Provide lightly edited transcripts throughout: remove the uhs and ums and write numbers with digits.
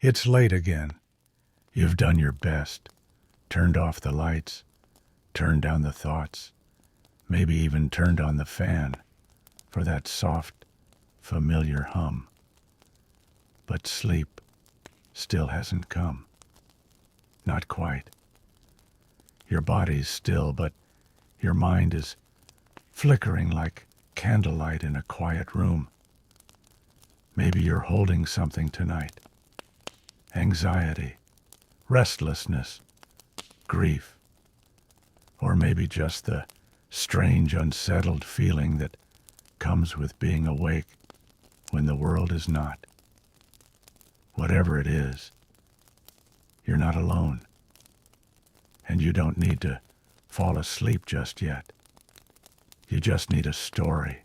It's late again. You've done your best, turned off the lights, turned down the thoughts, maybe even turned on the fan for that soft, familiar hum. But sleep still hasn't come. Not quite. Your body's still, but your mind is flickering like candlelight in a quiet room. Maybe you're holding something tonight. Anxiety, restlessness, grief, or maybe just the strange, unsettled feeling that comes with being awake when the world is not. Whatever it is, you're not alone. And you don't need to fall asleep just yet. You just need a story,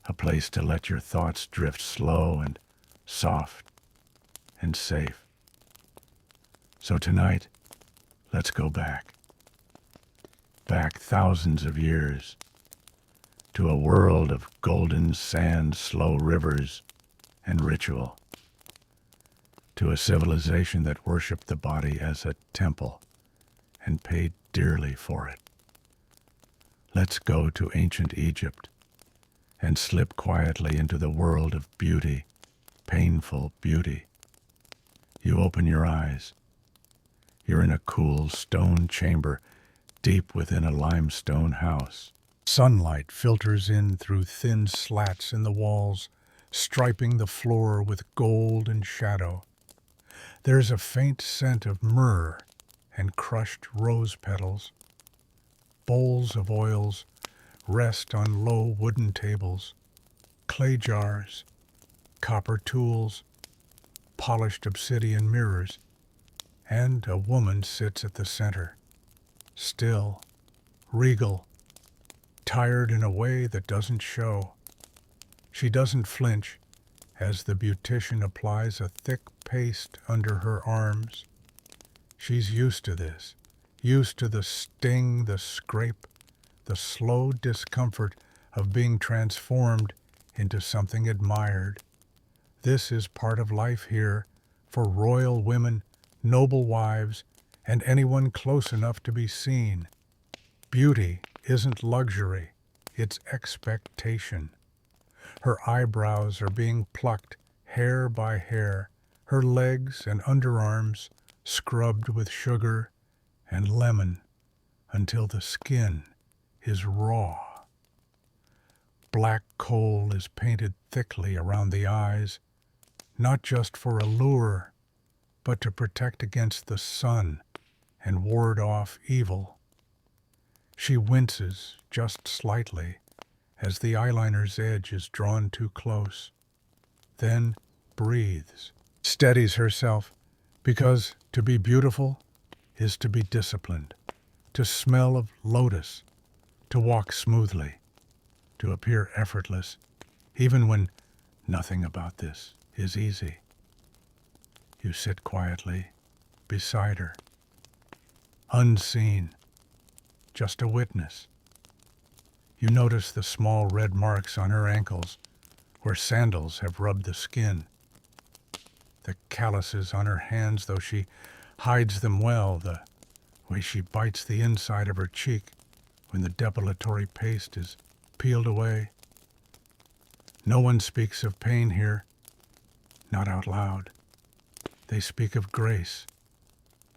a place to let your thoughts drift slow and soft and safe. So tonight, let's go back thousands of years, to a world of golden sand, slow rivers, and ritual, to a civilization that worshipped the body as a temple and paid dearly for it. Let's go to ancient Egypt and slip quietly into the world of beauty, painful beauty. You open your eyes. You're in a cool stone chamber deep within a limestone house. Sunlight filters in through thin slats in the walls, striping the floor with gold and shadow. There's a faint scent of myrrh and crushed rose petals. Bowls of oils rest on low wooden tables, clay jars, copper tools, polished obsidian mirrors, and a woman sits at the center, still, regal, tired in a way that doesn't show. She doesn't flinch as the beautician applies a thick paste under her arms. She's used to this, used to the sting, the scrape, the slow discomfort of being transformed into something admired. This is part of life here for royal women, noble wives, and anyone close enough to be seen. Beauty isn't luxury, it's expectation. Her eyebrows are being plucked hair by hair, her legs and underarms scrubbed with sugar and lemon until the skin is raw. Black coal is painted thickly around the eyes, not just for allure, but to protect against the sun and ward off evil. She winces just slightly as the eyeliner's edge is drawn too close, then breathes, steadies herself, because to be beautiful is to be disciplined, to smell of lotus, to walk smoothly, to appear effortless, even when nothing about this is easy. You sit quietly beside her, unseen, just a witness. You notice the small red marks on her ankles where sandals have rubbed the skin, the calluses on her hands, though she hides them well, the way she bites the inside of her cheek when the depilatory paste is peeled away. No one speaks of pain here, not out loud. They speak of grace,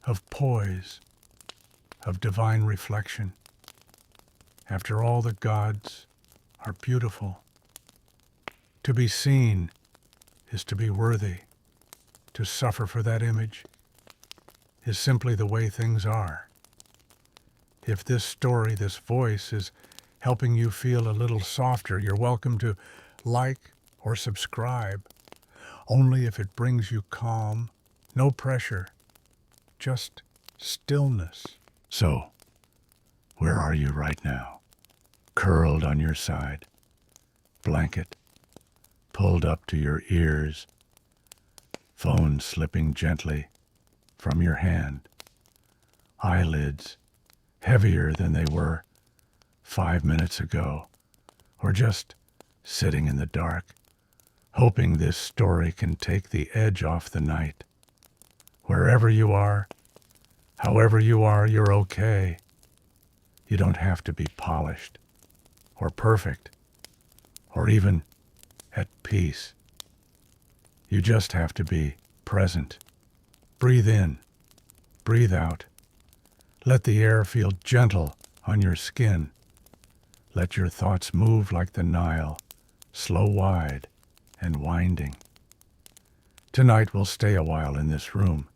of poise, of divine reflection. After all, the gods are beautiful. To be seen is to be worthy. To suffer for that image is simply the way things are. If this story, this voice, is helping you feel a little softer, you're welcome to like or subscribe, only if it brings you calm, no pressure, just stillness. So, where are you right now? Curled on your side, blanket pulled up to your ears, phone slipping gently from your hand, eyelids heavier than they were 5 minutes ago, or just sitting in the dark, hoping this story can take the edge off the night. Wherever you are, however you are, you're okay. You don't have to be polished or perfect or even at peace. You just have to be present. Breathe in, breathe out. Let the air feel gentle on your skin. Let your thoughts move like the Nile, slow wide and winding. Tonight we'll stay a while in this room.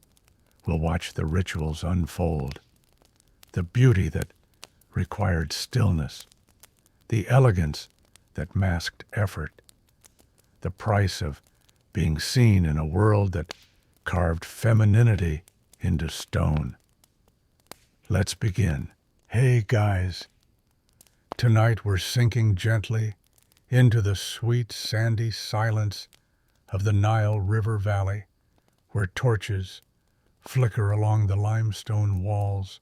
We'll watch the rituals unfold, the beauty that required stillness, the elegance that masked effort, the price of being seen in a world that carved femininity into stone. Let's begin. Hey guys, tonight we're sinking gently into the sweet sandy silence of the Nile River Valley, where torches flicker along the limestone walls.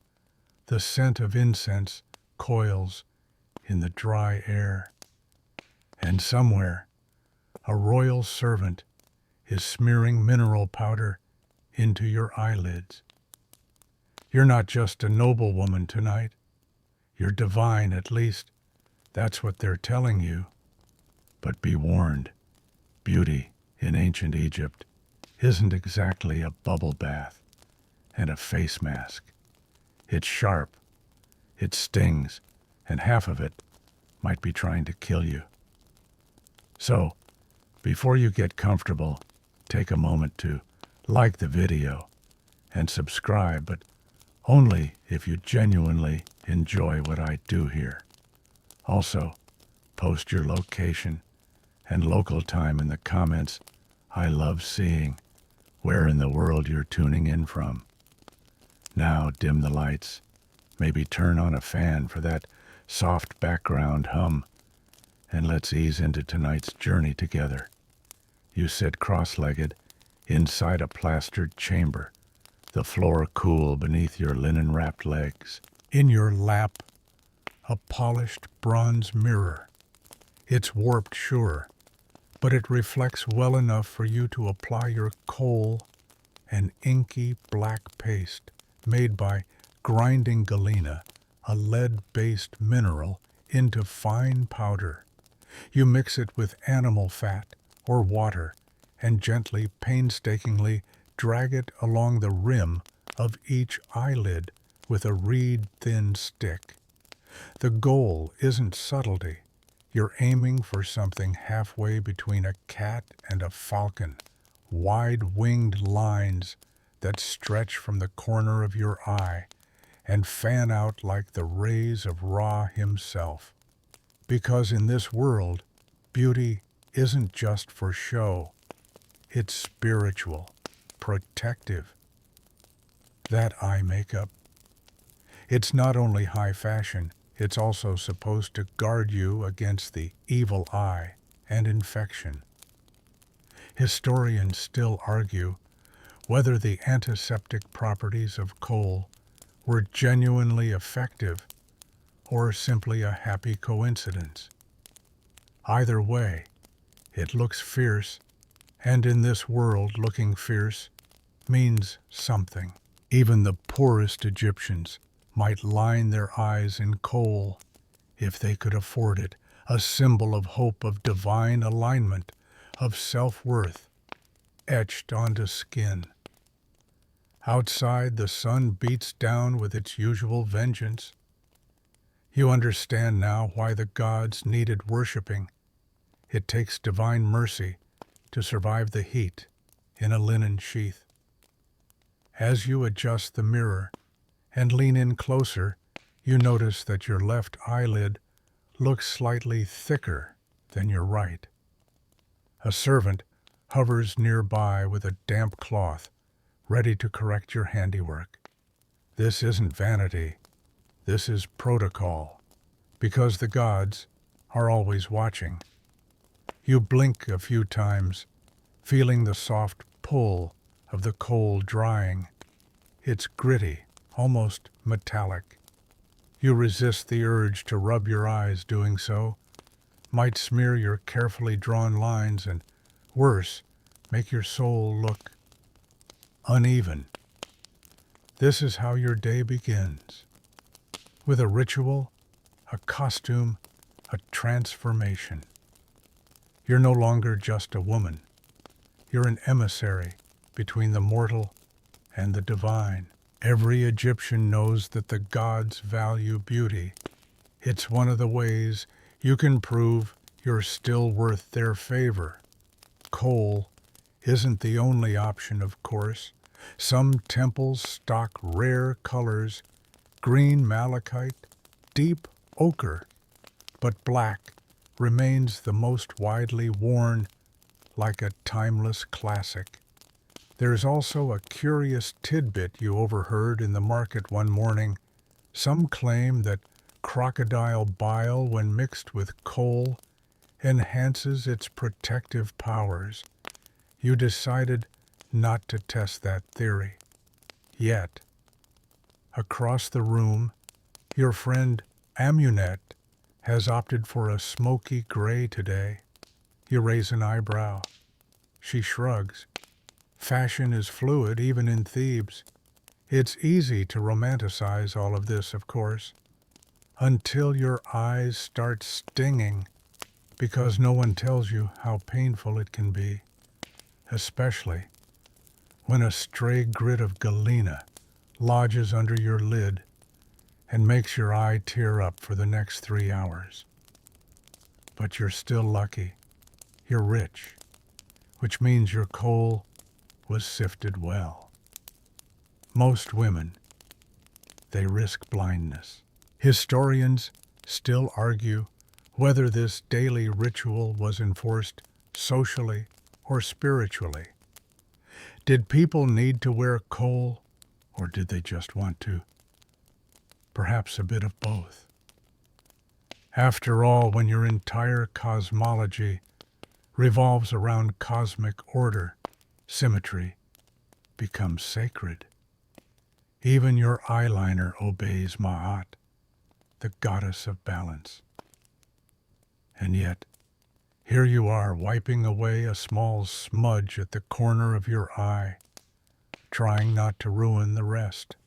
The scent of incense coils in the dry air. And somewhere, a royal servant is smearing mineral powder into your eyelids. You're not just a noblewoman tonight. You're divine, at least. That's what they're telling you. But be warned, beauty in ancient Egypt isn't exactly a bubble bath and a face mask. It's sharp, it stings, and half of it might be trying to kill you. So, before you get comfortable, take a moment to like the video and subscribe, but only if you genuinely enjoy what I do here. Also, post your location and local time in the comments. I love seeing where in the world you're tuning in from. Now dim the lights, maybe turn on a fan for that soft background hum, and let's ease into tonight's journey together. You sit cross-legged inside a plastered chamber, the floor cool beneath your linen-wrapped legs. In your lap, a polished bronze mirror. It's warped, sure, but it reflects well enough for you to apply your kohl, an inky black paste made by grinding galena, a lead-based mineral, into fine powder. You mix it with animal fat or water and gently, painstakingly drag it along the rim of each eyelid with a reed-thin stick. The goal isn't subtlety. You're aiming for something halfway between a cat and a falcon, wide-winged lines that stretch from the corner of your eye and fan out like the rays of Ra himself. Because in this world, beauty isn't just for show. It's spiritual, protective. That eye makeup. It's not only high fashion, it's also supposed to guard you against the evil eye and infection. Historians still argue whether the antiseptic properties of kohl were genuinely effective or simply a happy coincidence. Either way, it looks fierce, and in this world looking fierce means something. Even the poorest Egyptians might line their eyes in kohl if they could afford it, a symbol of hope, of divine alignment, of self-worth, etched onto skin. Outside, the sun beats down with its usual vengeance. You understand now why the gods needed worshiping. It takes divine mercy to survive the heat in a linen sheath. As you adjust the mirror and lean in closer, you notice that your left eyelid looks slightly thicker than your right. A servant hovers nearby with a damp cloth, ready to correct your handiwork. This isn't vanity. This is protocol, because the gods are always watching. You blink a few times, feeling the soft pull of the kohl drying. It's gritty, almost metallic. You resist the urge to rub your eyes. Doing so might smear your carefully drawn lines and, worse, make your soul look uneven. This is how your day begins, with a ritual, a costume, a transformation. You're no longer just a woman. You're an emissary between the mortal and the divine. Every Egyptian knows that the gods value beauty. It's one of the ways you can prove you're still worth their favor. Kohl isn't the only option, of course. Some temples stock rare colors, green malachite, deep ochre, but black remains the most widely worn, like a timeless classic. There's also a curious tidbit you overheard in the market one morning. Some claim that crocodile bile, when mixed with coal, enhances its protective powers. You decided not to test that theory. Yet, across the room, your friend Amunet has opted for a smoky gray today. You raise an eyebrow. She shrugs. Fashion is fluid, even in Thebes. It's easy to romanticize all of this, of course, until your eyes start stinging, because no one tells you how painful it can be, especially when a stray grit of galena lodges under your lid and makes your eye tear up for the next 3 hours. But you're still lucky. You're rich, which means your coal was sifted well. Most women, they risk blindness. Historians still argue whether this daily ritual was enforced socially or spiritually. Did people need to wear coal, or did they just want to? Perhaps a bit of both. After all, when your entire cosmology revolves around cosmic order, symmetry becomes sacred. Even your eyeliner obeys Ma'at, the goddess of balance. And yet, here you are wiping away a small smudge at the corner of your eye, trying not to ruin the rest.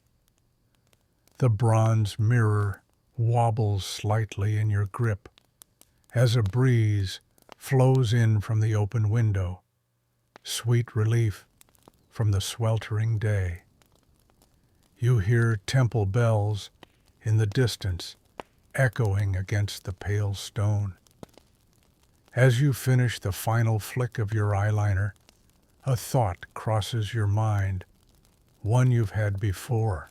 The bronze mirror wobbles slightly in your grip as a breeze flows in from the open window, sweet relief from the sweltering day. You hear temple bells in the distance echoing against the pale stone. As you finish the final flick of your eyeliner, a thought crosses your mind, one you've had before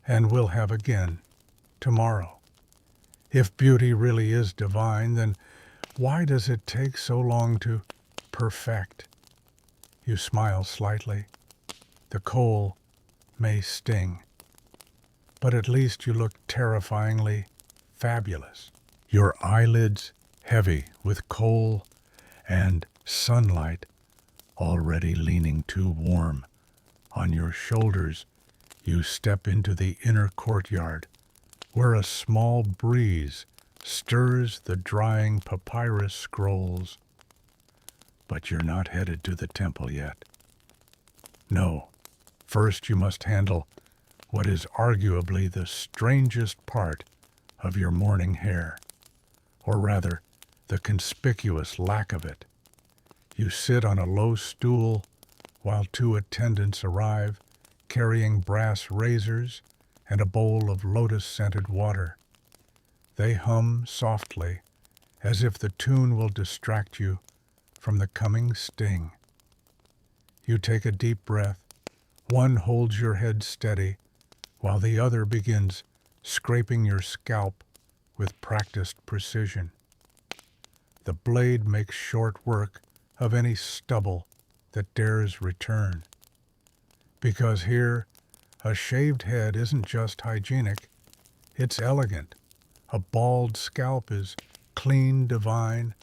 and will have again tomorrow. If beauty really is divine, then why does it take so long to perfect? You smile slightly. The coal may sting, but at least you look terrifyingly fabulous. Your eyelids heavy with coal and sunlight already leaning too warm on your shoulders. You step into the inner courtyard, where a small breeze stirs the drying papyrus scrolls. But you're not headed to the temple yet. No, first you must handle what is arguably the strangest part of your morning hair, or rather, the conspicuous lack of it. You sit on a low stool while 2 attendants arrive, carrying brass razors and a bowl of lotus-scented water. They hum softly, as if the tune will distract you from the coming sting. You take a deep breath. One holds your head steady, while the other begins scraping your scalp with practiced precision. The blade makes short work of any stubble that dares return. Because here, a shaved head isn't just hygienic, it's elegant. A bald scalp is clean, divine,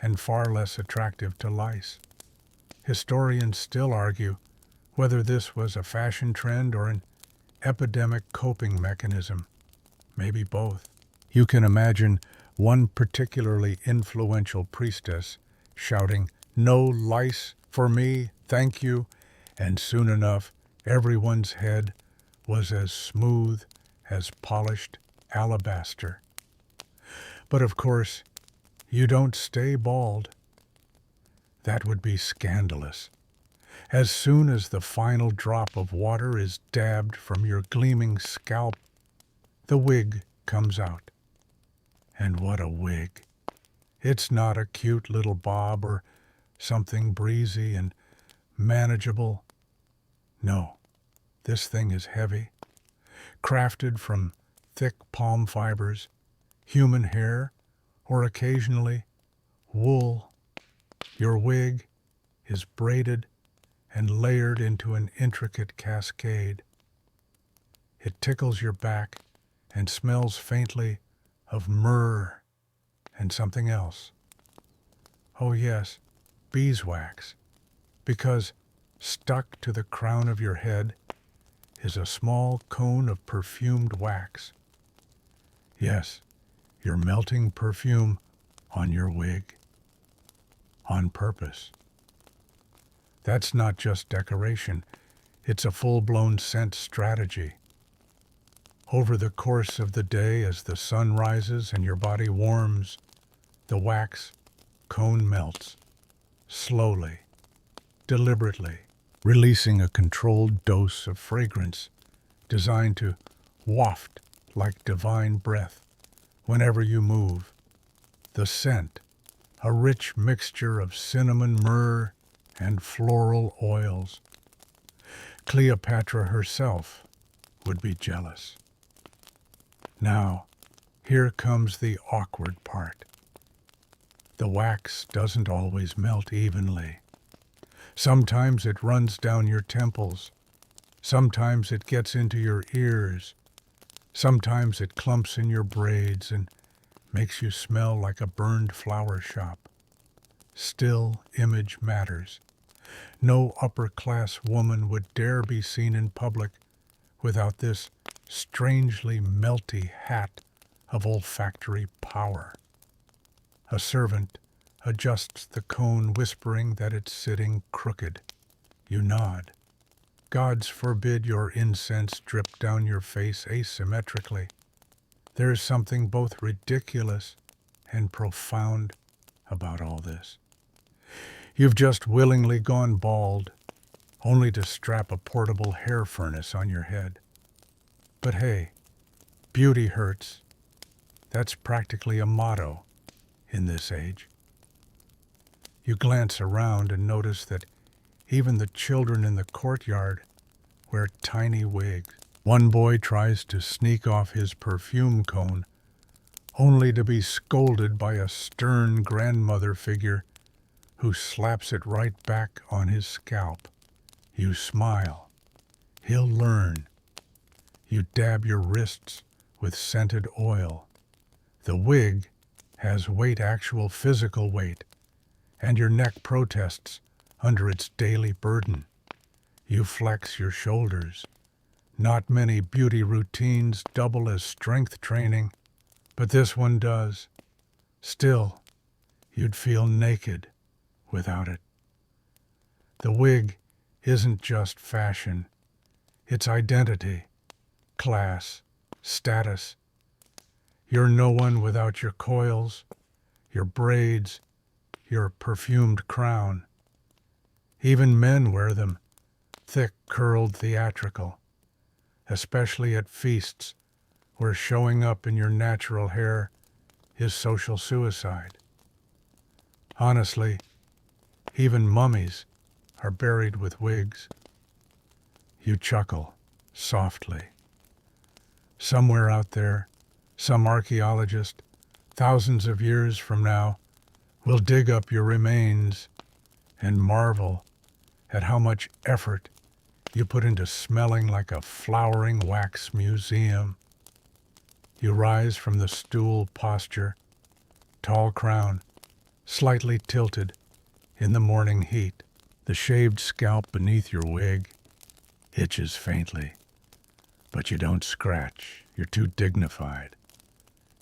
and far less attractive to lice. Historians still argue whether this was a fashion trend or an epidemic coping mechanism. Maybe both. You can imagine one particularly influential priestess shouting, "No lice for me, thank you," and soon enough, everyone's head was as smooth as polished alabaster. But of course, you don't stay bald. That would be scandalous. As soon as the final drop of water is dabbed from your gleaming scalp, the wig comes out. And what a wig! It's not a cute little bob or something breezy and manageable. No, this thing is heavy, crafted from thick palm fibers, human hair, or occasionally wool. Your wig is braided and layered into an intricate cascade. It tickles your back and smells faintly of myrrh and something else. Oh yes, beeswax, because stuck to the crown of your head is a small cone of perfumed wax. Yes, you're melting perfume on your wig. On purpose. That's not just decoration, it's a full-blown scent strategy. Over the course of the day, as the sun rises and your body warms, the wax cone melts, slowly, deliberately, releasing a controlled dose of fragrance designed to waft like divine breath whenever you move. The scent, a rich mixture of cinnamon, myrrh, and floral oils. Cleopatra herself would be jealous. Now, here comes the awkward part. The wax doesn't always melt evenly. Sometimes it runs down your temples. Sometimes it gets into your ears. Sometimes it clumps in your braids and makes you smell like a burned flower shop. Still, image matters. No upper-class woman would dare be seen in public without this strangely melty hat of olfactory power. A servant adjusts the cone, whispering that it's sitting crooked. You nod. Gods forbid your incense drip down your face asymmetrically. There is something both ridiculous and profound about all this. You've just willingly gone bald, only to strap a portable hair furnace on your head. But hey, beauty hurts. That's practically a motto in this age. You glance around and notice that even the children in the courtyard wear tiny wigs. One boy tries to sneak off his perfume cone, only to be scolded by a stern grandmother figure who slaps it right back on his scalp. You smile. He'll learn. You dab your wrists with scented oil. The wig has weight, actual physical weight, and your neck protests under its daily burden. You flex your shoulders. Not many beauty routines double as strength training, but this one does. Still, you'd feel naked without it. The wig isn't just fashion. It's identity, class, status. You're no one without your coils, your braids, your perfumed crown. Even men wear them, thick, curled, theatrical, especially at feasts where showing up in your natural hair is social suicide. Honestly, even mummies are buried with wigs. You chuckle softly. Somewhere out there, some archaeologist, thousands of years from now, will dig up your remains and marvel at how much effort you put into smelling like a flowering wax museum. You rise from the stool posture, tall crown, slightly tilted in the morning heat. The shaved scalp beneath your wig itches faintly, but you don't scratch. You're too dignified.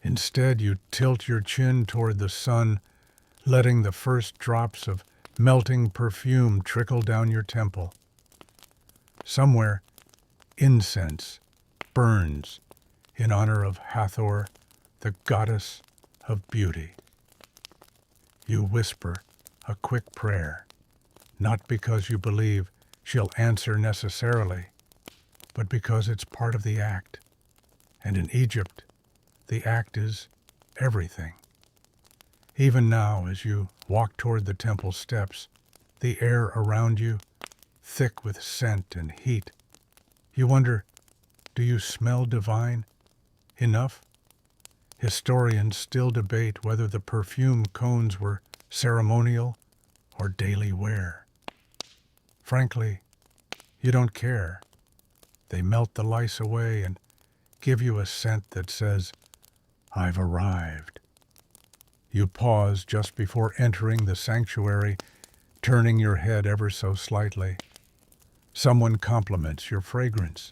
Instead, you tilt your chin toward the sun, letting the first drops of melting perfume trickle down your temple. Somewhere, Incense burns in honor of Hathor, the goddess of beauty. You whisper a quick prayer, not because you believe she'll answer necessarily, but because it's part of the act. And in Egypt, the act is everything. Even now, as you walk toward the temple steps, the air around you, thick with scent and heat, you wonder, do you smell divine enough? Historians still debate whether the perfume cones were ceremonial or daily wear. Frankly, you don't care. They melt the lice away and give you a scent that says, I've arrived. You pause just before entering the sanctuary, turning your head ever so slightly. Someone compliments your fragrance.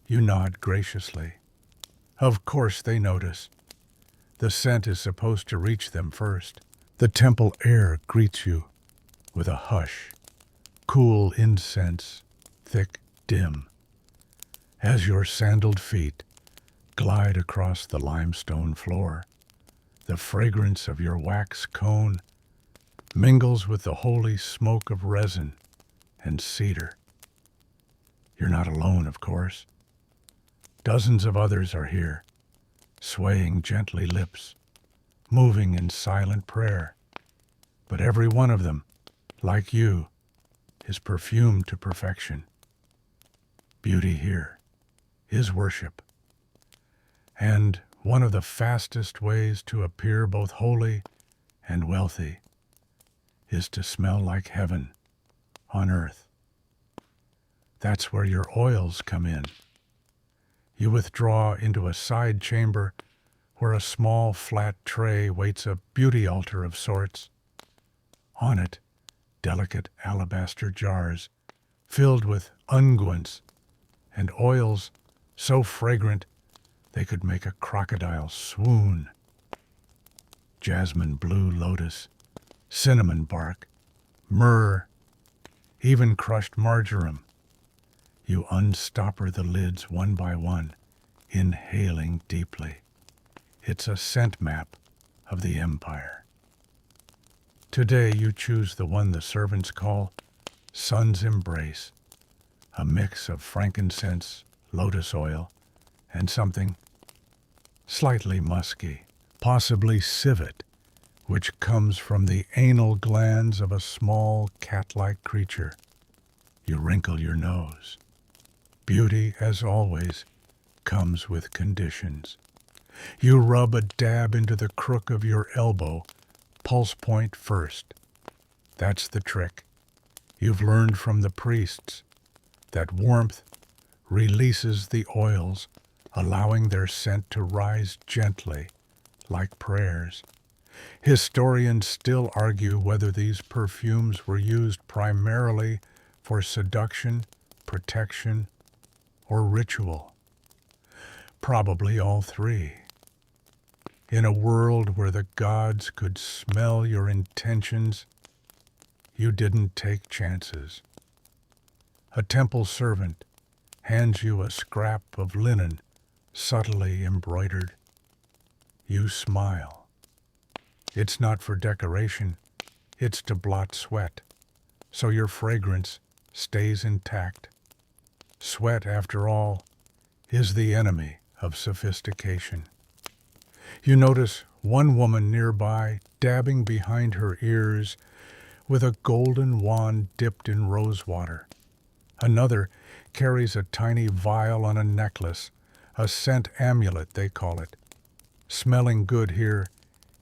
You nod graciously. Of course they notice. The scent is supposed to reach them first. The temple air greets you with a hush, cool incense, thick, dim. As your sandaled feet glide across the limestone floor, the fragrance of your wax cone mingles with the holy smoke of resin and cedar. You're not alone, of course. Dozens of others are here, swaying gently lips, moving in silent prayer. But every one of them, like you, is perfumed to perfection. Beauty here is worship. And one of the fastest ways to appear both holy and wealthy is to smell like heaven on earth. That's where your oils come in. You withdraw into a side chamber where a small flat tray waits a beauty altar of sorts. On it, delicate alabaster jars filled with unguents and oils so fragrant they could make a crocodile swoon. Jasmine blue lotus, cinnamon bark, myrrh, even crushed marjoram. You unstopper the lids one by one, inhaling deeply. It's a scent map of the empire. Today you choose the one the servants call Sun's Embrace, a mix of frankincense, lotus oil, and something slightly musky, possibly civet, which comes from the anal glands of a small cat-like creature. You wrinkle your nose. Beauty, as always, comes with conditions. You rub a dab into the crook of your elbow, pulse point first. That's the trick. You've learned from the priests that warmth releases the oils, allowing their scent to rise gently, like prayers. Historians still argue whether these perfumes were used primarily for seduction, protection, or ritual. Probably all three. In a world where the gods could smell your intentions, you didn't take chances. A temple servant hands you a scrap of linen subtly embroidered. You smile. It's not for decoration, it's to blot sweat, so your fragrance stays intact. Sweat, after all, is the enemy of sophistication. You notice one woman nearby dabbing behind her ears with a golden wand dipped in rose water. Another carries a tiny vial on a necklace, a scent amulet they call it. Smelling good here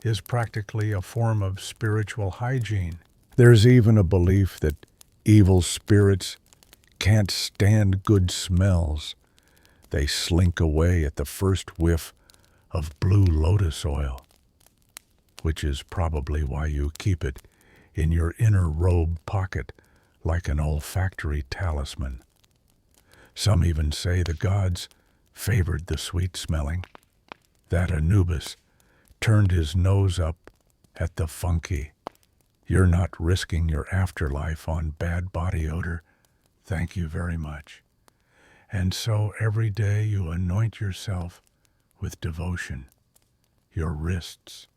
is practically a form of spiritual hygiene. There's even a belief that evil spirits can't stand good smells. They slink away at the first whiff of blue lotus oil, which is probably why you keep it in your inner robe pocket like an olfactory talisman. Some even say the gods favored the sweet-smelling, that Anubis turned his nose up at the funky. You're not risking your afterlife on bad body odor. Thank you very much. And so every day you anoint yourself with devotion, your wrists,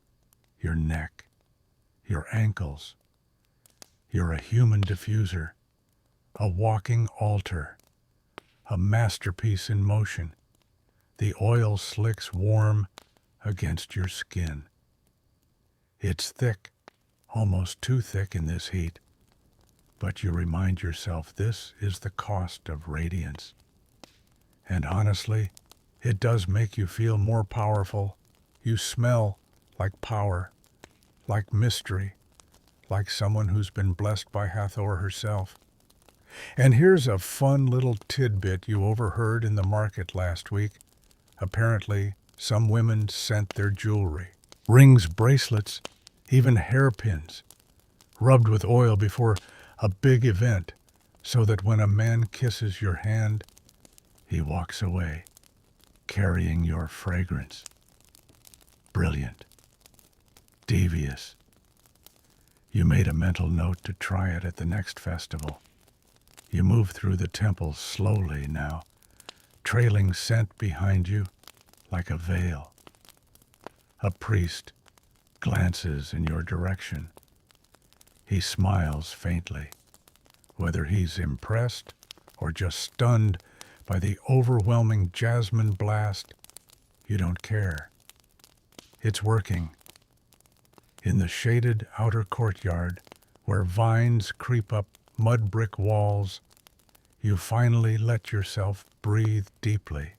your neck, your ankles. You're a human diffuser, a walking altar, a masterpiece in motion. The oil slicks warm against your skin. It's thick, almost too thick in this heat, but you remind yourself this is the cost of radiance. And honestly, it does make you feel more powerful. You smell like power, like mystery, like someone who's been blessed by Hathor herself. And here's a fun little tidbit you overheard in the market last week. Apparently, some women sent their jewelry, rings, bracelets, even hairpins, rubbed with oil before a big event, so that when a man kisses your hand, he walks away, carrying your fragrance. Brilliant. Devious. You made a mental note to try it at the next festival. You move through the temple slowly now, trailing scent behind you like a veil. A priest glances in your direction. He smiles faintly, whether he's impressed or just stunned by the overwhelming jasmine blast. You don't care. It's working. In the shaded outer courtyard, where vines creep up mud brick walls, you finally let yourself breathe deeply.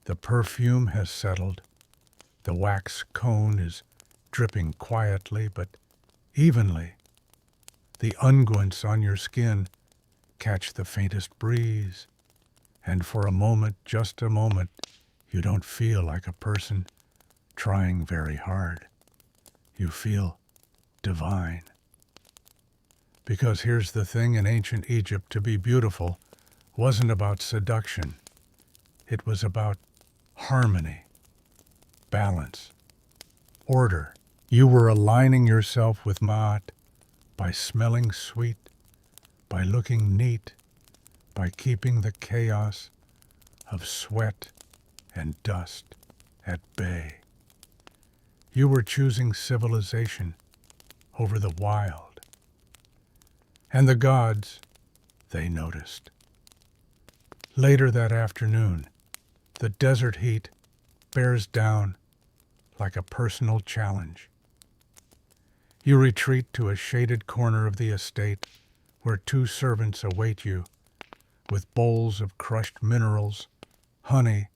The perfume has settled. The wax cone is dripping quietly but evenly. The unguents on your skin catch the faintest breeze, and for a moment, just a moment, you don't feel like a person trying very hard. You feel divine. Because here's the thing, in ancient Egypt, to be beautiful wasn't about seduction. It was about harmony, balance, order. You were aligning yourself with Ma'at by smelling sweet, by looking neat, by keeping the chaos of sweat and dust at bay. You were choosing civilization over the wild. And the gods, they noticed. Later that afternoon, the desert heat bears down like a personal challenge. You retreat to a shaded corner of the estate where two servants await you with bowls of crushed minerals, honey,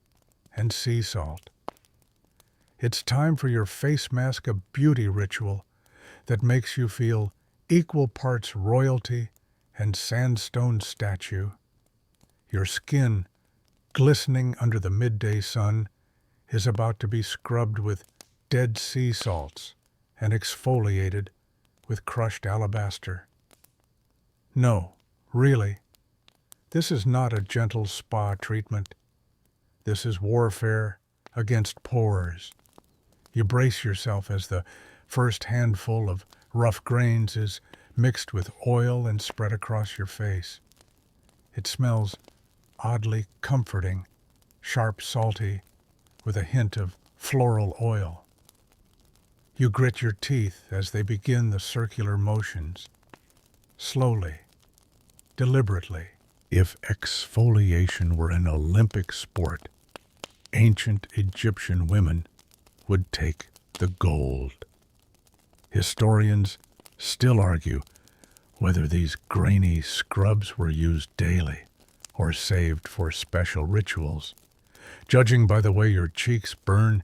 and sea salt. It's time for your face mask, a beauty ritual that makes you feel equal parts royalty and sandstone statue. Your skin, glistening under the midday sun, is about to be scrubbed with dead sea salts and exfoliated with crushed alabaster. No, really, this is not a gentle spa treatment. This is warfare against pores. You brace yourself as the first handful of rough grains is mixed with oil and spread across your face. It smells oddly comforting, sharp, salty, with a hint of floral oil. You grit your teeth as they begin the circular motions, slowly, deliberately. If exfoliation were an Olympic sport, ancient Egyptian women would take the gold. Historians still argue whether these grainy scrubs were used daily or saved for special rituals. Judging by the way your cheeks burn,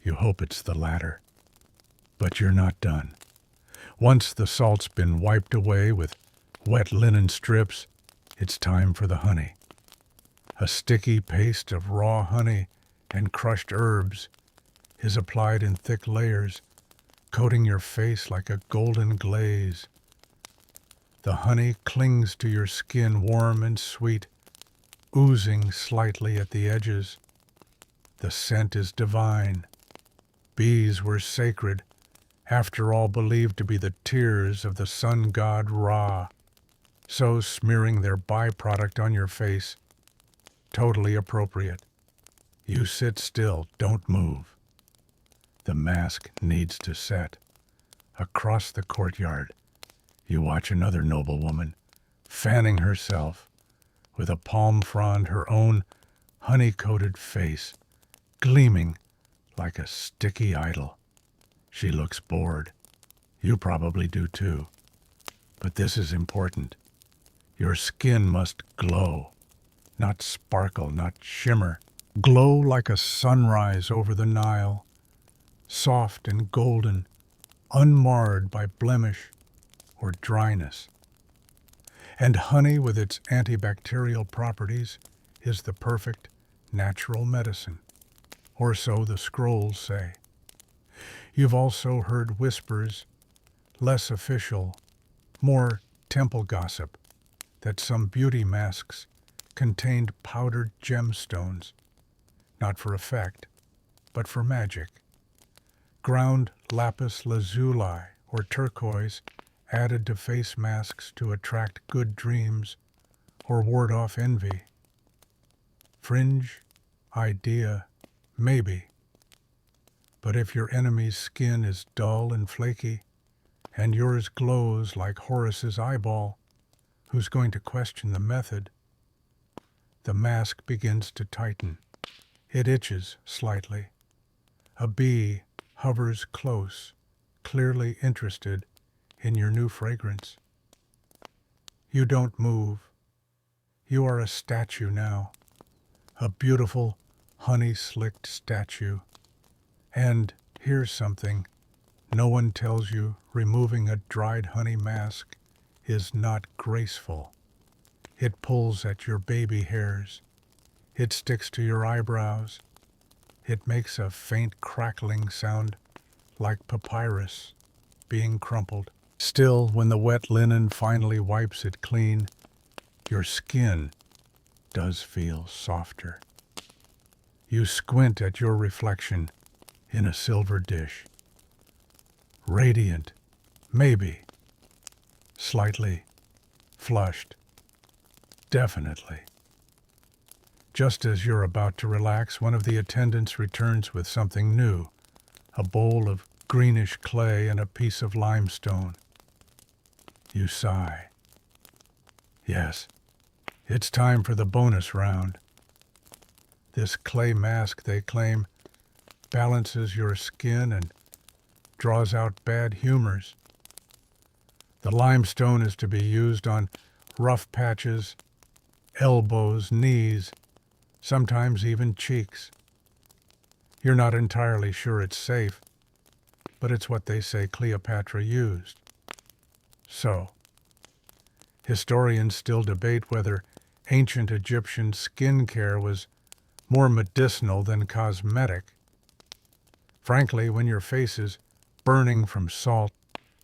you hope it's the latter. But you're not done. Once the salt's been wiped away with wet linen strips, it's time for the honey. A sticky paste of raw honey and crushed herbs is applied in thick layers, coating your face like a golden glaze. The honey clings to your skin warm and sweet, oozing slightly at the edges. The scent is divine. Bees were sacred, after all believed to be the tears of the sun god Ra. So smearing their byproduct on your face, Totally appropriate. You sit still, don't move. The mask needs to set. Across the courtyard, you watch another noblewoman, fanning herself, with a palm frond, her own honey-coated face gleaming like a sticky idol. She looks bored. You probably do too. But this is important. Your skin must glow, not sparkle, not shimmer. Glow like a sunrise over the Nile, soft and golden, unmarred by blemish or dryness. And honey, with its antibacterial properties, is the perfect natural medicine, or so the scrolls say. You've also heard whispers, less official, more temple gossip, that some beauty masks contained powdered gemstones, not for effect, but for magic. Ground lapis lazuli or turquoise added to face masks to attract good dreams or ward off envy. Fringe idea, maybe. But if your enemy's skin is dull and flaky, and yours glows like Horace's eyeball, who's going to question the method? The mask begins to tighten. It itches slightly. A bee hovers close, clearly interested in your new fragrance. You don't move. You are a statue now, a beautiful, honey-slicked statue. And here's something no one tells you: removing a dried honey mask is not graceful. It pulls at your baby hairs. It sticks to your eyebrows. It makes a faint crackling sound like papyrus being crumpled. Still, when the wet linen finally wipes it clean, your skin does feel softer. You squint at your reflection in a silver dish. Radiant, maybe. Slightly flushed. Definitely. Just as you're about to relax, one of the attendants returns with something new, a bowl of greenish clay and a piece of limestone. You sigh. Yes, it's time for the bonus round. This clay mask, they claim, balances your skin and draws out bad humors. The limestone is to be used on rough patches, elbows, knees, sometimes even cheeks. You're not entirely sure it's safe, but it's what they say Cleopatra used. So, historians still debate whether ancient Egyptian skincare was more medicinal than cosmetic. Frankly, when your face is burning from salt,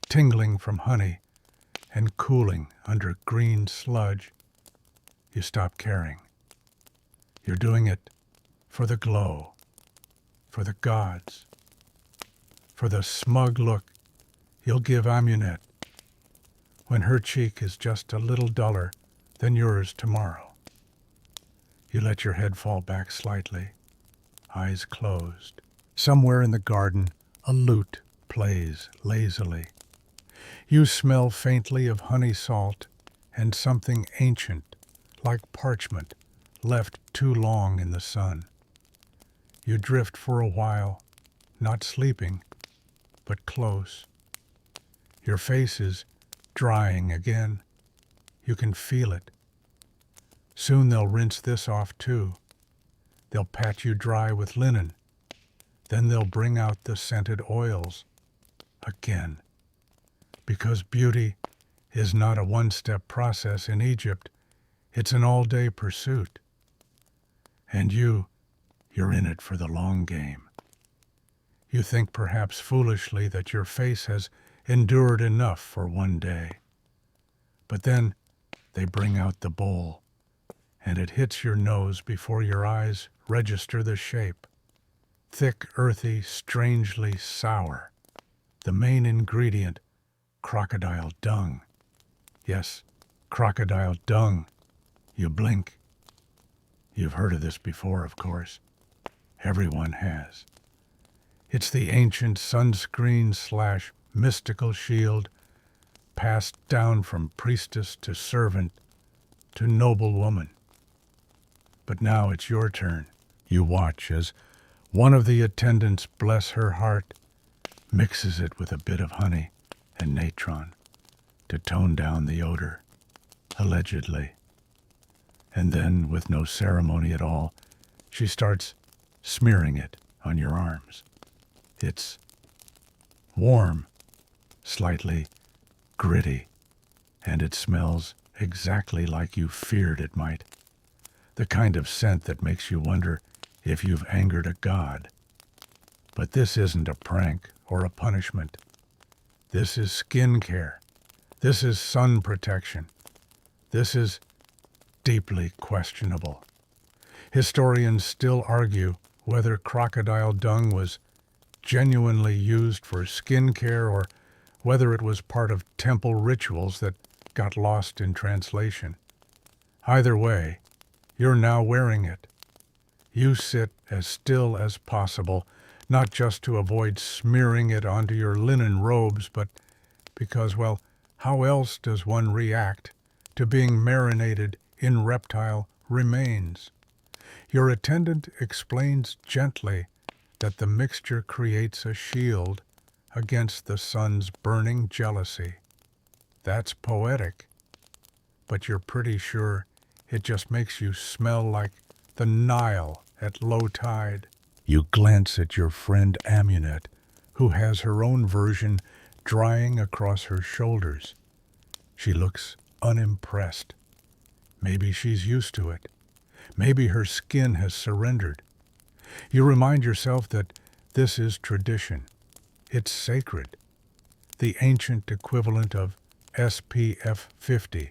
tingling from honey, and cooling under green sludge, you stop caring. You're doing it for the glow, for the gods, for the smug look you'll give Amunet when her cheek is just a little duller than yours tomorrow. You let your head fall back slightly, eyes closed. Somewhere in the garden, a lute plays lazily. You smell faintly of honey salt and something ancient, like parchment, left too long in the sun. You drift for a while, not sleeping, but close. Your face is drying again. You can feel it. Soon they'll rinse this off too. They'll pat you dry with linen. Then they'll bring out the scented oils again. Because beauty is not a one-step process in Egypt. It's an all-day pursuit. And you're in it for the long game. You think perhaps foolishly that your face has endured enough for one day. But then they bring out the bowl, and it hits your nose before your eyes register the shape. Thick, earthy, strangely sour. The main ingredient, crocodile dung. Yes, crocodile dung. You blink. You've heard of this before, of course. Everyone has. It's the ancient sunscreen/mystical shield passed down from priestess to servant to noble woman. But now it's your turn. You watch as one of the attendants, bless her heart, mixes it with a bit of honey and natron to tone down the odor, allegedly. And then, with no ceremony at all, she starts smearing it on your arms. It's warm, slightly gritty, and it smells exactly like you feared it might. The kind of scent that makes you wonder if you've angered a god. But this isn't a prank or a punishment. This is skin care. This is sun protection. This is deeply questionable. Historians still argue whether crocodile dung was genuinely used for skin care or whether it was part of temple rituals that got lost in translation. Either way, you're now wearing it. You sit as still as possible, not just to avoid smearing it onto your linen robes, but because, well, how else does one react to being marinated in reptile remains? Your attendant explains gently that the mixture creates a shield against the sun's burning jealousy. That's poetic, but you're pretty sure it just makes you smell like the Nile at low tide. You glance at your friend Amunet, who has her own version drying across her shoulders. She looks unimpressed. Maybe she's used to it. Maybe her skin has surrendered. You remind yourself that this is tradition. It's sacred. The ancient equivalent of SPF 50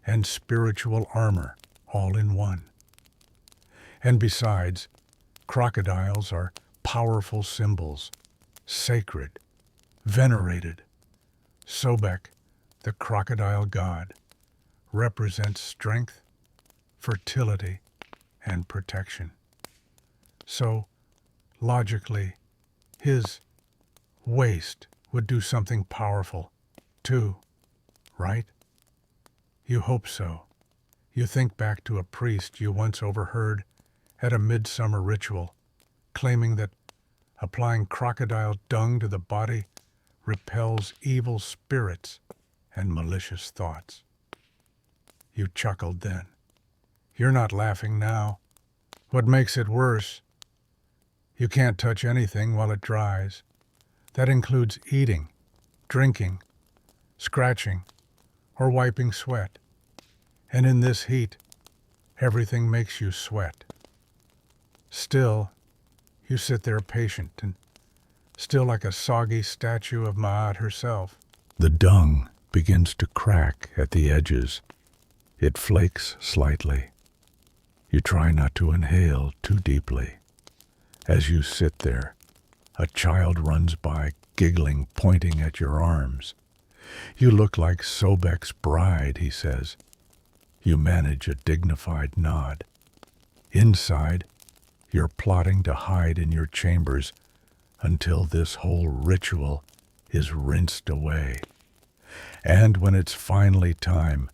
and spiritual armor all in one. And besides, crocodiles are powerful symbols, sacred, venerated. Sobek, the crocodile god, represents strength, fertility, and protection. So, logically, his waist would do something powerful, too, right? You hope so. You think back to a priest you once overheard at a midsummer ritual, claiming that applying crocodile dung to the body repels evil spirits and malicious thoughts. You chuckled then. You're not laughing now. What makes it worse? You can't touch anything while it dries. That includes eating, drinking, scratching, or wiping sweat. And in this heat, everything makes you sweat. Still, you sit there patient and still like a soggy statue of Ma'at herself. The dung begins to crack at the edges. It flakes slightly. You try not to inhale too deeply. As you sit there, a child runs by, giggling, pointing at your arms. You look like Sobek's bride, he says. You manage a dignified nod. Inside, you're plotting to hide in your chambers until this whole ritual is rinsed away. And when it's finally time,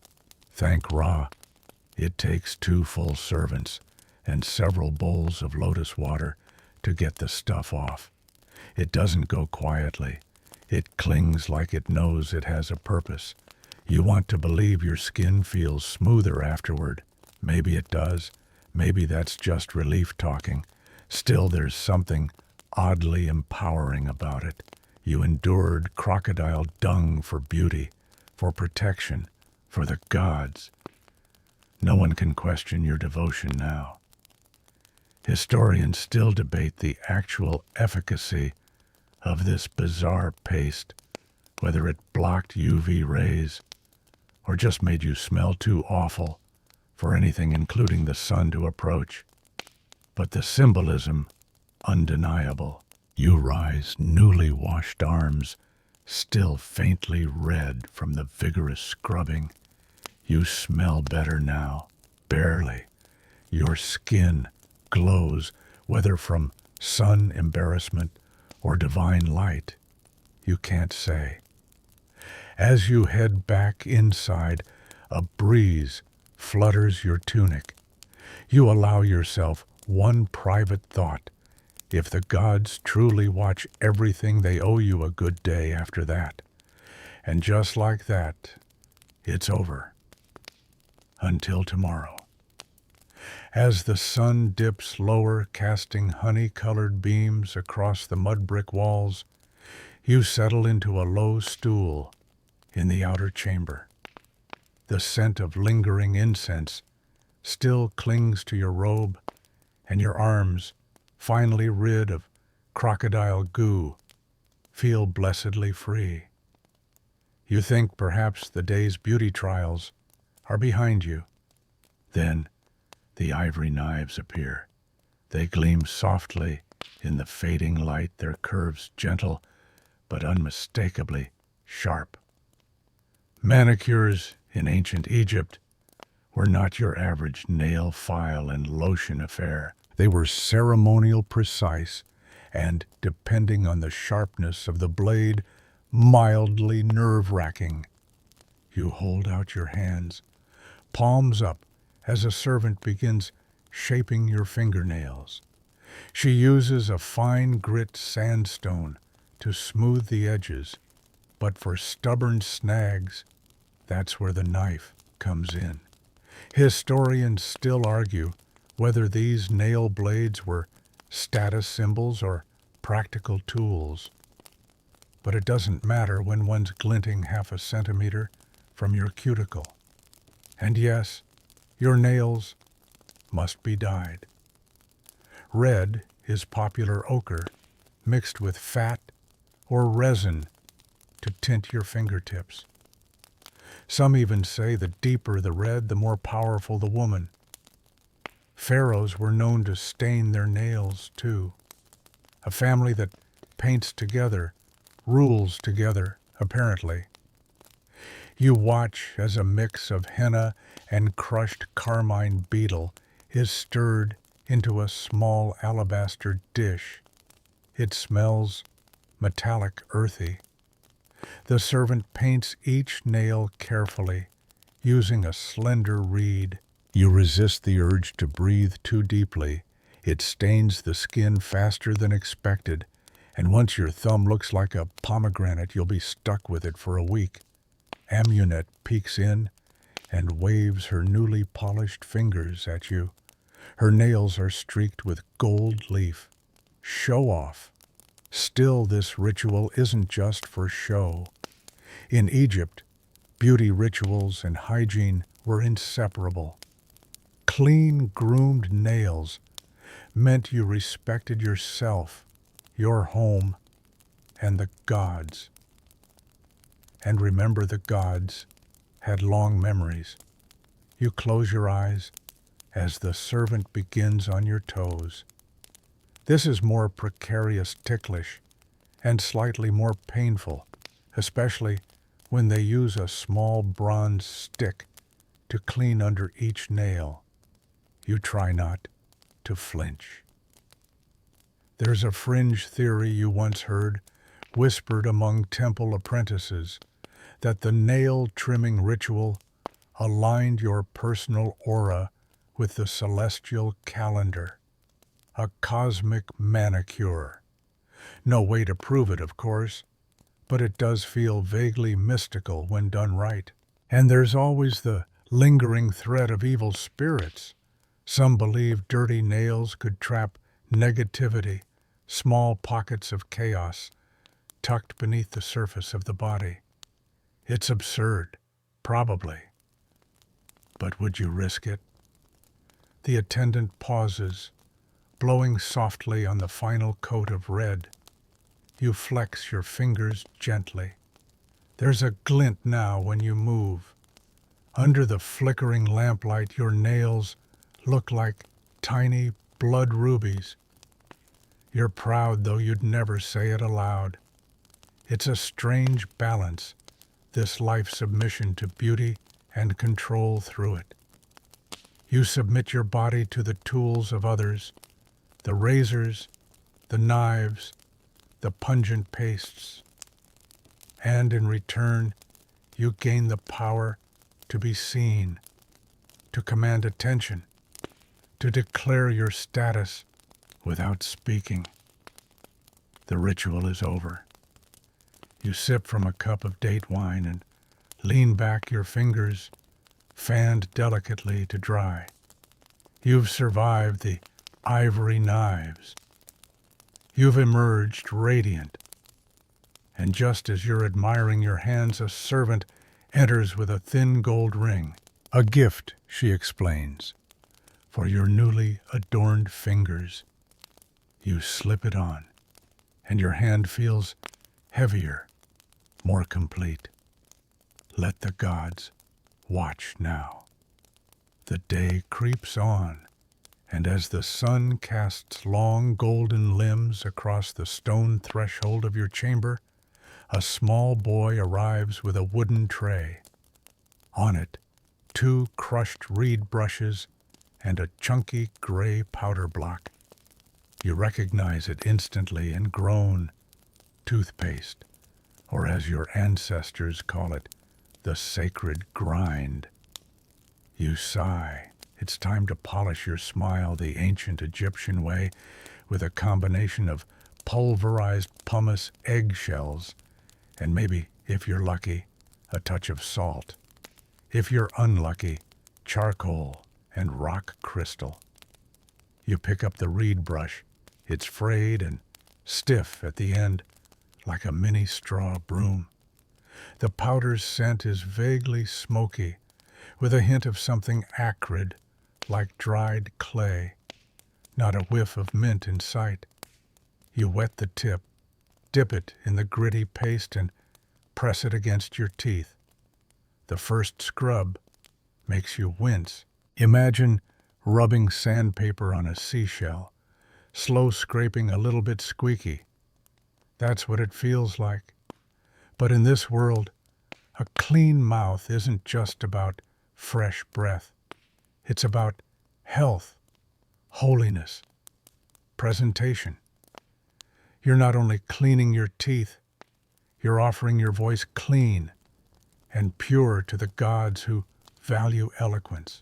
thank Ra, it takes 2 full servants and several bowls of lotus water to get the stuff off. It doesn't go quietly. It clings like it knows it has a purpose. You want to believe your skin feels smoother afterward. Maybe it does. Maybe that's just relief talking. Still, there's something oddly empowering about it. You endured crocodile dung for beauty, for protection, for the gods. No one can question your devotion now. Historians still debate the actual efficacy of this bizarre paste, whether it blocked UV rays or just made you smell too awful for anything including the sun to approach. But the symbolism, undeniable. You rise, newly washed arms, still faintly red from the vigorous scrubbing. You smell better now, barely. Your skin glows, whether from sun embarrassment or divine light. You can't say. As you head back inside, a breeze flutters your tunic. You allow yourself one private thought. If the gods truly watch everything, they owe you a good day after that. And just like that, it's over. Until tomorrow. As the sun dips lower, casting honey-colored beams across the mud-brick walls, you settle into a low stool in the outer chamber. The scent of lingering incense still clings to your robe, and your arms, finally rid of crocodile goo, feel blessedly free. You think perhaps the day's beauty trials are behind you. Then the ivory knives appear. They gleam softly in the fading light, their curves gentle but unmistakably sharp. Manicures in ancient Egypt were not your average nail file and lotion affair. They were ceremonial, precise, and, depending on the sharpness of the blade, mildly nerve-wracking. You hold out your hands, palms up, as a servant begins shaping your fingernails. She uses a fine grit sandstone to smooth the edges, but for stubborn snags, that's where the knife comes in. Historians still argue whether these nail blades were status symbols or practical tools. But it doesn't matter when one's glinting half a centimeter from your cuticle. And yes, your nails must be dyed. Red is popular ochre mixed with fat or resin to tint your fingertips. Some even say the deeper the red, the more powerful the woman. Pharaohs were known to stain their nails, too. A family that paints together, rules together, apparently. You watch as a mix of henna and crushed carmine beetle is stirred into a small alabaster dish. It smells metallic, earthy. The servant paints each nail carefully, using a slender reed. You resist the urge to breathe too deeply. It stains the skin faster than expected, and once your thumb looks like a pomegranate, you'll be stuck with it for a week. Amunet peeks in and waves her newly polished fingers at you. Her nails are streaked with gold leaf. Show off. Still, this ritual isn't just for show. In Egypt, beauty rituals and hygiene were inseparable. Clean, groomed nails meant you respected yourself, your home, and the gods. And remember, the gods had long memories. You close your eyes as the servant begins on your toes. This is more precarious, ticklish, and slightly more painful, especially when they use a small bronze stick to clean under each nail. You try not to flinch. There's a fringe theory you once heard, whispered among temple apprentices, that the nail-trimming ritual aligned your personal aura with the celestial calendar. A cosmic manicure. No way to prove it, of course, but it does feel vaguely mystical when done right. And there's always the lingering threat of evil spirits. Some believe dirty nails could trap negativity, small pockets of chaos tucked beneath the surface of the body. It's absurd, probably. But would you risk it? The attendant pauses, blowing softly on the final coat of red. You flex your fingers gently. There's a glint now when you move. Under the flickering lamplight, your nails look like tiny blood rubies. You're proud, though you'd never say it aloud. It's a strange balance, this life submission to beauty and control through it. You submit your body to the tools of others, the razors, the knives, the pungent pastes, and in return, you gain the power to be seen, to command attention, to declare your status without speaking. The ritual is over. You sip from a cup of date wine and lean back, your fingers fanned delicately to dry. You've survived the ivory knives. You've emerged radiant. And just as you're admiring your hands, a servant enters with a thin gold ring. A gift, she explains, for your newly adorned fingers. You slip it on, and your hand feels heavier, more complete. Let the gods watch now. The day creeps on, and as the sun casts long golden limbs across the stone threshold of your chamber, a small boy arrives with a wooden tray. On it, 2 crushed reed brushes and a chunky gray powder block. You recognize it instantly and groan, toothpaste, or as your ancestors call it, the sacred grind. You sigh. It's time to polish your smile the ancient Egyptian way with a combination of pulverized pumice eggshells and maybe, if you're lucky, a touch of salt. If you're unlucky, charcoal and rock crystal. You pick up the reed brush. It's frayed and stiff at the end, like a mini straw broom. The powder's scent is vaguely smoky, with a hint of something acrid, like dried clay. Not a whiff of mint in sight. You wet the tip, dip it in the gritty paste, and press it against your teeth. The first scrub makes you wince. Imagine rubbing sandpaper on a seashell, slow scraping, a little bit squeaky. That's what it feels like. But in this world, a clean mouth isn't just about fresh breath. It's about health, holiness, presentation. You're not only cleaning your teeth, you're offering your voice clean and pure to the gods who value eloquence.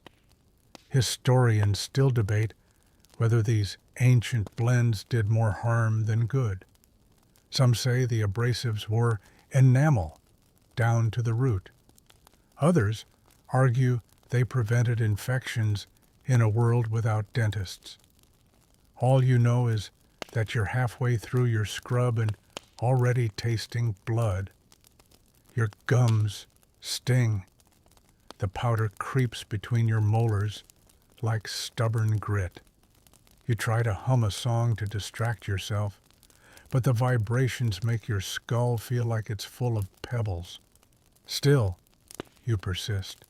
Historians still debate whether these ancient blends did more harm than good. Some say the abrasives were enamel down to the root. Others argue they prevented infections in a world without dentists. All you know is that you're halfway through your scrub and already tasting blood. Your gums sting. The powder creeps between your molars like stubborn grit. You try to hum a song to distract yourself, but the vibrations make your skull feel like it's full of pebbles. Still, you persist.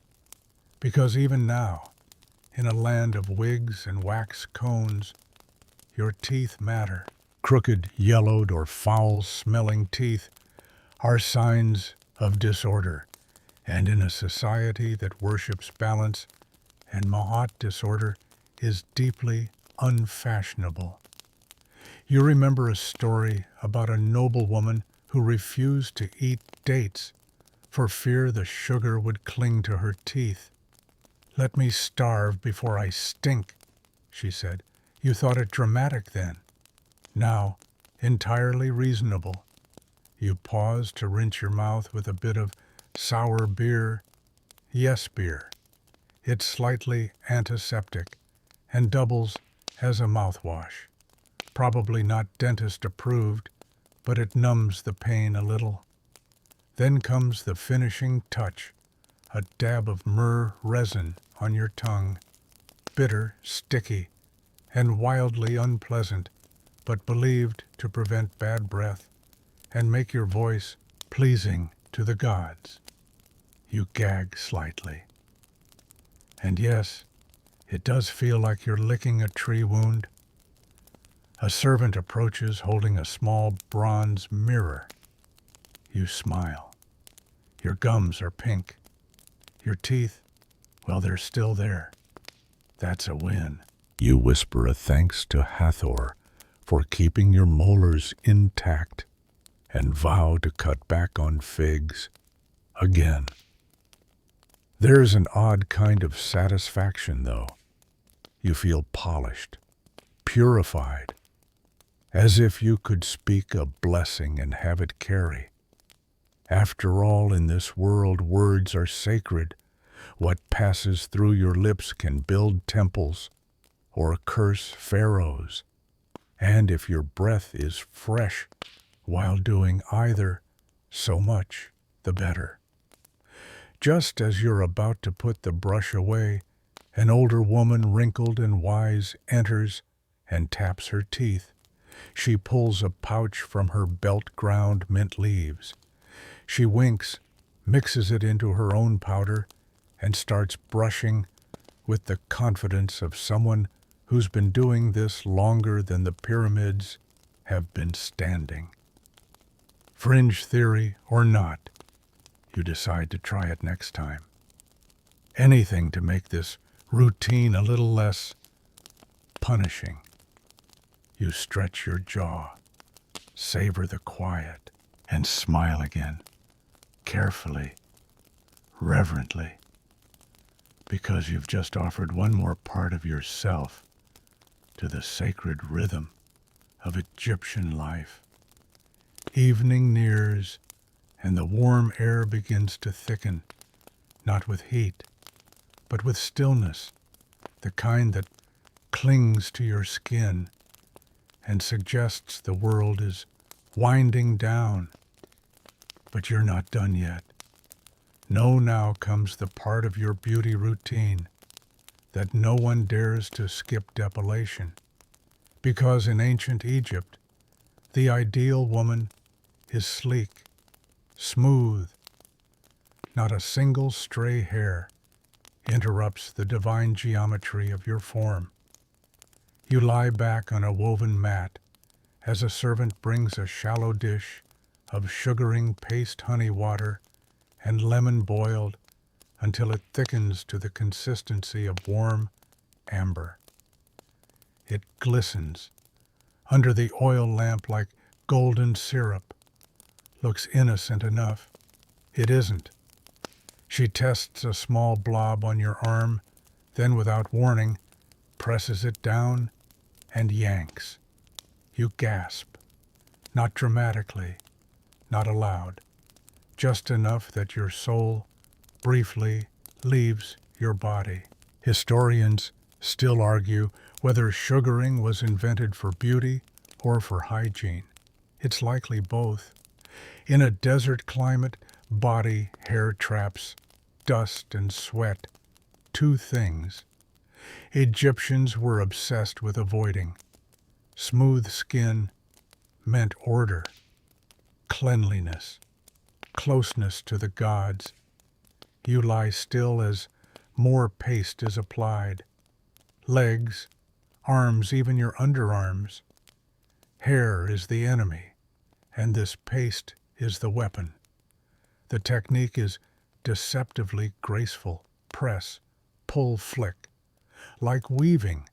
Because even now, in a land of wigs and wax cones, your teeth matter. Crooked, yellowed, or foul-smelling teeth are signs of disorder, and in a society that worships balance and Mahat, disorder is deeply unfashionable. You remember a story about a noblewoman who refused to eat dates for fear the sugar would cling to her teeth. "Let me starve before I stink," she said. You thought it dramatic then. Now, entirely reasonable. You pause to rinse your mouth with a bit of sour beer. Yes, beer. It's slightly antiseptic and doubles as a mouthwash. Probably not dentist approved, but it numbs the pain a little. Then comes the finishing touch, a dab of myrrh resin on your tongue. Bitter, sticky, and wildly unpleasant, but believed to prevent bad breath and make your voice pleasing to the gods. You gag slightly. And yes, it does feel like you're licking a tree wound. A servant approaches holding a small bronze mirror. You smile. Your gums are pink. Your teeth, well, they're still there. That's a win. You whisper a thanks to Hathor for keeping your molars intact and vow to cut back on figs again. There's an odd kind of satisfaction, though. You feel polished, purified, as if you could speak a blessing and have it carry. After all, in this world, words are sacred. What passes through your lips can build temples or curse pharaohs. And if your breath is fresh while doing either, so much the better. Just as you're about to put the brush away, an older woman, wrinkled and wise, enters and taps her teeth. She pulls a pouch from her belt, ground mint leaves. She winks, mixes it into her own powder, and starts brushing with the confidence of someone who's been doing this longer than the pyramids have been standing. Fringe theory or not, you decide to try it next time. Anything to make this routine a little less punishing. You stretch your jaw, savor the quiet, and smile again, carefully, reverently, because you've just offered one more part of yourself to the sacred rhythm of Egyptian life. Evening nears, and the warm air begins to thicken, not with heat, but with stillness, the kind that clings to your skin and suggests the world is winding down. But you're not done yet. No, now comes the part of your beauty routine that no one dares to skip depilation, because in ancient Egypt, the ideal woman is sleek, smooth. Not a single stray hair interrupts the divine geometry of your form. You lie back on a woven mat as a servant brings a shallow dish of sugaring paste honey water and lemon boiled until it thickens to the consistency of warm amber. It glistens under the oil lamp like golden syrup. Looks innocent enough. It isn't. She tests a small blob on your arm, then without warning, presses it down and yanks. You gasp, not dramatically, not aloud, just enough that your soul briefly leaves your body. Historians still argue whether sugaring was invented for beauty or for hygiene. It's likely both. In a desert climate, body hair traps dust and sweat, two things Egyptians were obsessed with avoiding. Smooth skin meant order, cleanliness, closeness to the gods. You lie still as more paste is applied. Legs, arms, even your underarms. Hair is the enemy, and this paste is the weapon. The technique is deceptively graceful. Press, pull, flick. Like weaving,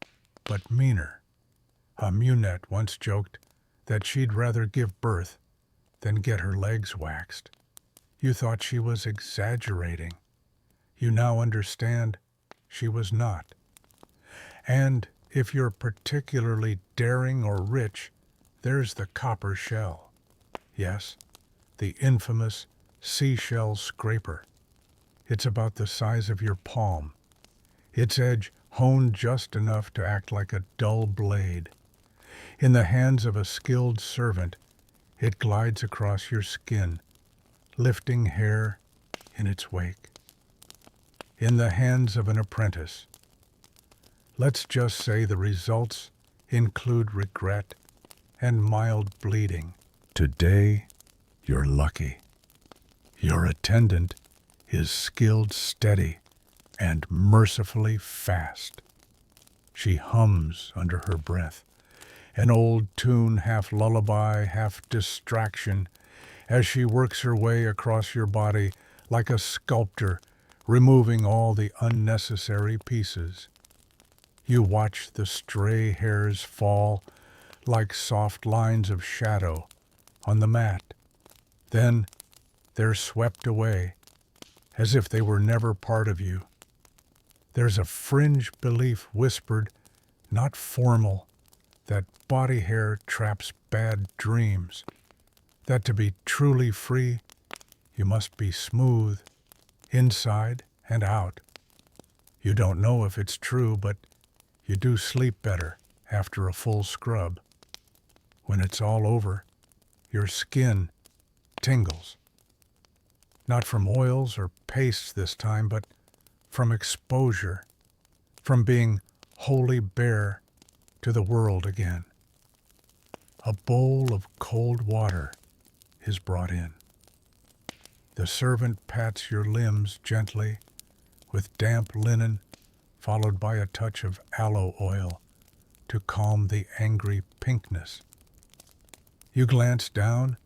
but meaner. A Munette once joked that she'd rather give birth than get her legs waxed. You thought she was exaggerating. You now understand she was not. And if you're particularly daring or rich, there's the copper shell. Yes, the infamous seashell scraper. It's about the size of your palm. Its edge honed just enough to act like a dull blade. In the hands of a skilled servant, it glides across your skin, lifting hair in its wake. In the hands of an apprentice, let's just say the results include regret and mild bleeding. Today, you're lucky. Your attendant is skilled, steady, and mercifully fast. She hums under her breath, an old tune, half lullaby, half distraction, as she works her way across your body like a sculptor, removing all the unnecessary pieces. You watch the stray hairs fall like soft lines of shadow on the mat. Then they're swept away as if they were never part of you. There's a fringe belief whispered, not formal, that body hair traps bad dreams, that to be truly free, you must be smooth, inside and out. You don't know if it's true, but you do sleep better after a full scrub. When it's all over, your skin tingles. Not from oils or pastes this time, but from exposure, from being wholly bare to the world again. A bowl of cold water is brought in. The servant pats your limbs gently with damp linen, followed by a touch of aloe oil to calm the angry pinkness. You glance down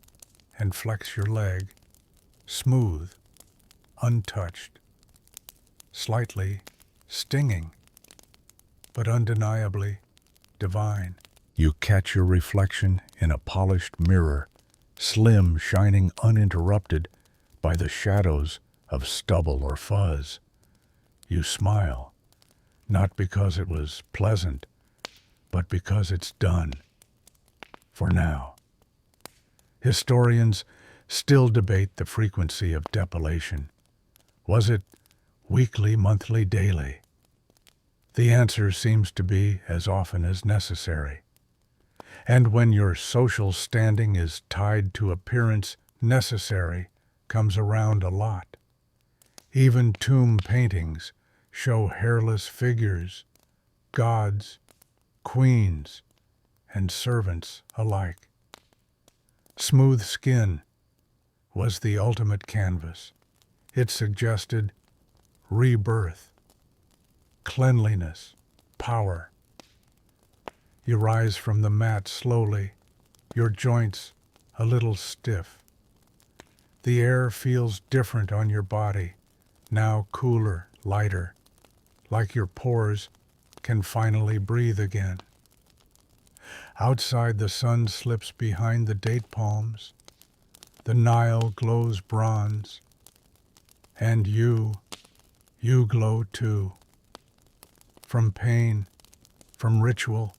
and flex your leg, smooth, untouched, slightly stinging, but undeniably divine. You catch your reflection in a polished mirror, slim, shining uninterrupted by the shadows of stubble or fuzz. You smile, not because it was pleasant, but because it's done. For now. Historians still debate the frequency of depilation. Was it weekly, monthly, daily? The answer seems to be as often as necessary. And when your social standing is tied to appearance, necessary comes around a lot. Even tomb paintings show hairless figures, gods, queens, and servants alike. Smooth skin was the ultimate canvas. It suggested rebirth, cleanliness, power. You rise from the mat slowly, your joints a little stiff. The air feels different on your body, now cooler, lighter, like your pores can finally breathe again. Outside, the sun slips behind the date palms, the Nile glows bronze, and you glow too. From pain, from ritual,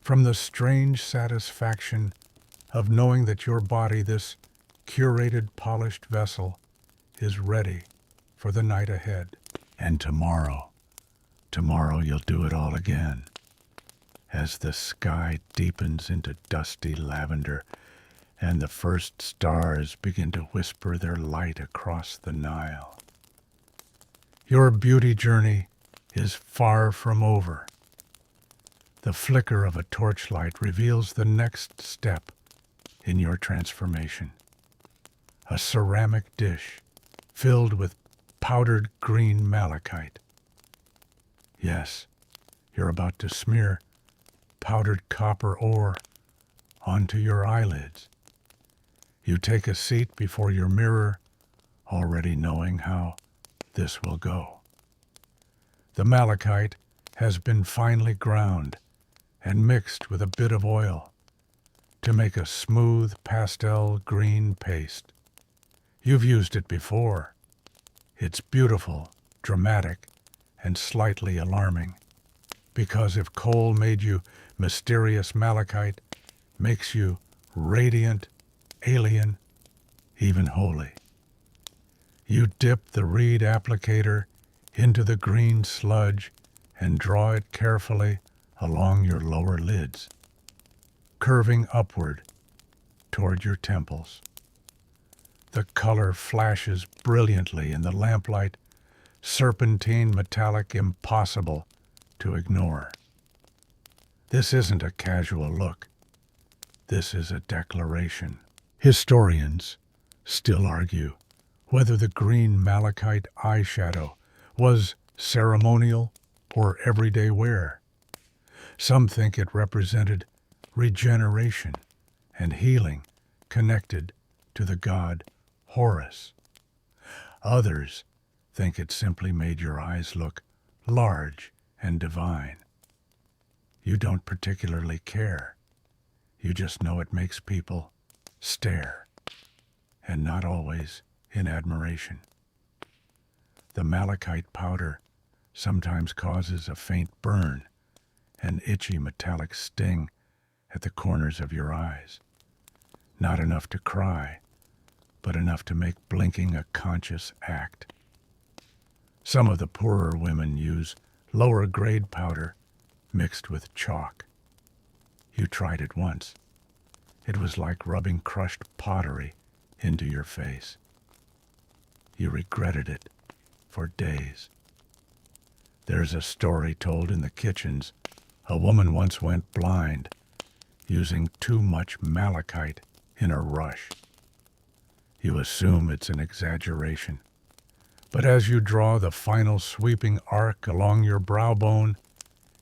from the strange satisfaction of knowing that your body, this curated, polished vessel, is ready for the night ahead. And tomorrow you'll do it all again. As the sky deepens into dusty lavender and the first stars begin to whisper their light across the Nile. Your beauty journey is far from over. The flicker of a torchlight reveals the next step in your transformation. A ceramic dish filled with powdered green malachite. Yes, you're about to smear powdered copper ore onto your eyelids. You take a seat before your mirror, already knowing how this will go. The malachite has been finely ground and mixed with a bit of oil to make a smooth pastel green paste. You've used it before. It's beautiful, dramatic, and slightly alarming. Because if coal made you mysterious, malachite makes you radiant, alien, even holy. You dip the reed applicator into the green sludge and draw it carefully along your lower lids, curving upward toward your temples. The color flashes brilliantly in the lamplight, serpentine metallic, impossible to ignore. This isn't a casual look. This is a declaration. Historians still argue whether the green malachite eyeshadow was ceremonial or everyday wear. Some think it represented regeneration and healing connected to the god Horus. Others think it simply made your eyes look large and divine. You don't particularly care. You just know it makes people stare, and not always in admiration. The malachite powder sometimes causes a faint burn, an itchy metallic sting at the corners of your eyes. Not enough to cry, but enough to make blinking a conscious act. Some of the poorer women use lower grade powder mixed with chalk. You tried it once. It was like rubbing crushed pottery into your face. You regretted it for days. There's a story told in the kitchens. A woman once went blind using too much malachite in a rush. You assume it's an exaggeration. But as you draw the final sweeping arc along your brow bone,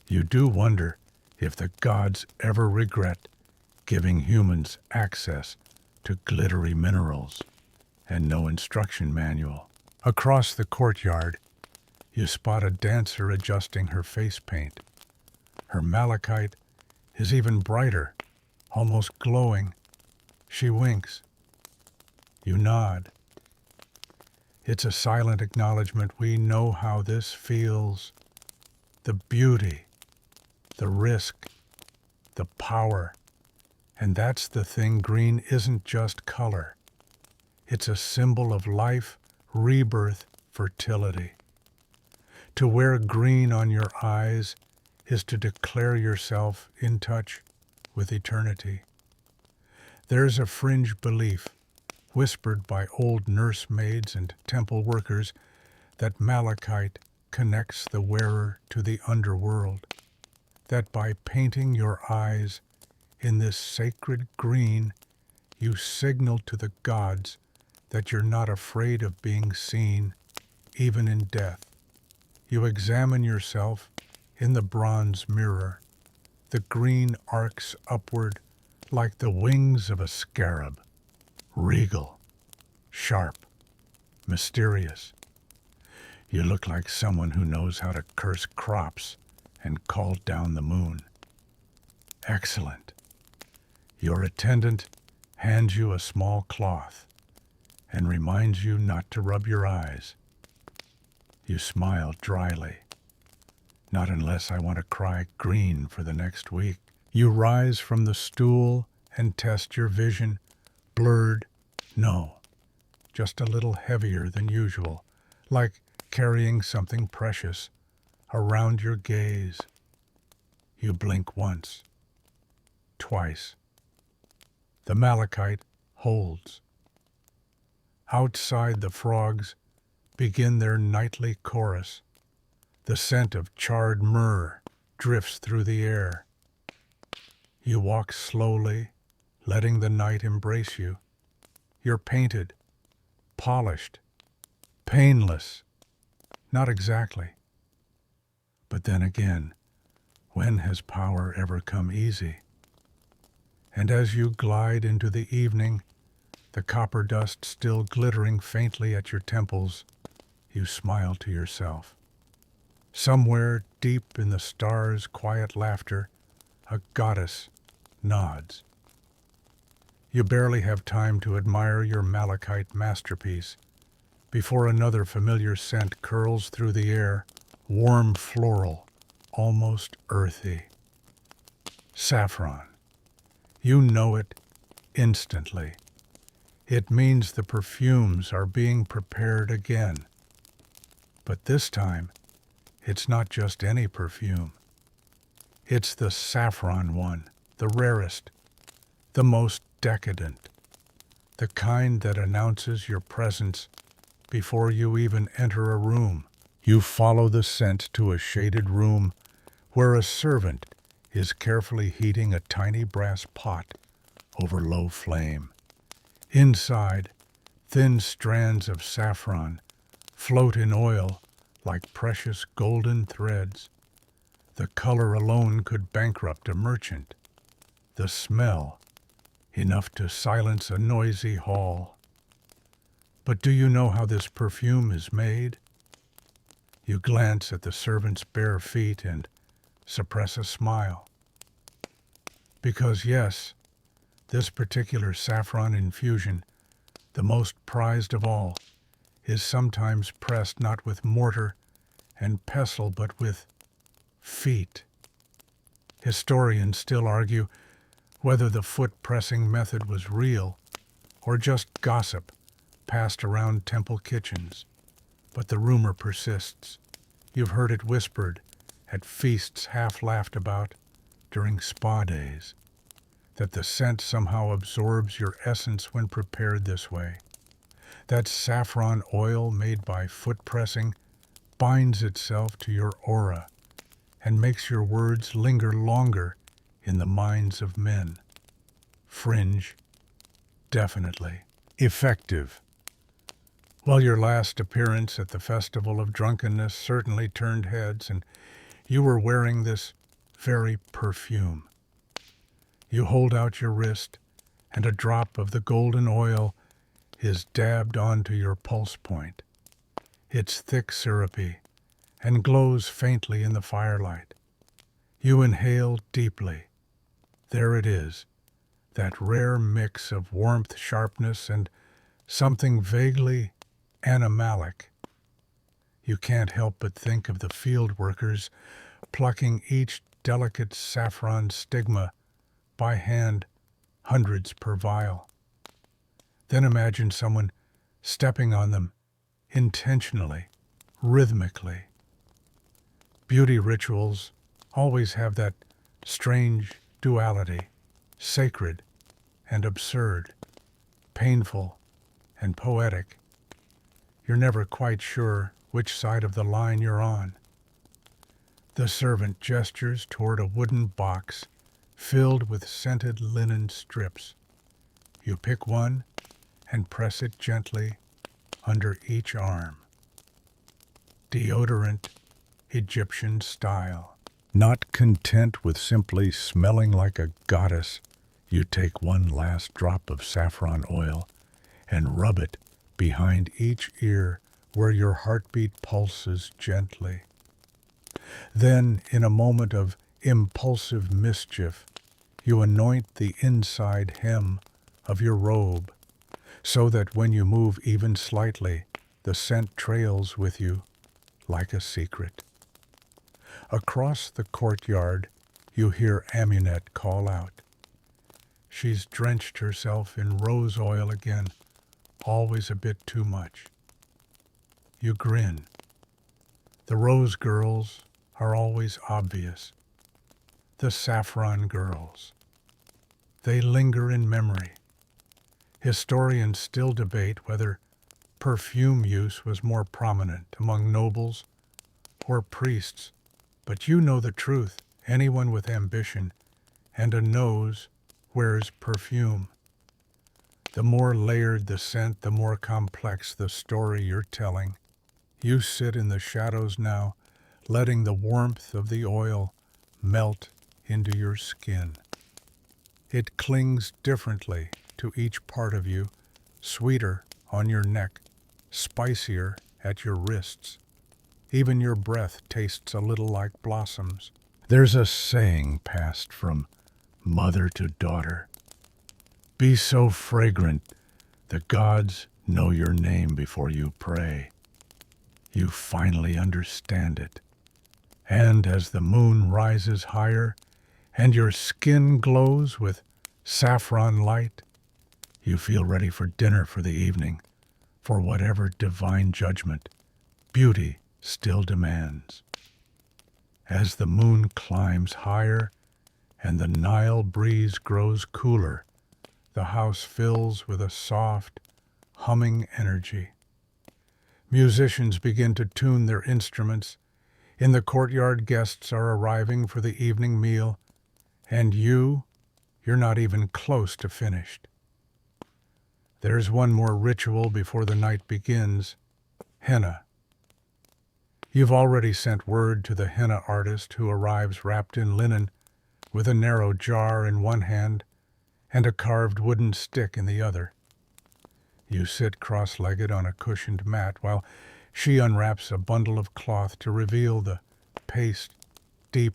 you do wonder if the gods ever regret giving humans access to glittery minerals and no instruction manual. Across the courtyard, you spot a dancer adjusting her face paint. Her malachite is even brighter, almost glowing. She winks. You nod. It's a silent acknowledgement. We know how this feels. The beauty, the risk, the power. And that's the thing, green isn't just color. It's a symbol of life, rebirth, fertility. To wear green on your eyes is to declare yourself in touch with eternity. There's a fringe belief, whispered by old nursemaids and temple workers, that malachite connects the wearer to the underworld, that by painting your eyes in this sacred green, you signal to the gods that you're not afraid of being seen, even in death. You examine yourself in the bronze mirror. The green arcs upward like the wings of a scarab, regal, sharp, mysterious. You look like someone who knows how to curse crops and call down the moon. Excellent. Your attendant hands you a small cloth and reminds you not to rub your eyes. You smile dryly. Not unless I want to cry green for the next week. You rise from the stool and test your vision. Blurred? No. Just a little heavier than usual, like carrying something precious around your gaze. You blink once, twice. The malachite holds. Outside, the frogs begin their nightly chorus. The scent of charred myrrh drifts through the air. You walk slowly, letting the night embrace you. You're painted, polished, painless. Not exactly. But then again, when has power ever come easy? And as you glide into the evening, the copper dust still glittering faintly at your temples, you smile to yourself. Somewhere deep in the stars' quiet laughter, a goddess nods. You barely have time to admire your malachite masterpiece before another familiar scent curls through the air, warm floral, almost earthy. Saffron. You know it instantly. It means the perfumes are being prepared again. But this time, it's not just any perfume. It's the saffron one, the rarest, the most decadent, the kind that announces your presence before you even enter a room. You follow the scent to a shaded room where a servant is carefully heating a tiny brass pot over low flame. Inside, thin strands of saffron float in oil like precious golden threads. The color alone could bankrupt a merchant. The smell, enough to silence a noisy hall. But do you know how this perfume is made? You glance at the servant's bare feet and suppress a smile. Because yes, this particular saffron infusion, the most prized of all, is sometimes pressed not with mortar and pestle but with feet. Historians still argue whether the foot-pressing method was real or just gossip passed around temple kitchens. But the rumor persists. You've heard it whispered at feasts half laughed about during spa days, that the scent somehow absorbs your essence when prepared this way. That saffron oil made by foot pressing binds itself to your aura and makes your words linger longer in the minds of men. Fringe, definitely. Effective. Well, your last appearance at the Festival of Drunkenness certainly turned heads, and you were wearing this very perfume. You hold out your wrist, and a drop of the golden oil is dabbed onto your pulse point. It's thick, syrupy, and glows faintly in the firelight. You inhale deeply. There it is, that rare mix of warmth, sharpness, and something vaguely animalic. You can't help but think of the field workers plucking each delicate saffron stigma by hand, hundreds per vial. Then imagine someone stepping on them intentionally, rhythmically. Beauty rituals always have that strange duality, sacred and absurd, painful and poetic. You're never quite sure which side of the line you're on. The servant gestures toward a wooden box filled with scented linen strips. You pick one and press it gently under each arm. Deodorant, Egyptian style. Not content with simply smelling like a goddess, you take one last drop of saffron oil and rub it behind each ear where your heartbeat pulses gently. Then, in a moment of impulsive mischief, you anoint the inside hem of your robe, so that when you move even slightly, the scent trails with you like a secret. Across the courtyard, you hear Amunet call out. She's drenched herself in rose oil again, always a bit too much. You grin. The rose girls are always obvious. The saffron girls. They linger in memory. Historians still debate whether perfume use was more prominent among nobles or priests, but you know the truth. Anyone with ambition and a nose wears perfume. The more layered the scent, the more complex the story you're telling. You sit in the shadows now, letting the warmth of the oil melt into your skin. It clings differently to each part of you, sweeter on your neck, spicier at your wrists. Even your breath tastes a little like blossoms. There's a saying passed from mother to daughter. Be so fragrant, the gods know your name before you pray. You finally understand it. And as the moon rises higher and your skin glows with saffron light, you feel ready for dinner for the evening, for whatever divine judgment beauty still demands. As the moon climbs higher and the Nile breeze grows cooler, the house fills with a soft, humming energy. Musicians begin to tune their instruments. In the courtyard, guests are arriving for the evening meal, and you're not even close to finished. There's one more ritual before the night begins: henna. You've already sent word to the henna artist, who arrives wrapped in linen with a narrow jar in one hand and a carved wooden stick in the other. You sit cross-legged on a cushioned mat while She unwraps a bundle of cloth to reveal the paste, deep,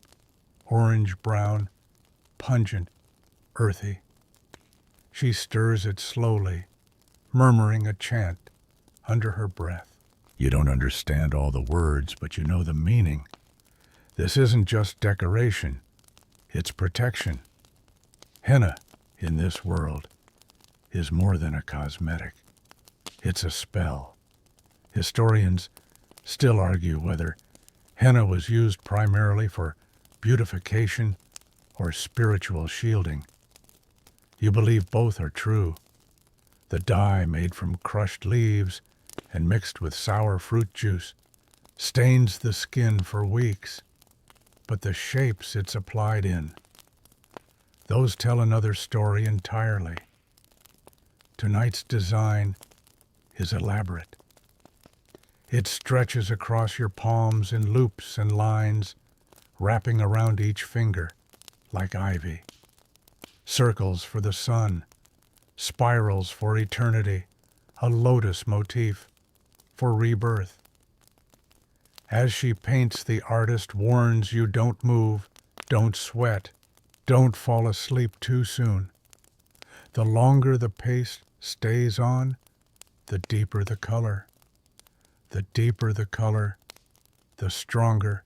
orange-brown, pungent, earthy. She stirs it slowly, murmuring a chant under her breath. You don't understand all the words, but you know the meaning. This isn't just decoration, it's protection. Henna, in this world, is more than a cosmetic. It's a spell. Historians still argue whether henna was used primarily for beautification or spiritual shielding. You believe both are true. The dye made from crushed leaves and mixed with sour fruit juice stains the skin for weeks, but the shapes it's applied in, those tell another story entirely. Tonight's design is elaborate. It stretches across your palms in loops and lines, wrapping around each finger like ivy. Circles for the sun, spirals for eternity, a lotus motif for rebirth. As she paints, the artist warns you: don't move, don't sweat, don't fall asleep too soon. The longer the paste stays on, the deeper the color. The deeper the color, the stronger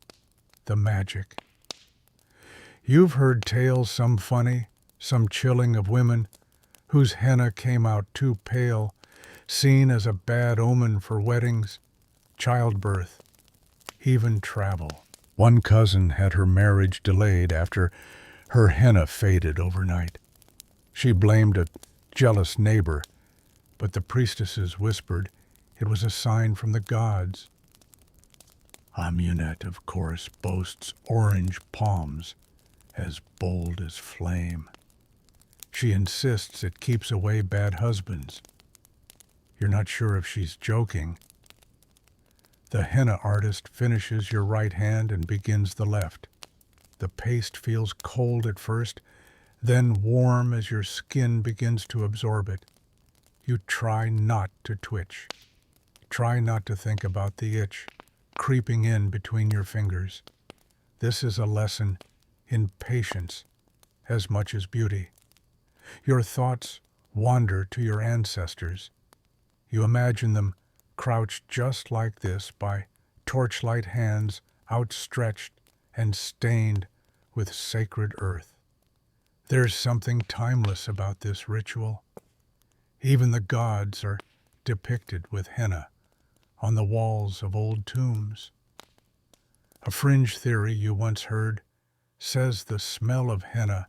the magic. You've heard tales, some funny, some chilling, of women whose henna came out too pale, seen as a bad omen for weddings, childbirth, even travel. One cousin had her marriage delayed after her henna faded overnight. She blamed a jealous neighbor, but the priestesses whispered it was a sign from the gods. Amunet, of course, boasts orange palms as bold as flame. She insists it keeps away bad husbands. You're not sure if she's joking. The henna artist finishes your right hand and begins the left. The paste feels cold at first, then warm as your skin begins to absorb it. You try not to twitch. Try not to think about the itch creeping in between your fingers. This is a lesson in patience as much as beauty. Your thoughts wander to your ancestors. You imagine them crouched just like this by torchlight hands outstretched and stained with sacred earth. There's something timeless about this ritual. Even the gods are depicted with henna on the walls of old tombs. A fringe theory you once heard says the smell of henna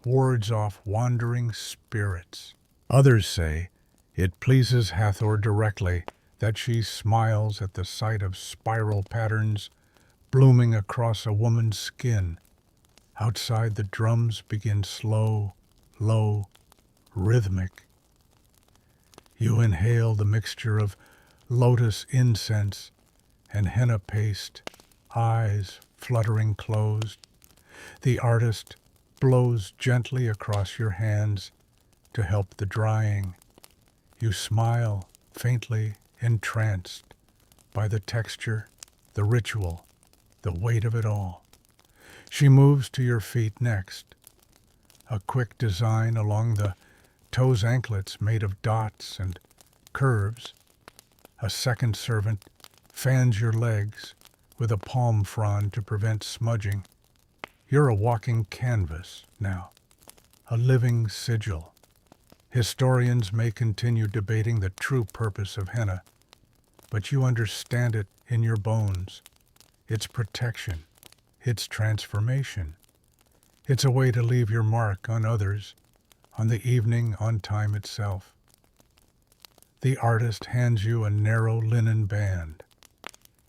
wards off wandering spirits. Others say it pleases Hathor directly, that she smiles at the sight of spiral patterns blooming across a woman's skin. Outside, the drums begin slow, low, rhythmic. You inhale the mixture of lotus incense and henna paste, eyes fluttering closed. The artist blows gently across your hands to help the drying. You smile, faintly entranced by the texture, the ritual, the weight of it all. She moves to your feet next. A quick design along the toes anklets made of dots and curves. A second servant fans your legs with a palm frond to prevent smudging. You're a walking canvas now, a living sigil. Historians may continue debating the true purpose of henna, but you understand it in your bones. It's protection. It's transformation. It's a way to leave your mark on others, on the evening, on time itself. The artist hands you a narrow linen band.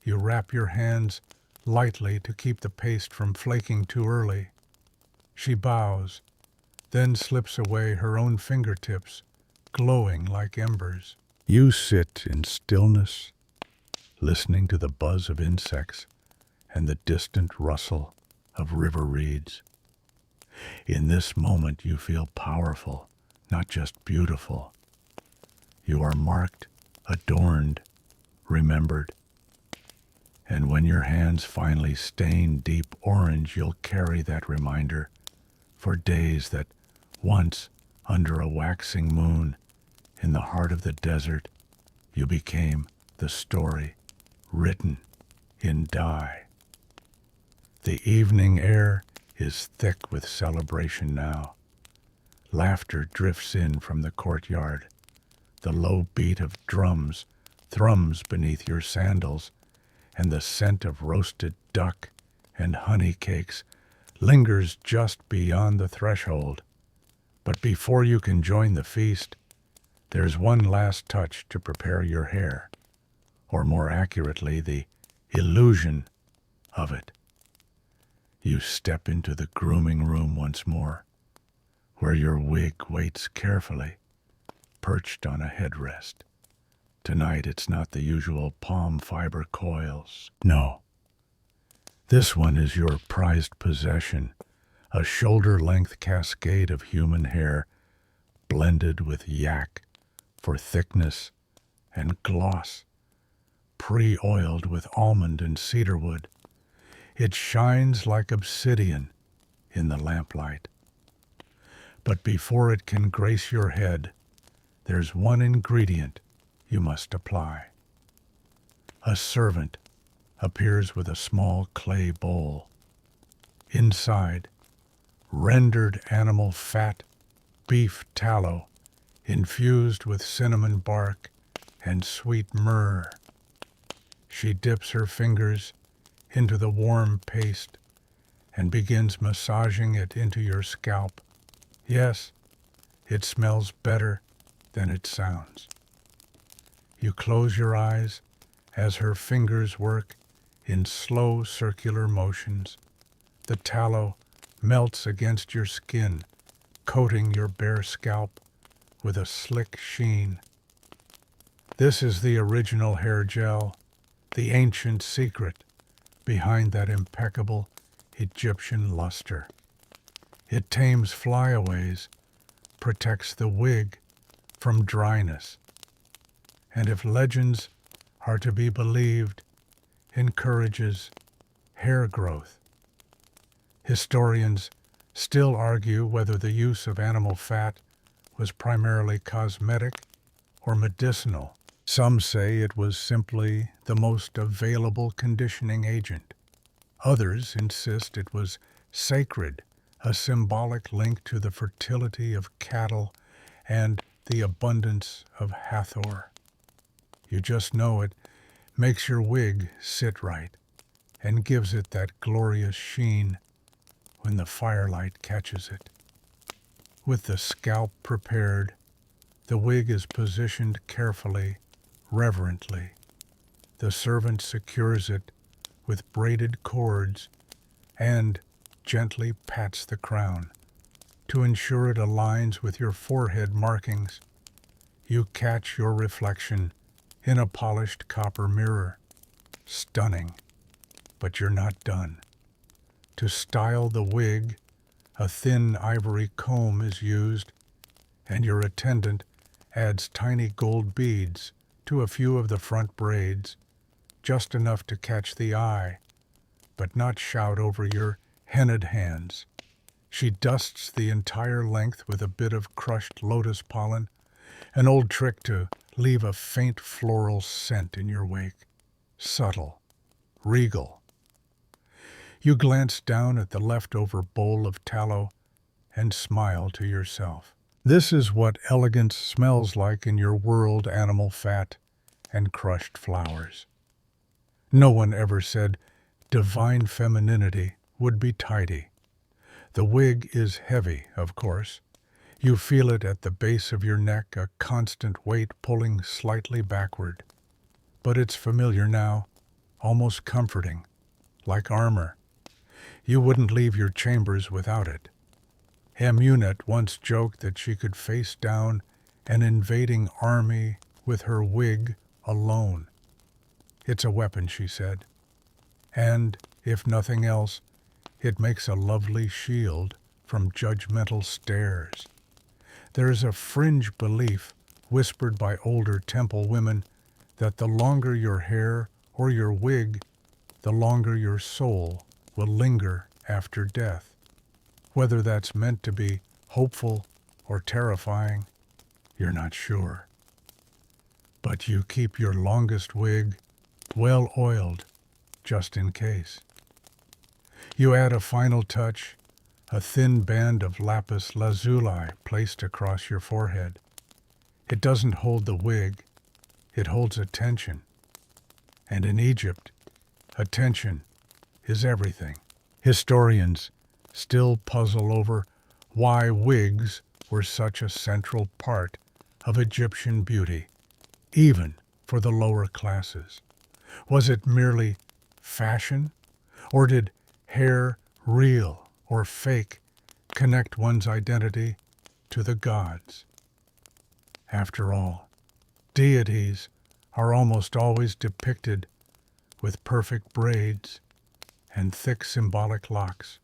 You wrap your hands lightly to keep the paste from flaking too early. She bows, then slips away her own fingertips, glowing like embers. You sit in stillness, listening to the buzz of insects and the distant rustle of river reeds. In this moment you feel powerful, not just beautiful. You are marked, adorned, remembered. And when your hands finally stain deep orange, you'll carry that reminder for days that once, under a waxing moon, in the heart of the desert, you became the story written in dye. The evening air is thick with celebration now. Laughter drifts in from the courtyard. The low beat of drums thrums beneath your sandals, and the scent of roasted duck and honey cakes lingers just beyond the threshold. But before you can join the feast, there's one last touch to prepare your hair, or more accurately, the illusion of it. You step into the grooming room once more, where your wig waits carefully, perched on a headrest. Tonight it's not the usual palm fiber coils. No. This one is your prized possession, a shoulder-length cascade of human hair blended with yak for thickness and gloss, pre-oiled with almond and cedarwood. It shines like obsidian in the lamplight. But before it can grace your head, there's one ingredient you must apply. A servant appears with a small clay bowl. Inside, rendered animal fat, beef tallow, infused with cinnamon bark and sweet myrrh. She dips her fingers into the warm paste and begins massaging it into your scalp. Yes, it smells better than it sounds. You close your eyes as her fingers work in slow circular motions. The tallow melts against your skin, coating your bare scalp with a slick sheen. This is the original hair gel, the ancient secret behind that impeccable Egyptian luster. It tames flyaways, protects the wig from dryness, and if legends are to be believed, encourages hair growth. Historians still argue whether the use of animal fat was primarily cosmetic or medicinal. Some say it was simply the most available conditioning agent. Others insist it was sacred, a symbolic link to the fertility of cattle and the abundance of Hathor. You just know it makes your wig sit right and gives it that glorious sheen when the firelight catches it. With the scalp prepared, the wig is positioned carefully, reverently. The servant secures it with braided cords and gently pats the crown to ensure it aligns with your forehead markings. You catch your reflection in a polished copper mirror. Stunning, but you're not done. To style the wig, a thin ivory comb is used, and your attendant adds tiny gold beads to a few of the front braids, just enough to catch the eye, but not shout over your henna'd hands. She dusts the entire length with a bit of crushed lotus pollen, an old trick to leave a faint floral scent in your wake. Subtle, regal. You glance down at the leftover bowl of tallow and smile to yourself. This is what elegance smells like in your world, animal fat and crushed flowers. No one ever said divine femininity would be tidy. The wig is heavy, of course. You feel it at the base of your neck, a constant weight pulling slightly backward. But it's familiar now, almost comforting, like armor. You wouldn't leave your chambers without it. Amunet once joked that she could face down an invading army with her wig alone. It's a weapon, she said. And, if nothing else, it makes a lovely shield from judgmental stares. There is a fringe belief, whispered by older temple women, that the longer your hair or your wig, the longer your soul will linger after death. Whether that's meant to be hopeful or terrifying, you're not sure. But you keep your longest wig well oiled, just in case. You add a final touch, a thin band of lapis lazuli placed across your forehead. It doesn't hold the wig, it holds attention. And in Egypt, attention is everything. Historians still puzzle over why wigs were such a central part of Egyptian beauty, even for the lower classes. Was it merely fashion, or did hair, real or fake, connect one's identity to the gods? After all, deities are almost always depicted with perfect braids and thick symbolic locks.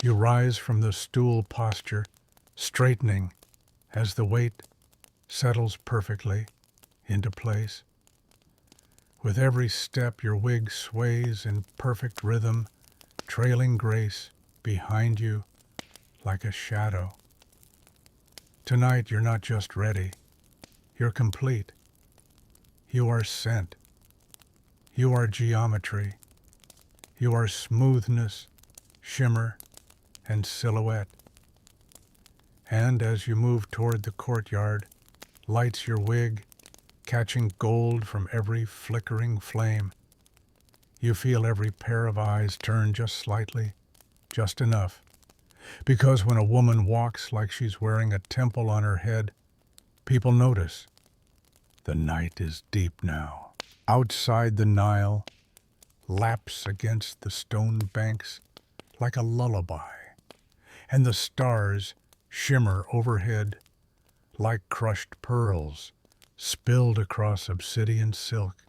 You rise from the stool posture, straightening as the weight settles perfectly into place. With every step, your wig sways in perfect rhythm, trailing grace behind you like a shadow. Tonight, you're not just ready, you're complete. You are scent. You are geometry. You are smoothness, shimmer, and silhouette. And as you move toward the courtyard, lights your wig, catching gold from every flickering flame. You feel every pair of eyes turn just slightly, just enough. Because when a woman walks like she's wearing a temple on her head, people notice. The night is deep now. Outside the Nile laps against the stone banks like a lullaby, and the stars shimmer overhead like crushed pearls spilled across obsidian silk.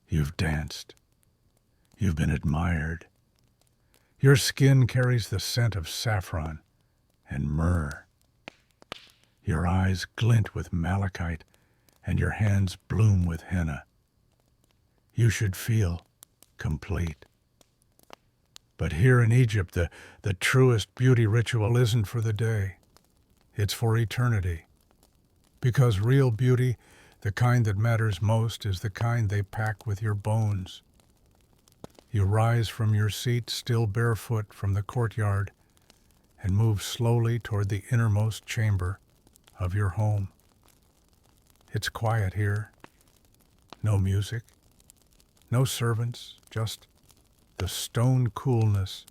You've danced. You've been admired. Your skin carries the scent of saffron and myrrh. Your eyes glint with malachite and your hands bloom with henna. You should feel complete. But here in Egypt, the truest beauty ritual isn't for the day. It's for eternity. Because real beauty, the kind that matters most, is the kind they pack with your bones. You rise from your seat, still barefoot, from the courtyard, and move slowly toward the innermost chamber of your home. It's quiet here. No music, no servants, just the stone coolness,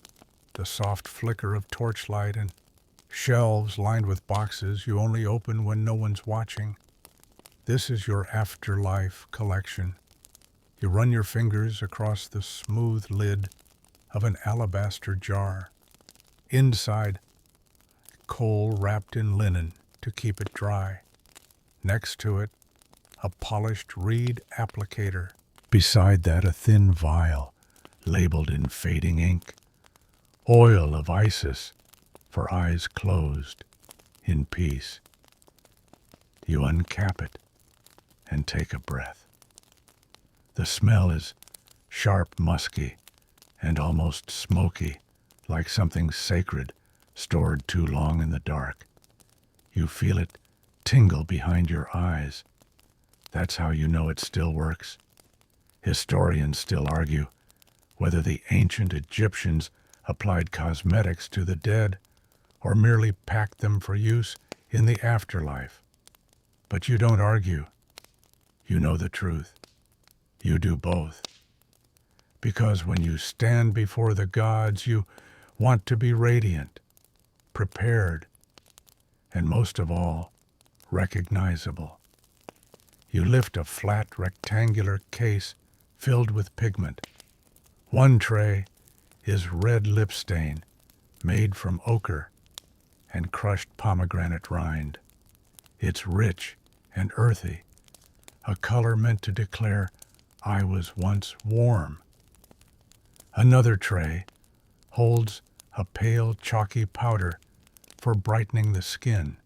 the soft flicker of torchlight, and shelves lined with boxes you only open when no one's watching. This is your afterlife collection. You run your fingers across the smooth lid of an alabaster jar. Inside, coal wrapped in linen to keep it dry. Next to it, a polished reed applicator. Beside that, a thin vial labeled in fading ink. Oil of Isis for eyes closed in peace. You uncap it and take a breath. The smell is sharp, musky, and almost smoky, like something sacred stored too long in the dark. You feel it tingle behind your eyes. That's how you know it still works. Historians still argue whether the ancient Egyptians applied cosmetics to the dead or merely packed them for use in the afterlife. But you don't argue. You know the truth. You do both. Because when you stand before the gods, you want to be radiant, prepared, and most of all, recognizable. You lift a flat rectangular case filled with pigment. One tray is red lip stain made from ochre and crushed pomegranate rind. It's rich and earthy, a color meant to declare, I was once warm. Another tray holds a pale chalky powder for brightening the skin.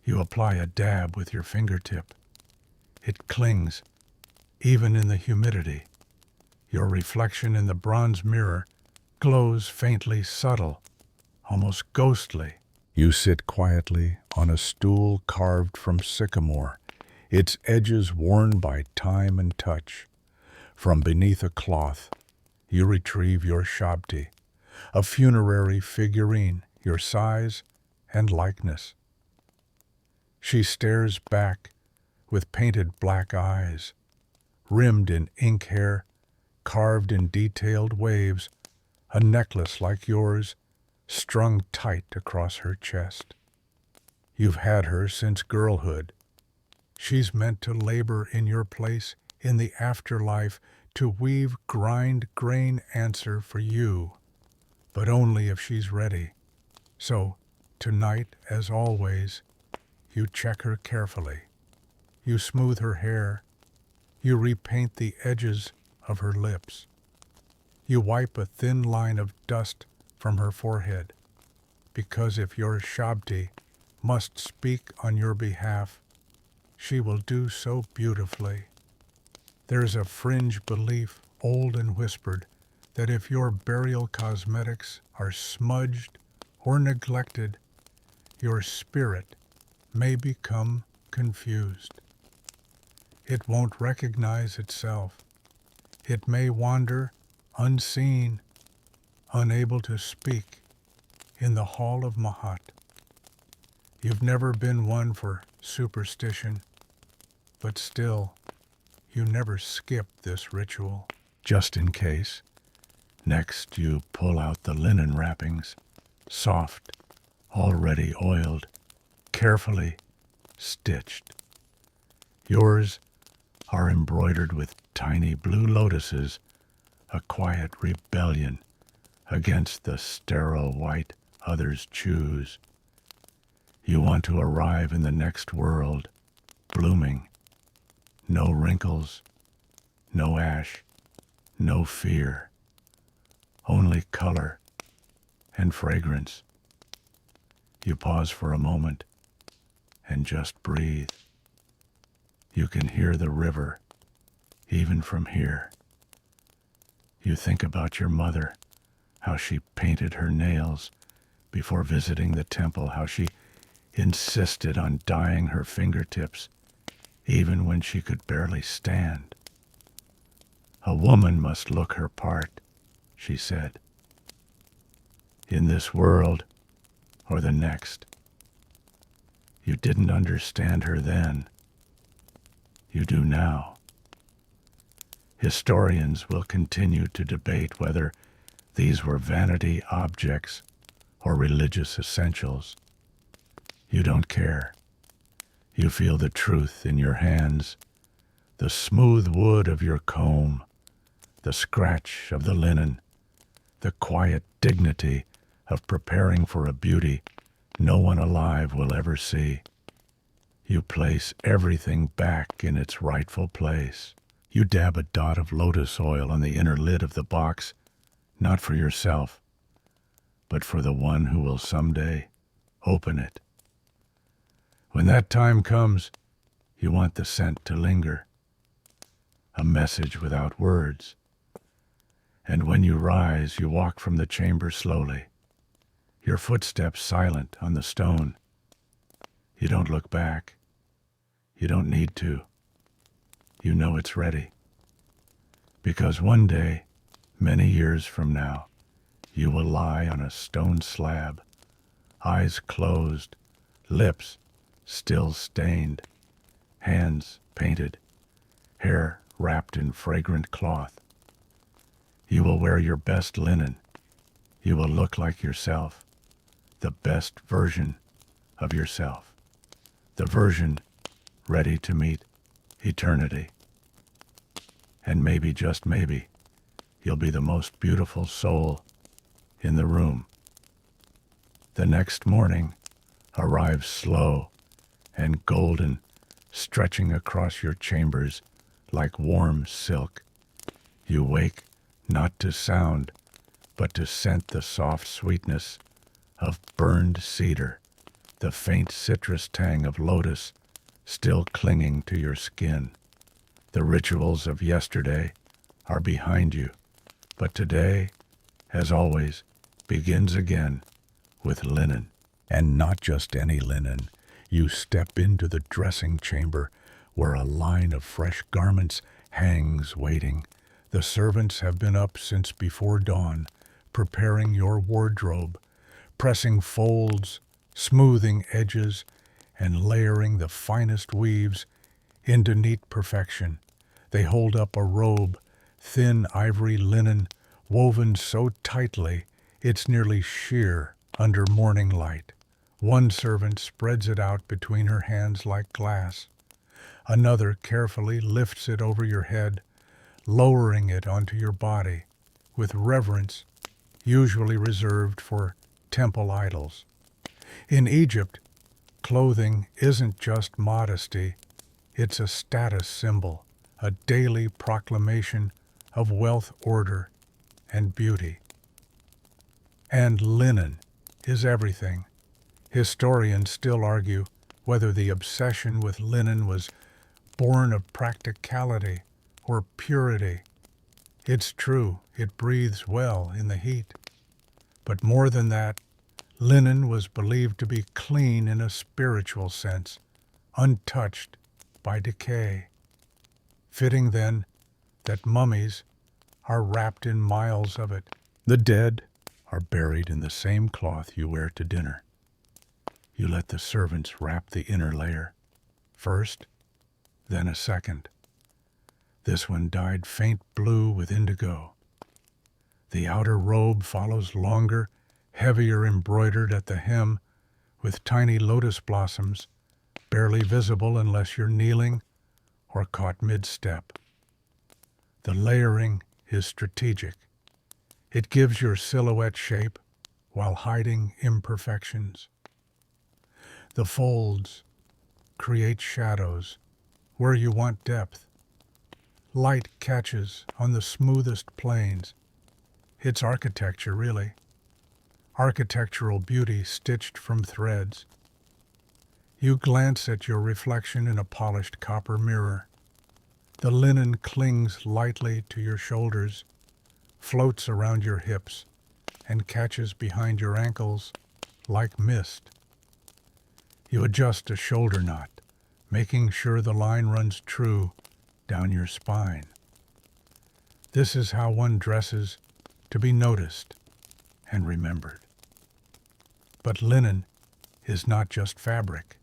You apply a dab with your fingertip. It clings, even in the humidity. Your reflection in the bronze mirror glows faintly subtle, almost ghostly. You sit quietly on a stool carved from sycamore, its edges worn by time and touch. From beneath a cloth, you retrieve your shabti, a funerary figurine, your size and likeness. She stares back with painted black eyes, rimmed in ink hair, carved in detailed waves, a necklace like yours strung tight across her chest. You've had her since girlhood. She's meant to labor in your place in the afterlife, to weave grain answer for you, but only if she's ready. So, tonight, as always, you check her carefully. You smooth her hair. You repaint the edges of her lips. You wipe a thin line of dust from her forehead, because if your shabti must speak on your behalf, she will do so beautifully. There's a fringe belief, old and whispered, that if your burial cosmetics are smudged or neglected, your spirit may become confused. It won't recognize itself. It may wander unseen, unable to speak, in the hall of Mahat. You've never been one for superstition, but still, you never skip this ritual. Just in case. Next, you pull out the linen wrappings, soft, already oiled, carefully stitched. Yours are embroidered with tiny blue lotuses, a quiet rebellion against the sterile white others choose. You want to arrive in the next world, blooming, no wrinkles, no ash, no fear, only color and fragrance. You pause for a moment and just breathe. You can hear the river, even from here. You think about your mother, how she painted her nails before visiting the temple, how she insisted on dyeing her fingertips, even when she could barely stand. A woman must look her part, she said, in this world or the next. You didn't understand her then. You do now. Historians will continue to debate whether these were vanity objects or religious essentials. You don't care. You feel the truth in your hands, the smooth wood of your comb, the scratch of the linen, the quiet dignity of preparing for a beauty no one alive will ever see. You place everything back in its rightful place. You dab a dot of lotus oil on the inner lid of the box, not for yourself, but for the one who will someday open it. When that time comes, you want the scent to linger, a message without words. And when you rise, you walk from the chamber slowly, your footsteps silent on the stone. You don't look back. You don't need to. You know it's ready. Because one day, many years from now, you will lie on a stone slab, eyes closed, lips still stained, hands painted, hair wrapped in fragrant cloth. You will wear your best linen. You will look like yourself, the best version of yourself, the version ready to meet eternity. And maybe, just maybe, you'll be the most beautiful soul in the room. The next morning arrives slow and golden, stretching across your chambers like warm silk. You wake not to sound, but to scent the soft sweetness of burned cedar, the faint citrus tang of lotus still clinging to your skin. The rituals of yesterday are behind you, but today, as always, begins again with linen. And not just any linen. You step into the dressing chamber where a line of fresh garments hangs waiting. The servants have been up since before dawn, preparing your wardrobe, pressing folds, smoothing edges, and layering the finest weaves into neat perfection. They hold up a robe, thin ivory linen, woven so tightly it's nearly sheer under morning light. One servant spreads it out between her hands like glass. Another carefully lifts it over your head, lowering it onto your body with reverence usually reserved for temple idols. In Egypt, clothing isn't just modesty, it's a status symbol, a daily proclamation of wealth, order, and beauty. And linen is everything. Historians still argue whether the obsession with linen was born of practicality or purity. It's true, it breathes well in the heat. But more than that, linen was believed to be clean in a spiritual sense, untouched by decay. Fitting then that mummies are wrapped in miles of it. The dead are buried in the same cloth you wear to dinner. You let the servants wrap the inner layer first, then a second. This one dyed faint blue with indigo. The outer robe follows longer, heavier, embroidered at the hem with tiny lotus blossoms, barely visible unless you're kneeling or caught mid-step. The layering is strategic. It gives your silhouette shape while hiding imperfections. The folds create shadows where you want depth. Light catches on the smoothest planes. It's architecture, really. Architectural beauty stitched from threads. You glance at your reflection in a polished copper mirror. The linen clings lightly to your shoulders, floats around your hips, and catches behind your ankles like mist. You adjust a shoulder knot, making sure the line runs true down your spine. This is how one dresses to be noticed and remembered. But linen is not just fabric.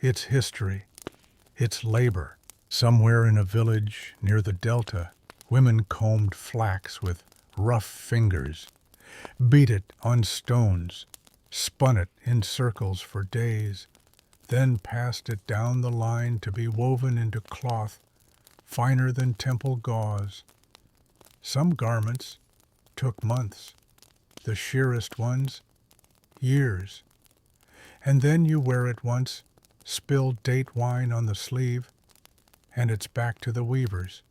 It's history. It's labor. Somewhere in a village near the delta, women combed flax with rough fingers, beat it on stones, spun it in circles for days, then passed it down the line to be woven into cloth finer than temple gauze. Some garments took months, the sheerest ones, years. And then you wear it once, spill date wine on the sleeve, and it's back to the weavers.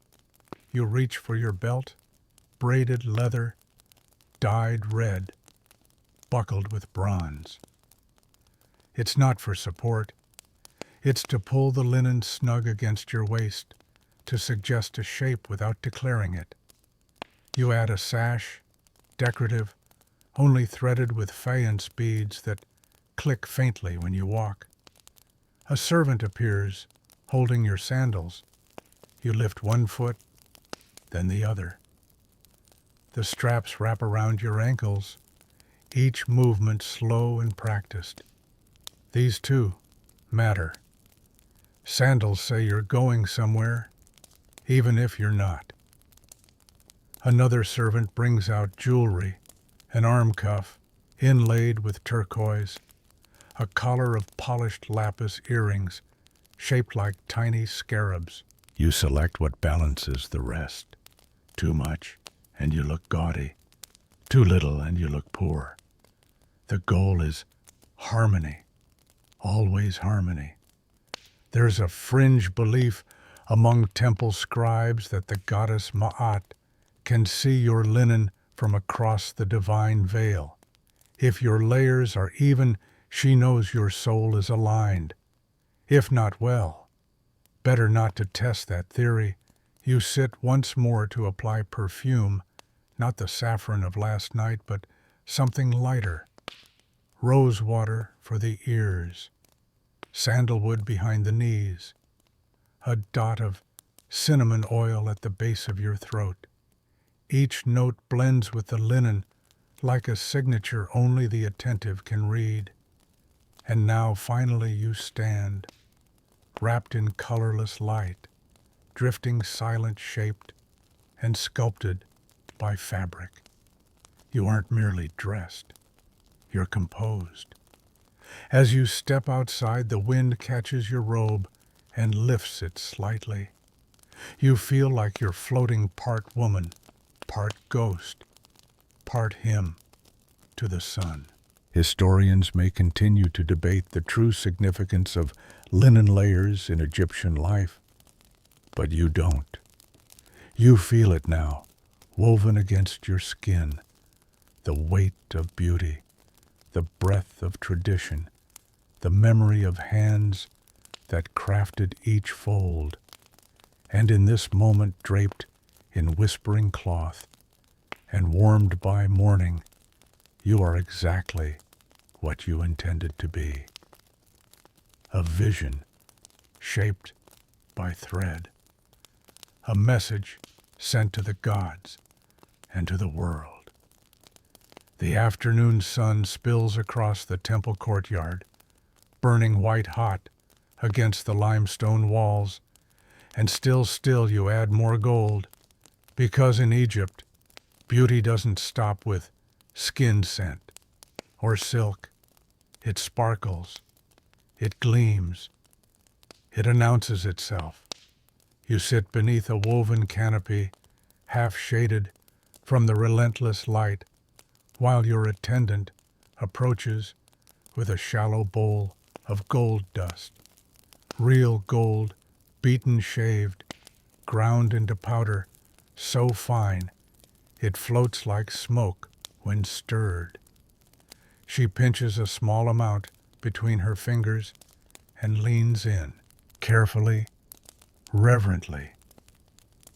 You reach for your belt, braided leather, dyed red, buckled with bronze. It's not for support. It's to pull the linen snug against your waist, to suggest a shape without declaring it. You add a sash, decorative, only threaded with faience beads that click faintly when you walk. A servant appears, holding your sandals. You lift one foot, then the other. The straps wrap around your ankles, each movement slow and practiced. These, too, matter. Sandals say you're going somewhere, even if you're not. Another servant brings out jewelry, an arm cuff, inlaid with turquoise, a collar of polished lapis earrings, shaped like tiny scarabs. You select what balances the rest. Too much, and you look gaudy. Too little, and you look poor. The goal is harmony, always harmony. There's a fringe belief among temple scribes that the goddess Ma'at can see your linen from across the divine veil. If your layers are even, she knows your soul is aligned. If not, well, better not to test that theory. You sit once more to apply perfume, not the saffron of last night, but something lighter. Rose water for the ears, sandalwood behind the knees, a dot of cinnamon oil at the base of your throat. Each note blends with the linen like a signature only the attentive can read. And now finally you stand, wrapped in colorless light, drifting silent, shaped and sculpted by fabric. You aren't merely dressed, you're composed. As you step outside, the wind catches your robe and lifts it slightly. You feel like you're floating part woman, part ghost, part him, to the sun. Historians may continue to debate the true significance of linen layers in Egyptian life, but you don't. You feel it now, woven against your skin, the weight of beauty, the breath of tradition, the memory of hands that crafted each fold. And in this moment, draped in whispering cloth and warmed by morning, you are exactly what you intended to be. A vision shaped by thread, a message sent to the gods and to the world. The afternoon sun spills across the temple courtyard, burning white hot against the limestone walls, and still you add more gold, because in Egypt, beauty doesn't stop with skin scent or silk. It sparkles, it gleams, it announces itself. You sit beneath a woven canopy, half shaded from the relentless light, while your attendant approaches with a shallow bowl of gold dust, real gold, beaten, shaved, ground into powder, so fine it floats like smoke when stirred. She pinches a small amount between her fingers and leans in, carefully, reverently.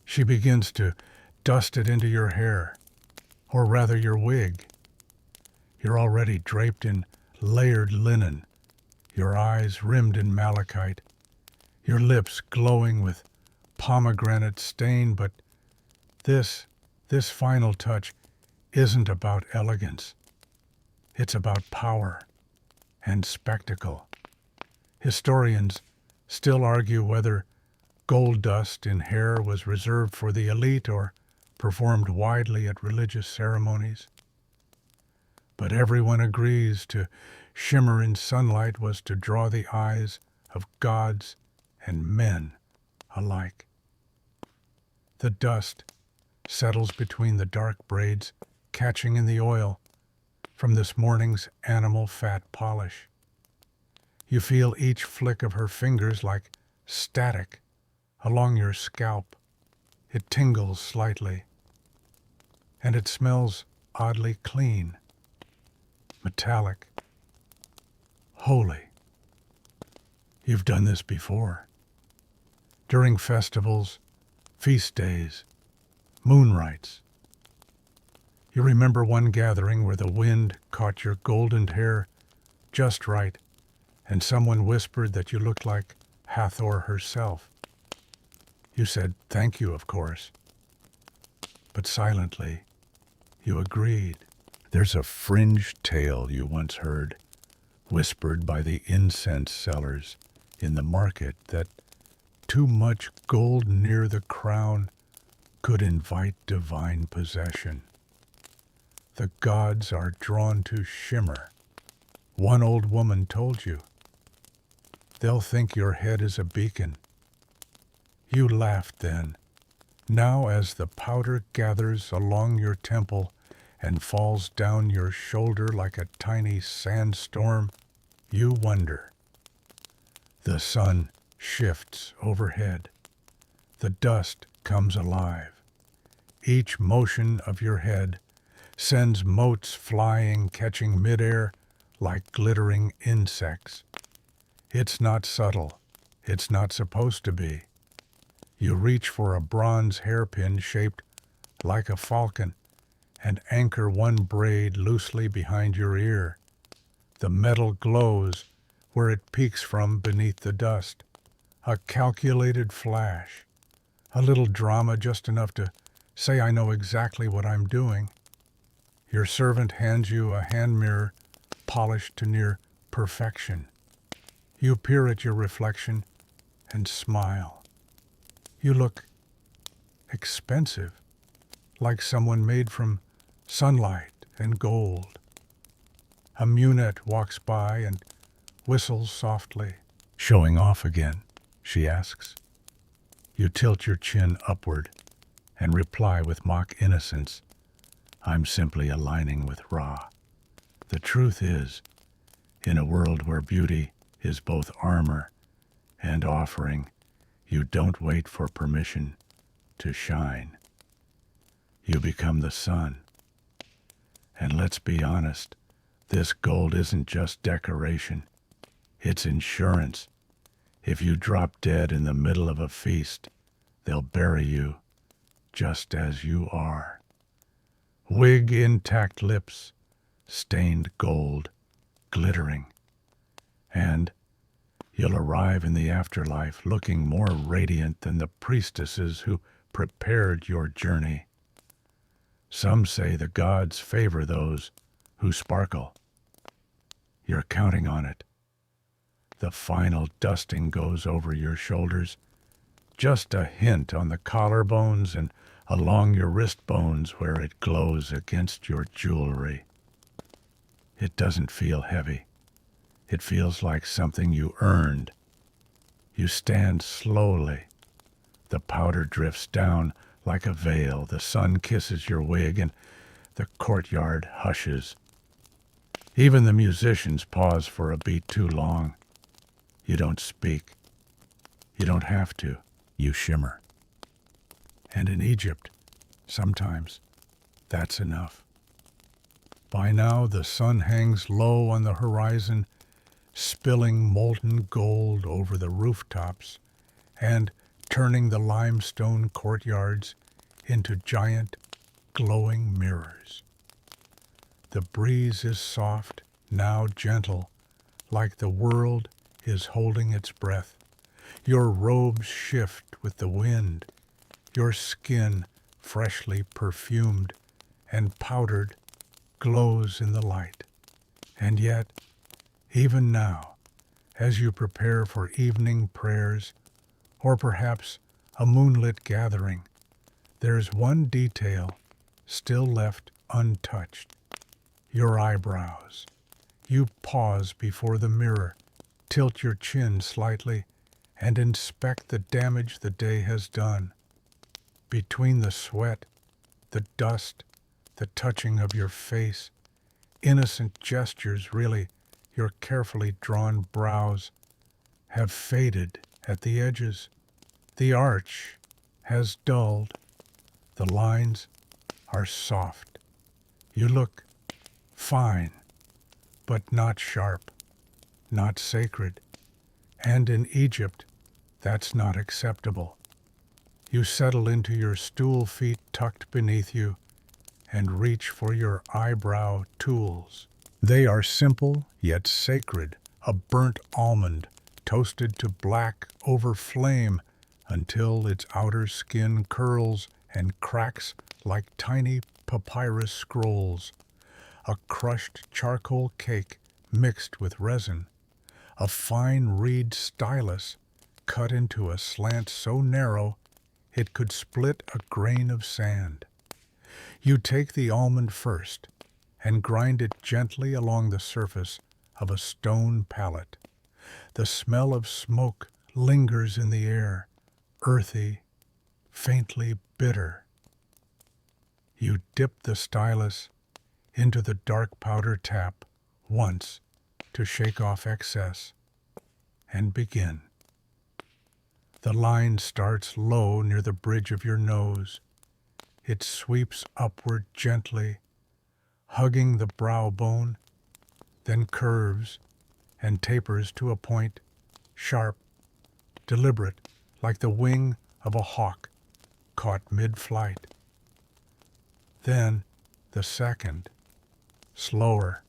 She begins to dust it into your hair, or rather your wig. You're already draped in layered linen, your eyes rimmed in malachite, your lips glowing with pomegranate stain, but this final touch isn't about elegance. It's about power and spectacle. Historians still argue whether gold dust in hair was reserved for the elite or performed widely at religious ceremonies. But everyone agrees to shimmer in sunlight was to draw the eyes of gods and men alike. The dust settles between the dark braids, catching in the oil from this morning's animal fat polish. You feel each flick of her fingers like static along your scalp. It tingles slightly, and it smells oddly clean, metallic, holy. You've done this before. During festivals, feast days, moonrights. You remember one gathering where the wind caught your golden hair just right, and someone whispered that you looked like Hathor herself. You said thank you, of course, but silently you agreed. There's a fringed tale you once heard, whispered by the incense sellers in the market, that too much gold near the crown could invite divine possession. The gods are drawn to shimmer. One old woman told you. They'll think your head is a beacon. You laughed then. Now as the powder gathers along your temple and falls down your shoulder like a tiny sandstorm, you wonder. The sun shifts overhead. The dust comes alive. Each motion of your head sends motes flying, catching midair like glittering insects. It's not subtle. It's not supposed to be. You reach for a bronze hairpin shaped like a falcon and anchor one braid loosely behind your ear. The metal glows where it peeks from beneath the dust. A calculated flash. A little drama just enough to say I know exactly what I'm doing. Your servant hands you a hand mirror polished to near perfection. You peer at your reflection and smile. You look expensive, like someone made from sunlight and gold. A munette walks by and whistles softly. Showing off again, she asks. You tilt your chin upward and reply with mock innocence, I'm simply aligning with Ra. The truth is, in a world where beauty is both armor and offering, you don't wait for permission to shine. You become the sun. And let's be honest, this gold isn't just decoration. It's insurance. If you drop dead in the middle of a feast, they'll bury you just as you are. Wig intact lips, stained gold, glittering. And you'll arrive in the afterlife looking more radiant than the priestesses who prepared your journey. Some say the gods favor those who sparkle. You're counting on it. The final dusting goes over your shoulders, just a hint on the collarbones and along your wrist bones where it glows against your jewelry. It doesn't feel heavy. It feels like something you earned. You stand slowly. The powder drifts down like a veil. The sun kisses your wig and the courtyard hushes. Even the musicians pause for a beat too long. You don't speak. You don't have to. You shimmer. And in Egypt, sometimes, that's enough. By now the sun hangs low on the horizon, spilling molten gold over the rooftops and turning the limestone courtyards into giant, glowing mirrors. The breeze is soft, now gentle, like the world is holding its breath. Your robes shift with the wind, your skin, freshly perfumed and powdered, glows in the light. And yet, even now, as you prepare for evening prayers, or perhaps a moonlit gathering, there's one detail still left untouched. Your eyebrows. You pause before the mirror, tilt your chin slightly, and inspect the damage the day has done. Between the sweat, the dust, the touching of your face, innocent gestures really, your carefully drawn brows have faded at the edges. The arch has dulled. The lines are soft. You look fine, but not sharp, not sacred. And in Egypt, that's not acceptable. You settle into your stool feet tucked beneath you and reach for your eyebrow tools. They are simple yet sacred, a burnt almond toasted to black over flame until its outer skin curls and cracks like tiny papyrus scrolls. A crushed charcoal cake mixed with resin. A fine reed stylus cut into a slant so narrow it could split a grain of sand. You take the almond first and grind it gently along the surface of a stone pallet. The smell of smoke lingers in the air, earthy, faintly bitter. You dip the stylus into the dark powder tap once to shake off excess and begin. The line starts low near the bridge of your nose. It sweeps upward gently, hugging the brow bone, then curves and tapers to a point, sharp, deliberate, like the wing of a hawk caught mid-flight. Then the second, slower.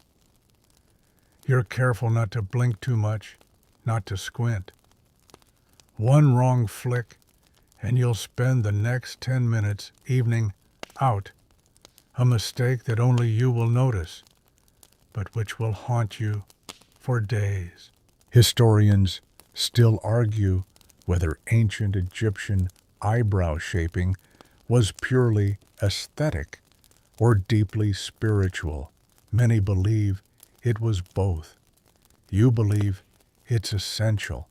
You're careful not to blink too much, not to squint. One wrong flick, and you'll spend the next 10 minutes evening out, a mistake that only you will notice, but which will haunt you for days. Historians still argue whether ancient Egyptian eyebrow shaping was purely aesthetic or deeply spiritual. Many believe it was both. You believe it's essential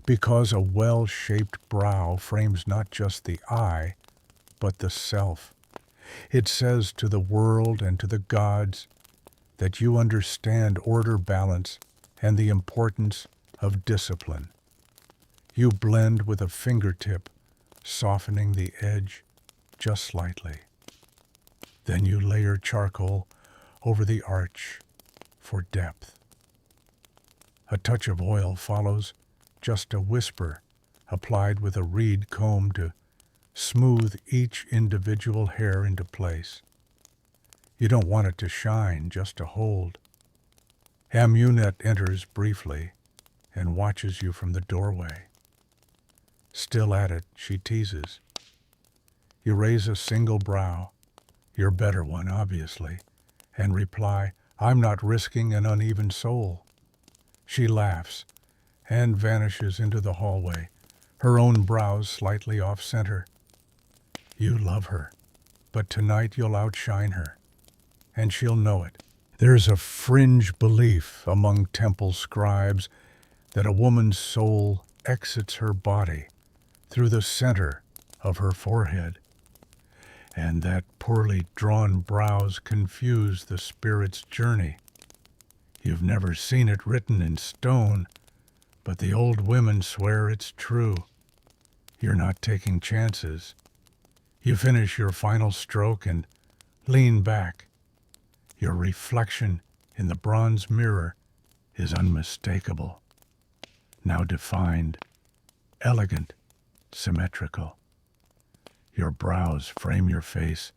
because a well-shaped brow frames not just the eye, but the self. It says to the world and to the gods that you understand order, balance, and the importance of discipline. You blend with a fingertip, softening the edge just slightly. Then you layer charcoal over the arch for depth. A touch of oil follows, just a whisper applied with a reed comb to smooth each individual hair into place. You don't want it to shine, just to hold. Amunet enters briefly and watches you from the doorway. Still at it, she teases. You raise a single brow, your better one, obviously, and reply, "I'm not risking an uneven sole." She laughs and vanishes into the hallway, her own brows slightly off-center. You love her, but tonight you'll outshine her, and she'll know it. There's a fringe belief among temple scribes that a woman's soul exits her body through the center of her forehead, and that poorly drawn brows confuse the spirit's journey. You've never seen it written in stone, but the old women swear it's true. You're not taking chances. You finish your final stroke and lean back. Your reflection in the bronze mirror is unmistakable. Now defined, elegant, symmetrical. Your brows frame your face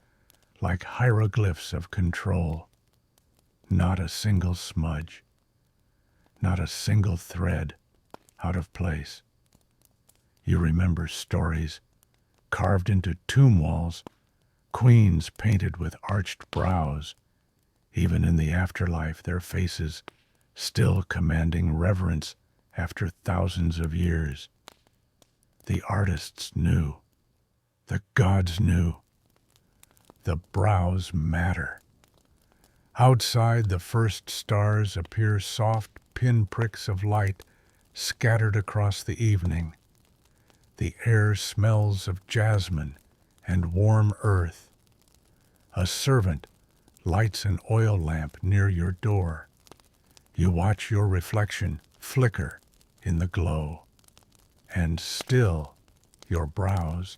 like hieroglyphs of control. Not a single smudge, not a single thread out of place. You remember stories carved into tomb walls, queens painted with arched brows. Even in the afterlife, their faces still commanding reverence after thousands of years. The artists knew. The gods knew. The brows matter. Outside, the first stars appear soft pinpricks of light scattered across the evening. The air smells of jasmine and warm earth. A servant lights an oil lamp near your door. You watch your reflection flicker in the glow, and still your brows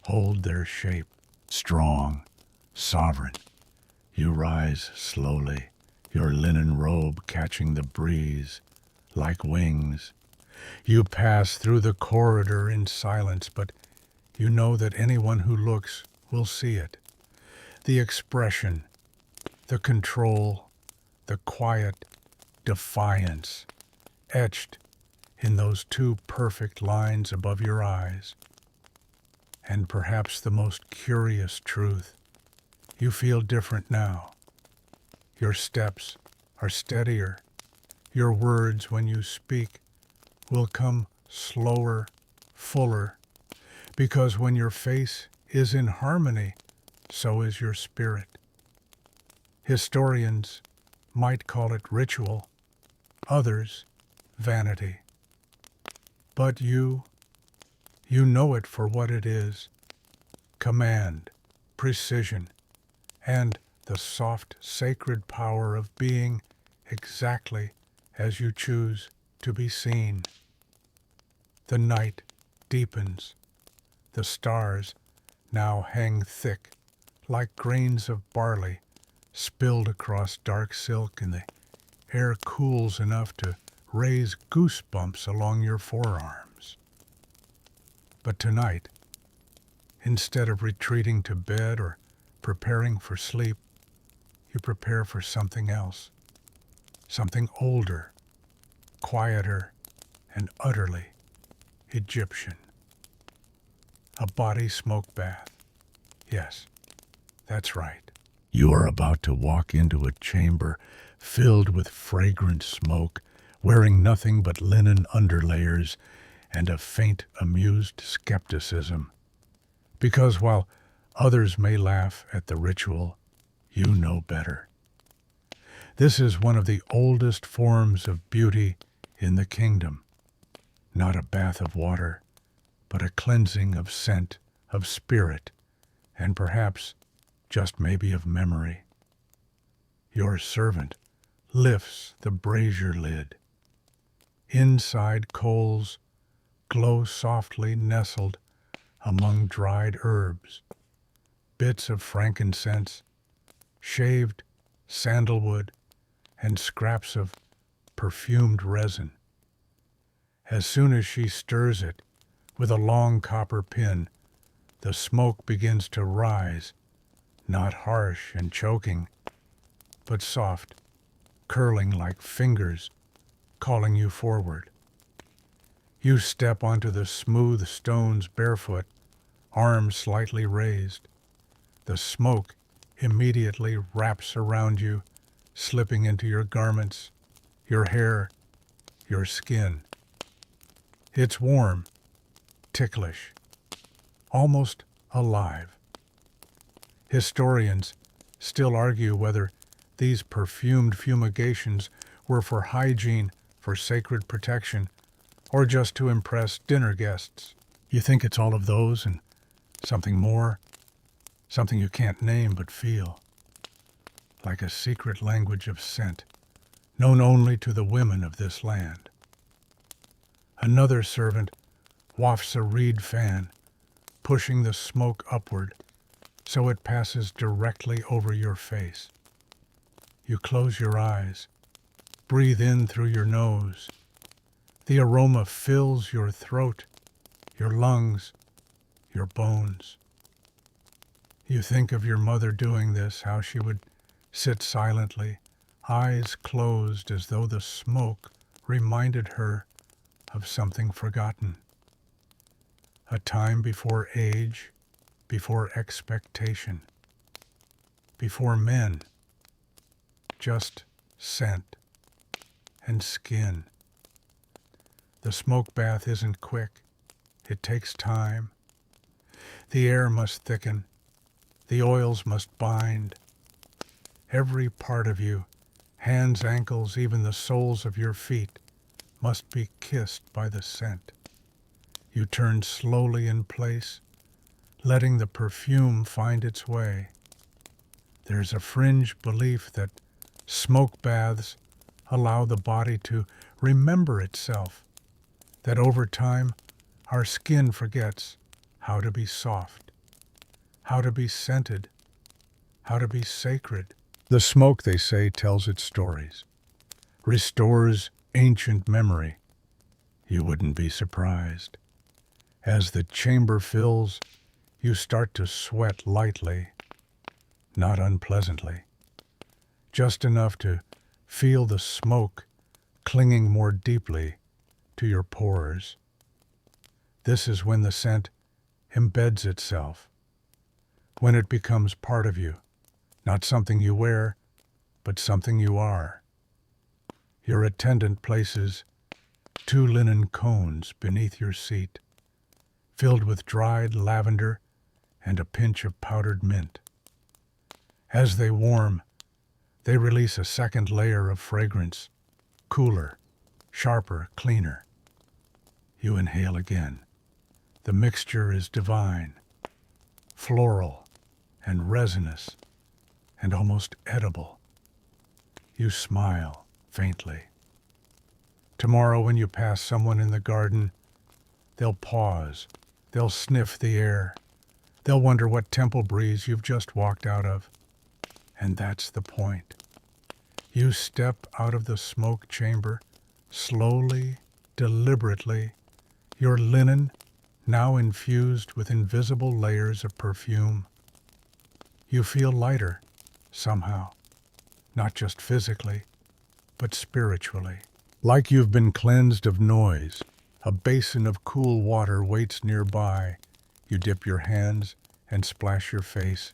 hold their shape, strong, sovereign. You rise slowly, your linen robe catching the breeze like wings. You pass through the corridor in silence, but you know that anyone who looks will see it. The expression, the control, the quiet defiance etched in those two perfect lines above your eyes. And perhaps the most curious truth, you feel different now. Your steps are steadier. Your words, when you speak, will come slower, fuller, because when your face is in harmony, so is your spirit. Historians might call it ritual, others vanity. But you know it for what it is: command, precision, and the soft, sacred power of being exactly as you choose to be seen. The night deepens. The stars now hang thick, like grains of barley spilled across dark silk, and the air cools enough to raise goosebumps along your forearms. But tonight, instead of retreating to bed or preparing for sleep, you prepare for something else, something older, quieter, and utterly Egyptian. A body smoke bath. Yes, that's right. You are about to walk into a chamber filled with fragrant smoke, wearing nothing but linen underlayers and a faint, amused skepticism. Because while others may laugh at the ritual, you know better. This is one of the oldest forms of beauty in the kingdom. Not a bath of water, but a cleansing of scent, of spirit, and perhaps, just maybe of memory. Your servant lifts the brazier lid. Inside coals glow softly nestled among dried herbs, bits of frankincense, shaved sandalwood, and scraps of perfumed resin. As soon as she stirs it with a long copper pin, the smoke begins to rise, not harsh and choking, but soft, curling like fingers calling you forward. You step onto the smooth stones barefoot, arms slightly raised. The smoke immediately wraps around you, slipping into your garments, your hair, your skin. It's warm, ticklish, almost alive. Historians still argue whether these perfumed fumigations were for hygiene, for sacred protection, or just to impress dinner guests. You think it's all of those and something more, something you can't name but feel, like a secret language of scent, known only to the women of this land. Another servant wafts a reed fan, pushing the smoke upward so it passes directly over your face. You close your eyes, breathe in through your nose. The aroma fills your throat, your lungs, your bones. You think of your mother doing this, how she would sit silently, eyes closed as though the smoke reminded her of something forgotten. A time before age, before expectation, before men, just scent and skin. The smoke bath isn't quick. It takes time. The air must thicken. The oils must bind. Every part of you, hands, ankles, even the soles of your feet, must be kissed by the scent. You turn slowly in place, letting the perfume find its way. There's a fringe belief that smoke baths allow the body to remember itself, that over time our skin forgets how to be soft, how to be scented, how to be sacred. The smoke, they say, tells its stories, restores ancient memory. You wouldn't be surprised. As the chamber fills, you start to sweat lightly, not unpleasantly, just enough to feel the smoke clinging more deeply to your pores. This is when the scent embeds itself, when it becomes part of you, not something you wear, but something you are. Your attendant places 2 linen cones beneath your seat, filled with dried lavender and a pinch of powdered mint. As they warm, they release a second layer of fragrance, cooler, sharper, cleaner. You inhale again. The mixture is divine, floral and resinous, and almost edible. You smile faintly. Tomorrow when you pass someone in the garden, they'll pause, they'll sniff the air, they'll wonder what temple breeze you've just walked out of. And that's the point. You step out of the smoke chamber, slowly, deliberately, your linen now infused with invisible layers of perfume. You feel lighter, somehow, not just physically, but spiritually. Like you've been cleansed of noise. A basin of cool water waits nearby. You dip your hands and splash your face,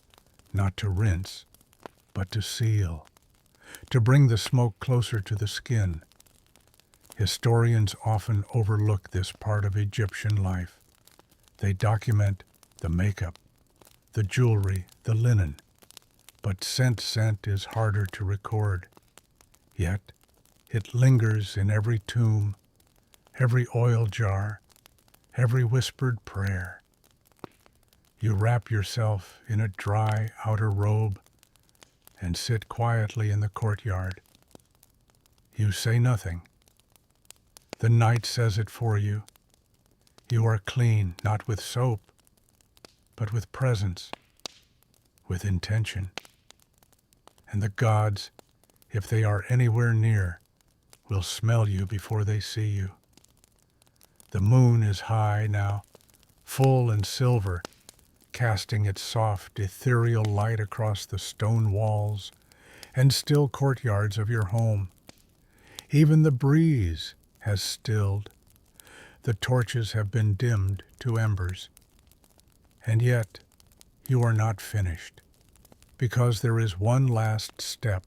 not to rinse, but to seal, to bring the smoke closer to the skin. Historians often overlook this part of Egyptian life. They document the makeup, the jewelry, the linen, but scent is harder to record. Yet, it lingers in every tomb, every oil jar, every whispered prayer. You wrap yourself in a dry outer robe and sit quietly in the courtyard. You say nothing. The night says it for you. You are clean, not with soap, but with presence, with intention. And the gods, if they are anywhere near, will smell you before they see you. The moon is high now, full and silver, casting its soft, ethereal light across the stone walls and still courtyards of your home. Even the breeze has stilled. The torches have been dimmed to embers. And yet, you are not finished, because there is one last step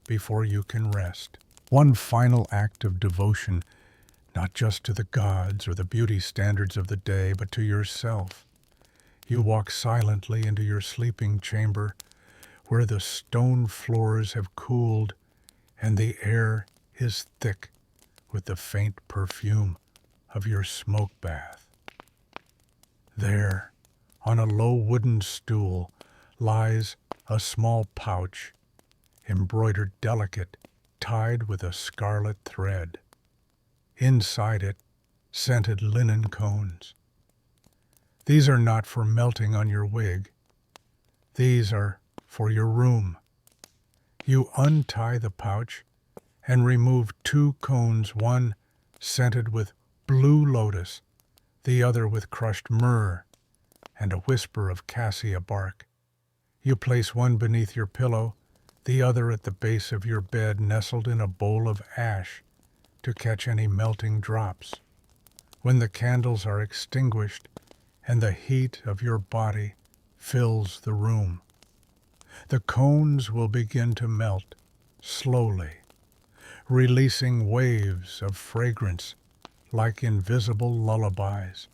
before you can rest. One final act of devotion, not just to the gods or the beauty standards of the day, but to yourself. You walk silently into your sleeping chamber, where the stone floors have cooled and the air is thick with the faint perfume of your smoke bath. There, on a low wooden stool, lies a small pouch, embroidered delicate, tied with a scarlet thread. Inside it, scented linen cones. These are not for melting on your wig. These are for your room. You untie the pouch and remove 2 cones, one scented with blue lotus, the other with crushed myrrh and a whisper of cassia bark. You place one beneath your pillow, the other at the base of your bed, nestled in a bowl of ash to catch any melting drops. When the candles are extinguished and the heat of your body fills the room, the cones will begin to melt slowly, releasing waves of fragrance like invisible lullabies.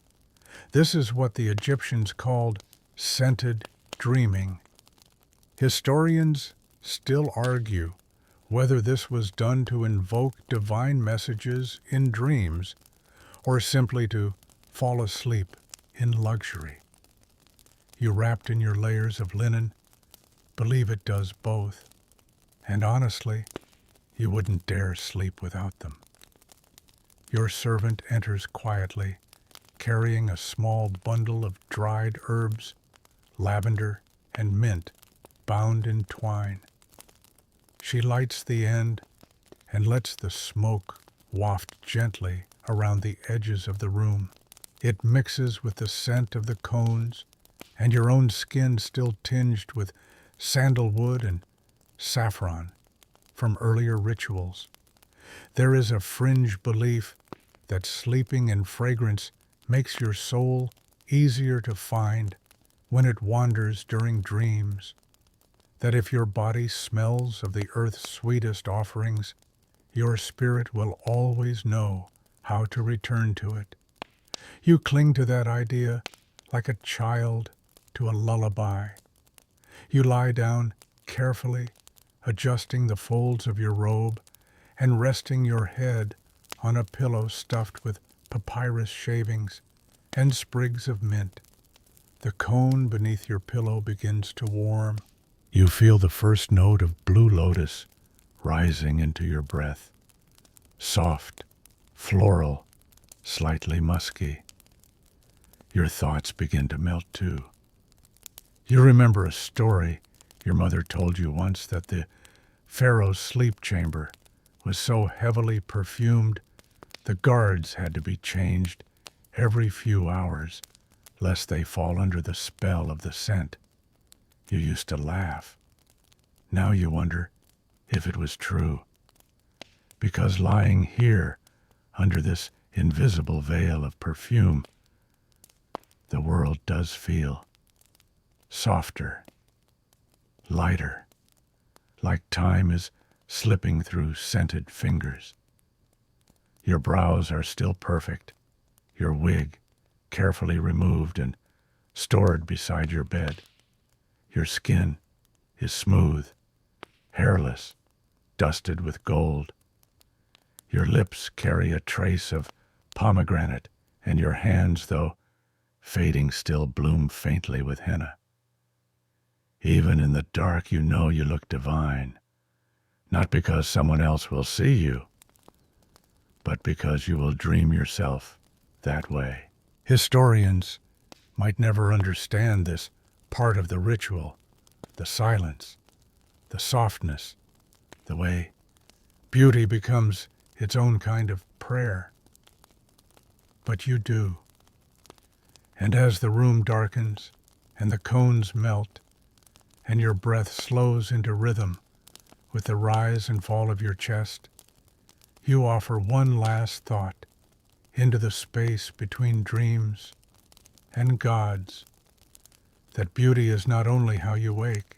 This is what the Egyptians called scented dreaming. Historians still argue whether this was done to invoke divine messages in dreams or simply to fall asleep in luxury. You, wrapped in your layers of linen, believe it does both, and honestly, you wouldn't dare sleep without them. Your servant enters quietly, carrying a small bundle of dried herbs, lavender and mint, bound in twine. She lights the end and lets the smoke waft gently around the edges of the room. It mixes with the scent of the cones and your own skin, still tinged with sandalwood and saffron from earlier rituals. There is a fringe belief that sleeping in fragrance makes your soul easier to find when it wanders during dreams, that if your body smells of the earth's sweetest offerings, your spirit will always know how to return to it. You cling to that idea like a child to a lullaby. You lie down carefully, adjusting the folds of your robe and resting your head on a pillow stuffed with papyrus shavings and sprigs of mint. The cone beneath your pillow begins to warm. You feel the first note of blue lotus rising into your breath. Soft, floral, slightly musky. Your thoughts begin to melt too. You remember a story your mother told you once, that the Pharaoh's sleep chamber was so heavily perfumed the guards had to be changed every few hours, lest they fall under the spell of the scent. You used to laugh. Now you wonder if it was true. Because lying here, under this invisible veil of perfume, the world does feel softer, lighter, like time is slipping through scented fingers. Your brows are still perfect, your wig carefully removed and stored beside your bed. Your skin is smooth, hairless, dusted with gold. Your lips carry a trace of pomegranate, and your hands, though fading, still bloom faintly with henna. Even in the dark, you know you look divine, not because someone else will see you, but because you will dream yourself that way. Historians might never understand this part of the ritual, the silence, the softness, the way beauty becomes its own kind of prayer. But you do. And as the room darkens and the cones melt and your breath slows into rhythm with the rise and fall of your chest, you offer one last thought into the space between dreams and gods, that beauty is not only how you wake,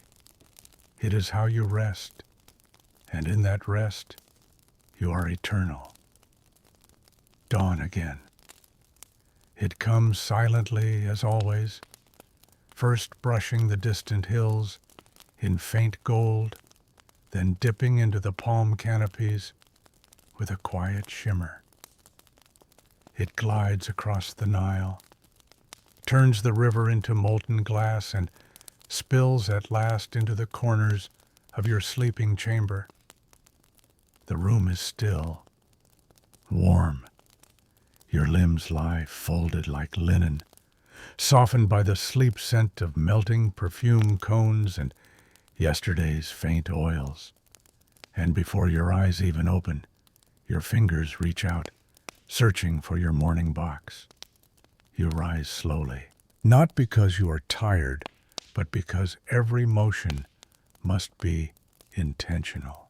it is how you rest, and in that rest you are eternal. Dawn again. It comes silently as always, first brushing the distant hills in faint gold, then dipping into the palm canopies with a quiet shimmer. It glides across the Nile, turns the river into molten glass, and spills at last into the corners of your sleeping chamber. The room is still, warm. Your limbs lie folded like linen, softened by the sleep scent of melting perfume cones and yesterday's faint oils. And before your eyes even open, your fingers reach out, searching for your morning box. You rise slowly, not because you are tired, but because every motion must be intentional.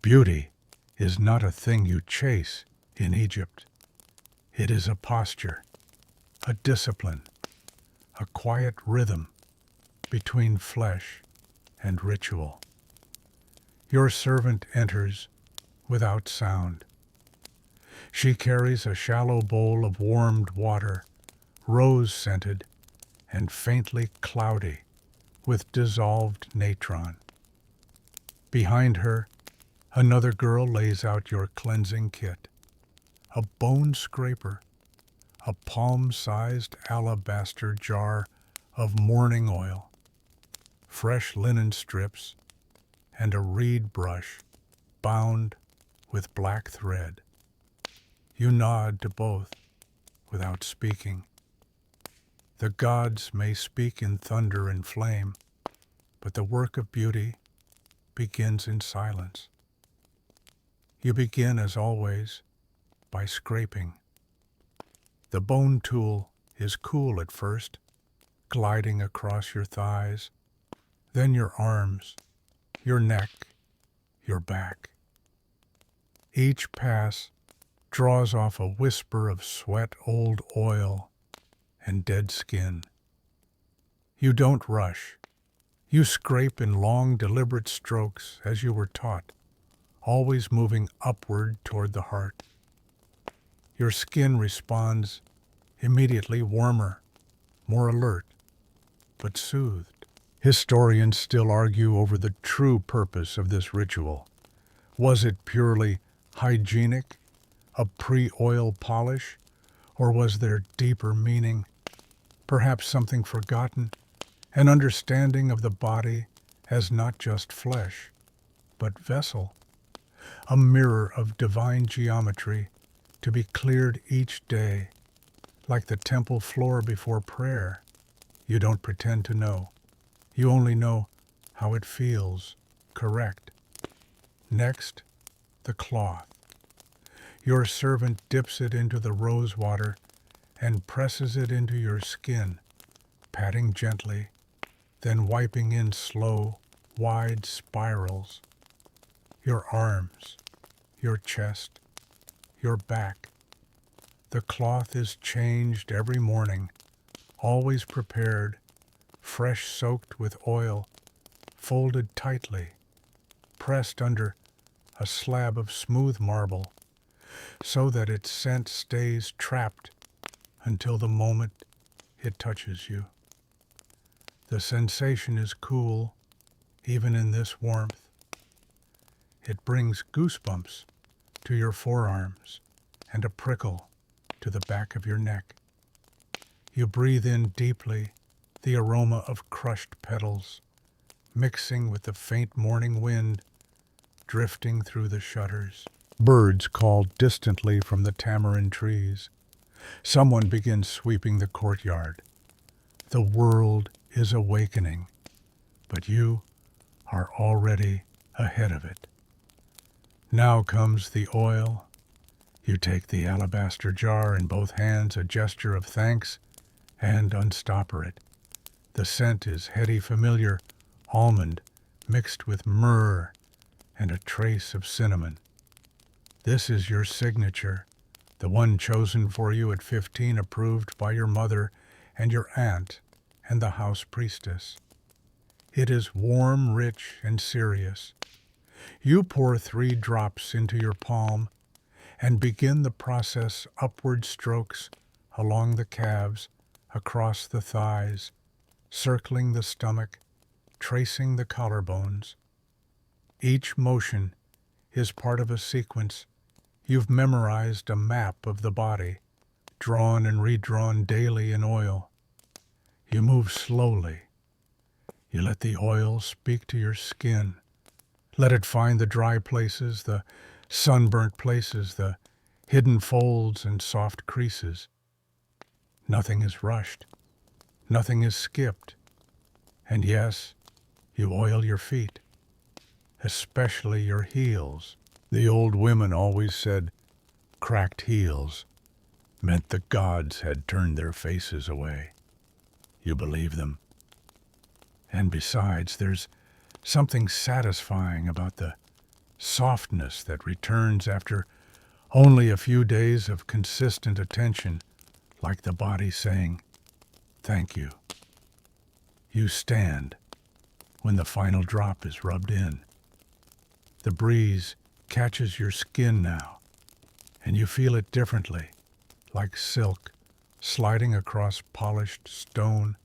Beauty is not a thing you chase in Egypt. It is a posture, a discipline, a quiet rhythm between flesh and ritual. Your servant enters without sound. She carries a shallow bowl of warmed water, rose-scented and faintly cloudy with dissolved natron. Behind her, another girl lays out your cleansing kit, a bone scraper, a palm-sized alabaster jar of morning oil, fresh linen strips, and a reed brush bound with black thread. You nod to both without speaking. The gods may speak in thunder and flame, but the work of beauty begins in silence. You begin, as always, by scraping. The bone tool is cool at first, gliding across your thighs, then your arms, your neck, your back. Each pass draws off a whisper of sweat, old oil, and dead skin. You don't rush. You scrape in long, deliberate strokes as you were taught, always moving upward toward the heart. Your skin responds immediately, warmer, more alert, but soothed. Historians still argue over the true purpose of this ritual. Was it purely hygienic, a pre-oil polish, or was there deeper meaning, perhaps something forgotten, an understanding of the body as not just flesh, but vessel, a mirror of divine geometry to be cleared each day, like the temple floor before prayer? You don't pretend to know. You only know how it feels correct. Next, the cloth. Your servant dips it into the rose water and presses it into your skin, patting gently, then wiping in slow, wide spirals. Your arms, your chest, your back. The cloth is changed every morning, always prepared, fresh soaked with oil, folded tightly, pressed under a slab of smooth marble, so that its scent stays trapped until the moment it touches you. The sensation is cool, even in this warmth. It brings goosebumps to your forearms and a prickle to the back of your neck. You breathe in deeply the aroma of crushed petals, mixing with the faint morning wind drifting through the shutters. Birds call distantly from the tamarind trees. Someone begins sweeping the courtyard. The world is awakening, but you are already ahead of it. Now comes the oil. You take the alabaster jar in both hands, a gesture of thanks, and unstopper it. The scent is heady, familiar, almond mixed with myrrh and a trace of cinnamon. This is your signature, the one chosen for you at 15, approved by your mother and your aunt and the house priestess. It is warm, rich, and serious. You pour 3 drops into your palm and begin the process, upward strokes along the calves, across the thighs, circling the stomach, tracing the collarbones. Each motion is part of a sequence. You've memorized a map of the body, drawn and redrawn daily in oil. You move slowly. You let the oil speak to your skin. Let it find the dry places, the sunburnt places, the hidden folds and soft creases. Nothing is rushed. Nothing is skipped. And yes, you oil your feet, especially your heels. The old women always said cracked heels meant the gods had turned their faces away. You believe them. And besides, there's something satisfying about the softness that returns after only a few days of consistent attention, like the body saying, "Thank you." You stand when the final drop is rubbed in. The breeze catches your skin now, and you feel it differently, like silk sliding across polished stone.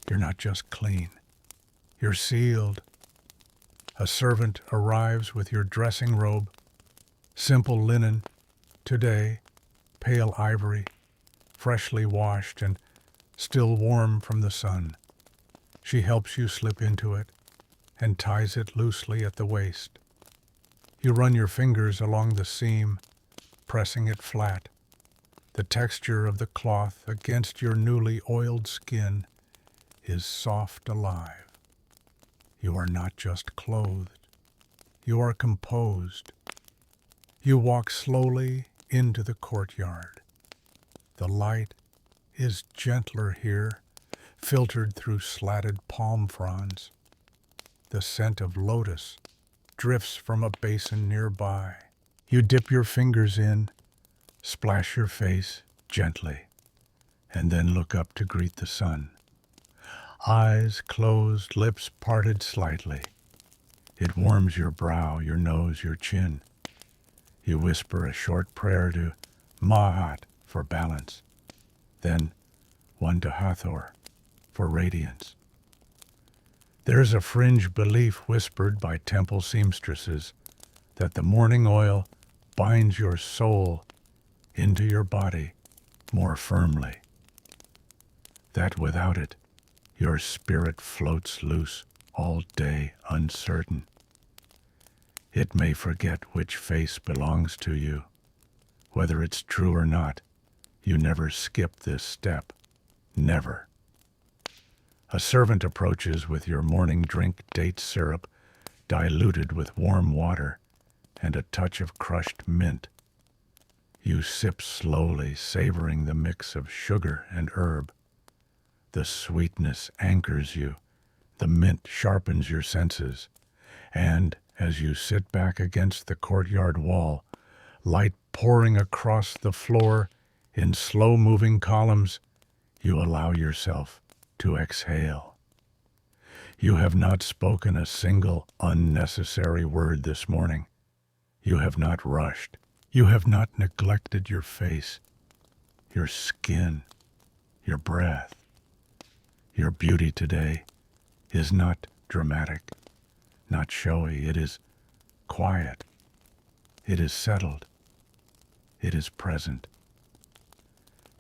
You're not just clean. You're sealed. A servant arrives with your dressing robe, simple linen, today, pale ivory, freshly washed and still warm from the sun. She helps you slip into it and ties it loosely at the waist. You run your fingers along the seam, pressing it flat. The texture of the cloth against your newly oiled skin is soft alive. You are not just clothed. You are composed. You walk slowly into the courtyard. The light is gentler here, filtered through slatted palm fronds. The scent of lotus drifts from a basin nearby. You dip your fingers in, splash your face gently, and then look up to greet the sun. Eyes closed, lips parted slightly. It warms your brow, your nose, your chin. You whisper a short prayer to Ma'at for balance, then one to Hathor for radiance. There's a fringe belief whispered by temple seamstresses that the morning oil binds your soul into your body more firmly, that without it, your spirit floats loose all day uncertain. It may forget which face belongs to you. Whether it's true or not, you never skip this step. Never. A servant approaches with your morning drink, date syrup, diluted with warm water and a touch of crushed mint. You sip slowly, savoring the mix of sugar and herb. The sweetness anchors you, the mint sharpens your senses, and as you sit back against the courtyard wall, light pouring across the floor in slow-moving columns, you allow yourself to exhale. You have not spoken a single unnecessary word this morning. You have not rushed. You have not neglected your face, your skin, your breath. Your beauty today is not dramatic, not showy. It is quiet. It is settled. It is present.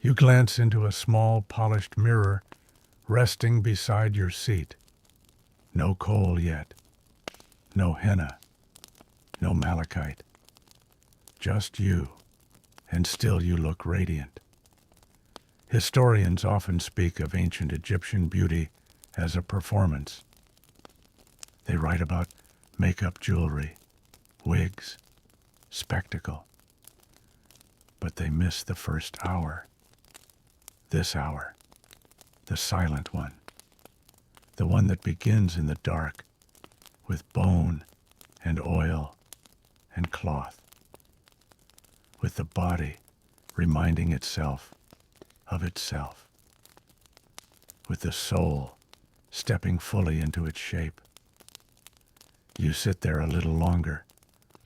You glance into a small polished mirror resting beside your seat. No kohl yet. No henna. No malachite. Just you, and still you look radiant. Historians often speak of ancient Egyptian beauty as a performance. They write about makeup, jewelry, wigs, spectacle. But they miss the first hour. This hour, the silent one, the one that begins in the dark with bone and oil and cloth, with the body reminding itself of itself, with the soul stepping fully into its shape. You sit there a little longer,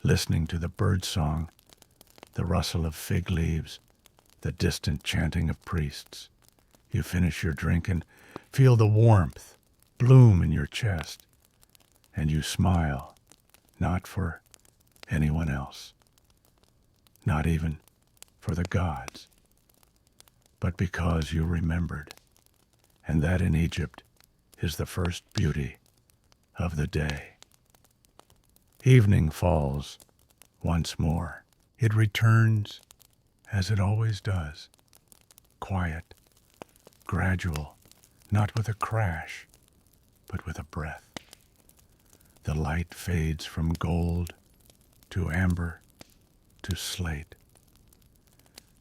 listening to the bird song, the rustle of fig leaves, the distant chanting of priests. You finish your drink and feel the warmth bloom in your chest, and you smile, not for anyone else, not even for the gods, but because you remembered, and that in Egypt is the first beauty of the day. Evening falls once more. It returns as it always does, quiet, gradual, not with a crash, but with a breath. The light fades from gold to amber to slate.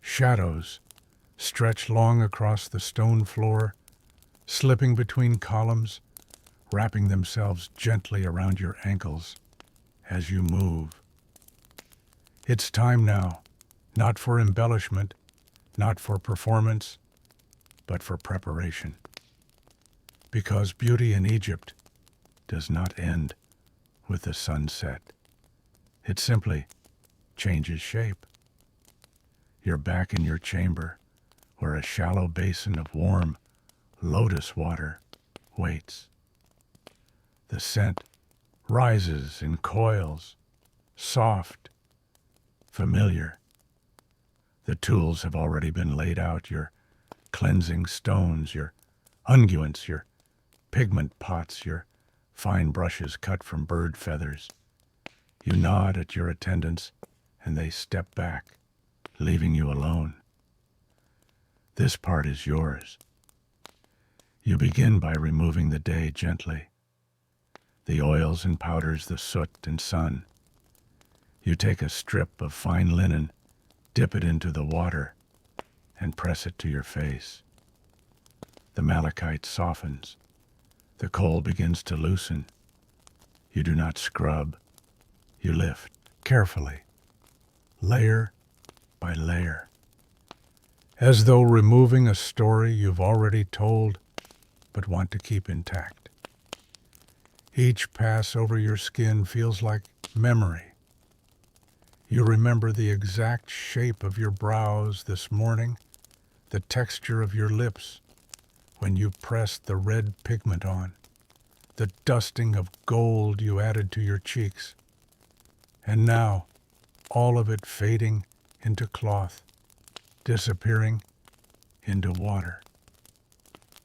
Shadows stretch long across the stone floor, slipping between columns, wrapping themselves gently around your ankles as you move. It's time now, not for embellishment, not for performance, but for preparation. Because beauty in Egypt does not end with the sunset. It simply changes shape. You're back in your chamber, where a shallow basin of warm lotus water waits. The scent rises in coils, soft, familiar. The tools have already been laid out, your cleansing stones, your unguents, your pigment pots, your fine brushes cut from bird feathers. You nod at your attendants, and they step back, leaving you alone. This part is yours. You begin by removing the day gently, the oils and powders, the soot and sun. You take a strip of fine linen, dip it into the water, and press it to your face. The malachite softens. The kohl begins to loosen. You do not scrub. You lift carefully, layer by layer, as though removing a story you've already told but want to keep intact. Each pass over your skin feels like memory. You remember the exact shape of your brows this morning, the texture of your lips when you pressed the red pigment on, the dusting of gold you added to your cheeks. And now, all of it fading into cloth, disappearing into water.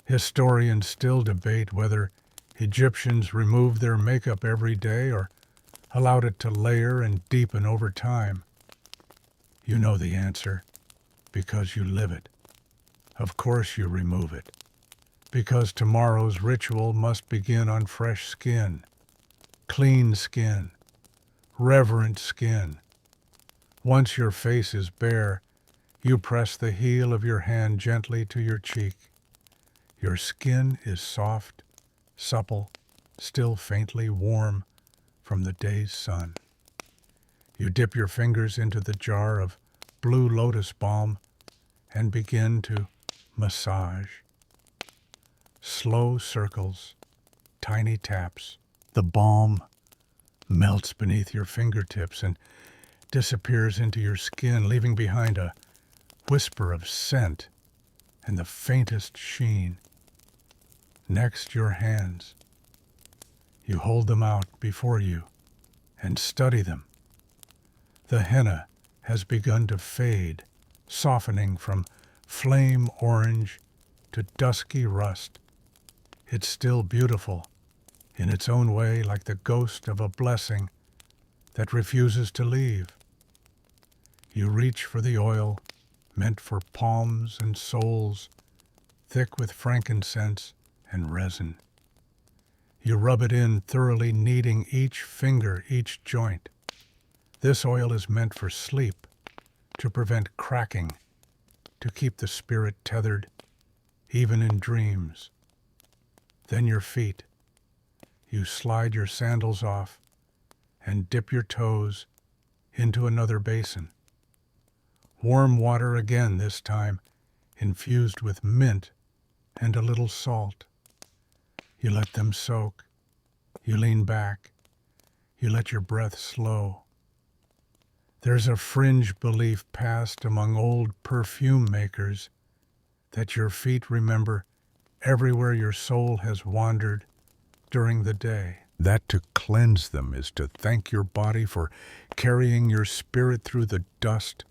Historians still debate whether Egyptians removed their makeup every day or allowed it to layer and deepen over time. You know the answer, because you live it. Of course you remove it, because tomorrow's ritual must begin on fresh skin, clean skin, reverent skin, Once your face is bare, you press the heel of your hand gently to your cheek. Your skin is soft, supple, still faintly warm from the day's sun. You dip your fingers into the jar of blue lotus balm and begin to massage. Slow circles, tiny taps. The balm melts beneath your fingertips and disappears into your skin, leaving behind a whisper of scent and the faintest sheen. Next, your hands. You hold them out before you and study them. The henna has begun to fade, softening from flame orange to dusky rust. It's still beautiful, in its own way, like the ghost of a blessing that refuses to leave. You reach for the oil meant for palms and soles, thick with frankincense and resin. You rub it in, thoroughly kneading each finger, each joint. This oil is meant for sleep, to prevent cracking, to keep the spirit tethered, even in dreams. Then your feet. You slide your sandals off and dip your toes into another basin. Warm water again this time, infused with mint and a little salt. You let them soak. You lean back. You let your breath slow. There's a fringe belief passed among old perfume makers that your feet remember everywhere your soul has wandered during the day. That to cleanse them is to thank your body for carrying your spirit through the dust,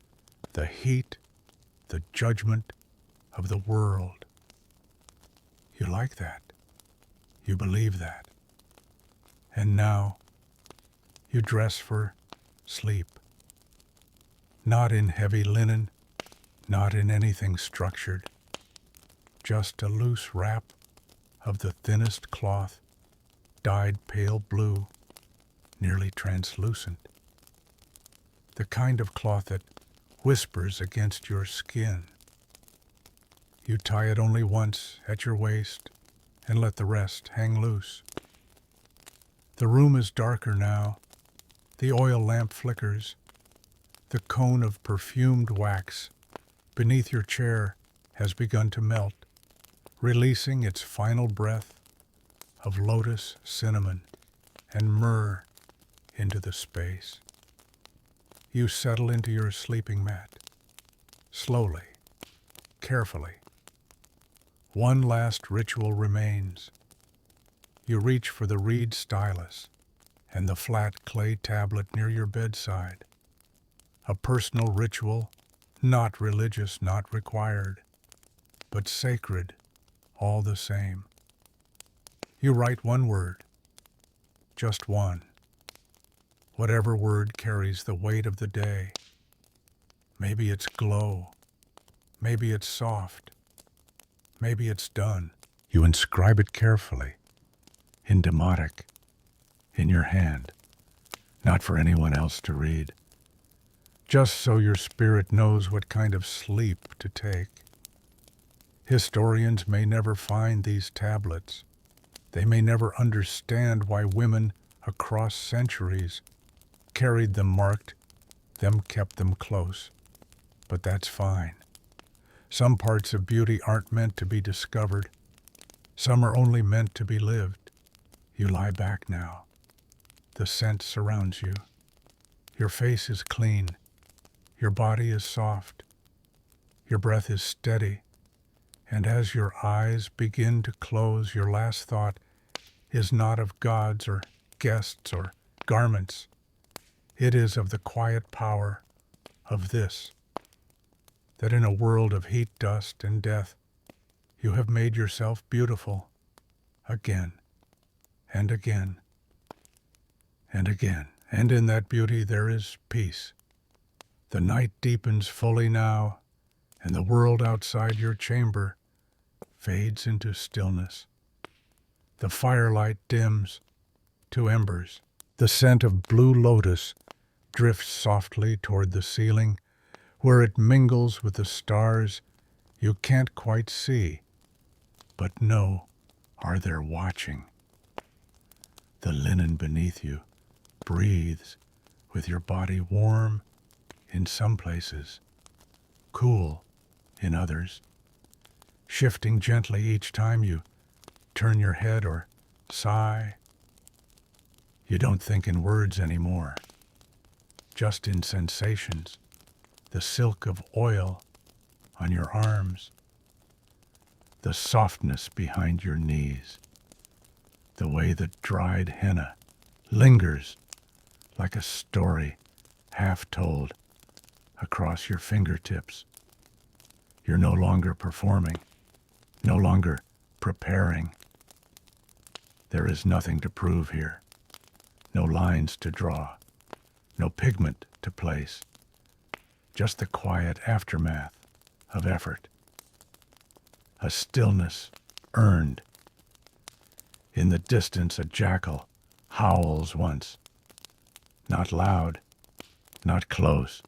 the heat, the judgment of the world. You like that. You believe that. And now you dress for sleep. Not in heavy linen, not in anything structured. Just a loose wrap of the thinnest cloth, dyed pale blue, nearly translucent. The kind of cloth that whispers against your skin. You tie it only once at your waist and let the rest hang loose. The room is darker now. The oil lamp flickers. The cone of perfumed wax beneath your chair has begun to melt, releasing its final breath of lotus, cinnamon, and myrrh into the space. You settle into your sleeping mat, slowly, carefully. One last ritual remains. You reach for the reed stylus and the flat clay tablet near your bedside. A personal ritual, not religious, not required, but sacred all the same. You write one word, just one. Whatever word carries the weight of the day. Maybe it's glow. Maybe it's soft. Maybe it's done. You inscribe it carefully, in demotic, in your hand, not for anyone else to read. Just so your spirit knows what kind of sleep to take. Historians may never find these tablets. They may never understand why women across centuries carried them marked, them kept them close. But that's fine. Some parts of beauty aren't meant to be discovered. Some are only meant to be lived. You lie back now. The scent surrounds you. Your face is clean. Your body is soft. Your breath is steady. And as your eyes begin to close, your last thought is not of gods or guests or garments. It is of the quiet power of this, that in a world of heat, dust, and death, you have made yourself beautiful again and again and again. And in that beauty there is peace. The night deepens fully now, and the world outside your chamber fades into stillness. The firelight dims to embers. The scent of blue lotus drifts softly toward the ceiling, where it mingles with the stars you can't quite see, but know are there watching. The linen beneath you breathes with your body warm in some places, cool in others, shifting gently each time you turn your head or sigh. You don't think in words anymore, just in sensations, the silk of oil on your arms, the softness behind your knees, the way the dried henna lingers like a story half told across your fingertips. You're no longer performing, no longer preparing. There is nothing to prove here, no lines to draw, no pigment to place, just the quiet aftermath of effort, a stillness earned. In the distance a jackal howls once, not loud, not close,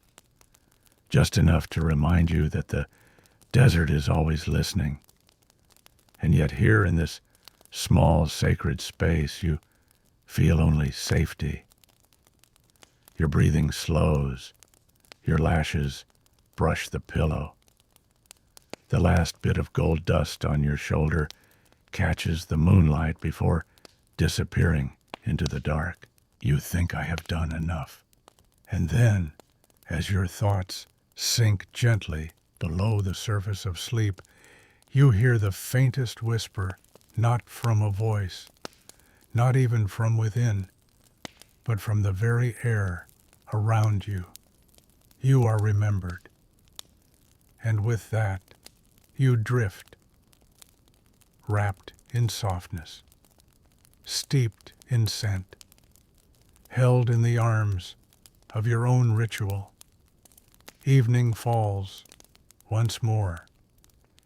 just enough to remind you that the desert is always listening. And yet here in this small sacred space you feel only safety. Your breathing slows, your lashes brush the pillow. The last bit of gold dust on your shoulder catches the moonlight before disappearing into the dark. You think I have done enough. And then, as your thoughts sink gently below the surface of sleep, you hear the faintest whisper, not from a voice, not even from within, but from the very air around you. You are remembered. And with that, you drift, wrapped in softness, steeped in scent, held in the arms of your own ritual. Evening falls once more.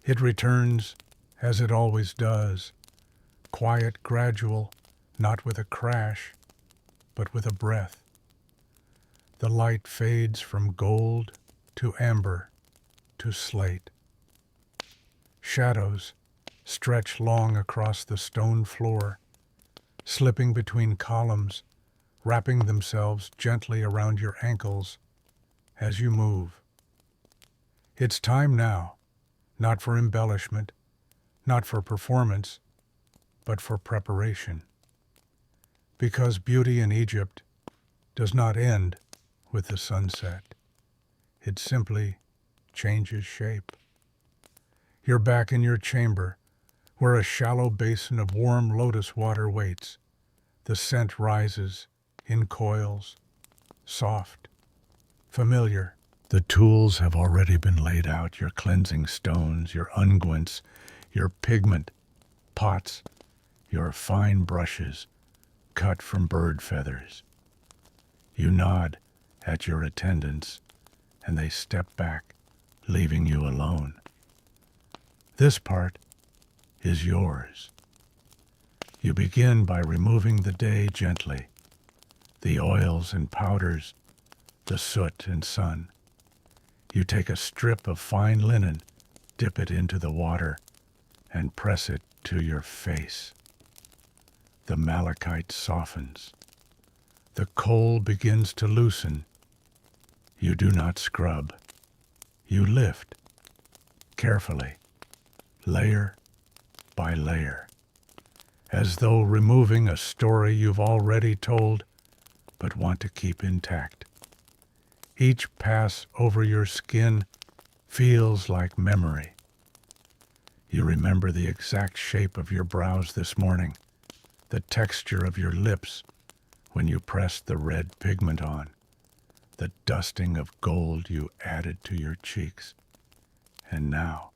It returns as it always does, quiet, gradual, not with a crash, but with a breath. The light fades from gold to amber to slate. Shadows stretch long across the stone floor, slipping between columns, wrapping themselves gently around your ankles as you move. It's time now, not for embellishment, not for performance, but for preparation. Because beauty in Egypt does not end with the sunset. It simply changes shape. You're back in your chamber, where a shallow basin of warm lotus water waits. The scent rises in coils, soft, familiar. The tools have already been laid out, your cleansing stones, your unguents, your pigment pots, your fine brushes cut from bird feathers. You nod at your attendants, and they step back, leaving you alone. This part is yours. You begin by removing the day gently, the oils and powders, the soot and sun. You take a strip of fine linen, dip it into the water, and press it to your face. The malachite softens. The coal begins to loosen. You do not scrub. You lift, carefully, layer by layer, as though removing a story you've already told but want to keep intact. Each pass over your skin feels like memory. You remember the exact shape of your brows this morning, the texture of your lips when you pressed the red pigment on, the dusting of gold you added to your cheeks. And now,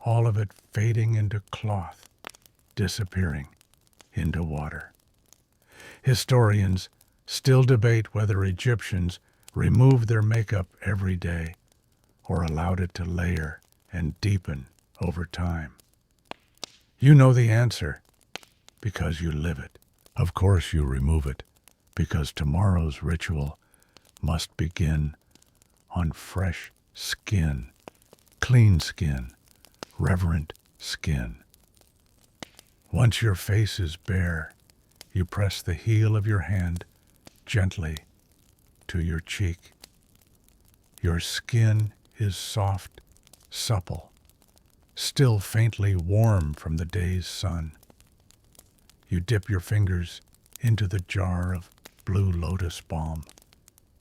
all of it fading into cloth, disappearing into water. Historians still debate whether Egyptians removed their makeup every day or allowed it to layer and deepen over time. You know the answer because you live it. Of course you remove it because tomorrow's ritual must begin on fresh skin, clean skin, reverent skin. Once your face is bare, you press the heel of your hand gently to your cheek. Your skin is soft, supple, still faintly warm from the day's sun. You dip your fingers into the jar of blue lotus balm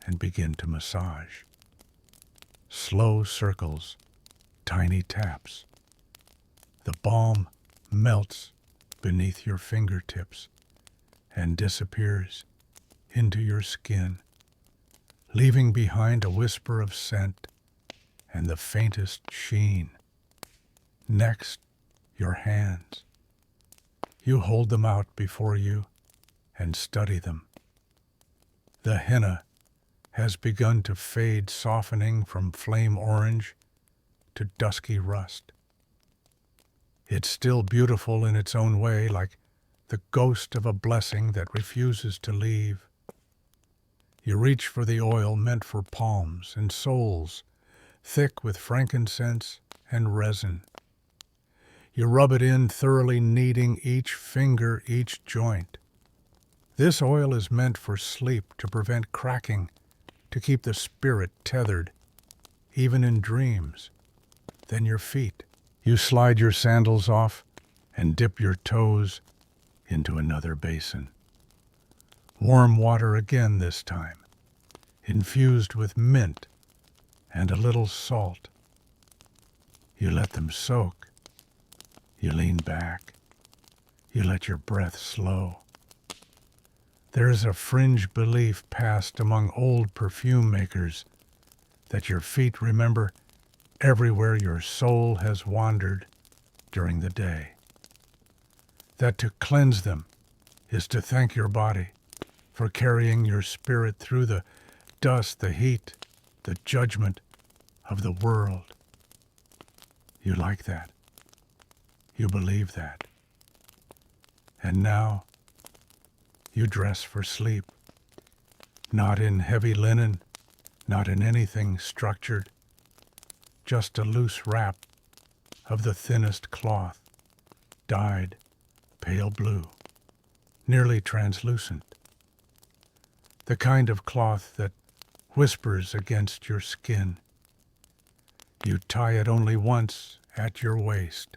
and begin to massage. Slow circles, tiny taps. The balm melts beneath your fingertips and disappears into your skin, leaving behind a whisper of scent and the faintest sheen. Next, your hands. You hold them out before you and study them. The henna has begun to fade, softening from flame orange to dusky rust. It's still beautiful in its own way, like the ghost of a blessing that refuses to leave. You reach for the oil meant for palms and soles, thick with frankincense and resin. You rub it in, thoroughly kneading each finger, each joint. This oil is meant for sleep, to prevent cracking, to keep the spirit tethered, even in dreams. Then your feet. You slide your sandals off and dip your toes into another basin. Warm water again this time, infused with mint and a little salt. You let them soak. You lean back. You let your breath slow. There is a fringe belief passed among old perfume makers that your feet remember everywhere your soul has wandered during the day. That to cleanse them is to thank your body for carrying your spirit through the dust, the heat, the judgment of the world. You like that. You believe that. And now you dress for sleep, not in heavy linen, not in anything structured, just a loose wrap of the thinnest cloth, dyed pale blue, nearly translucent. The kind of cloth that whispers against your skin. You tie it only once at your waist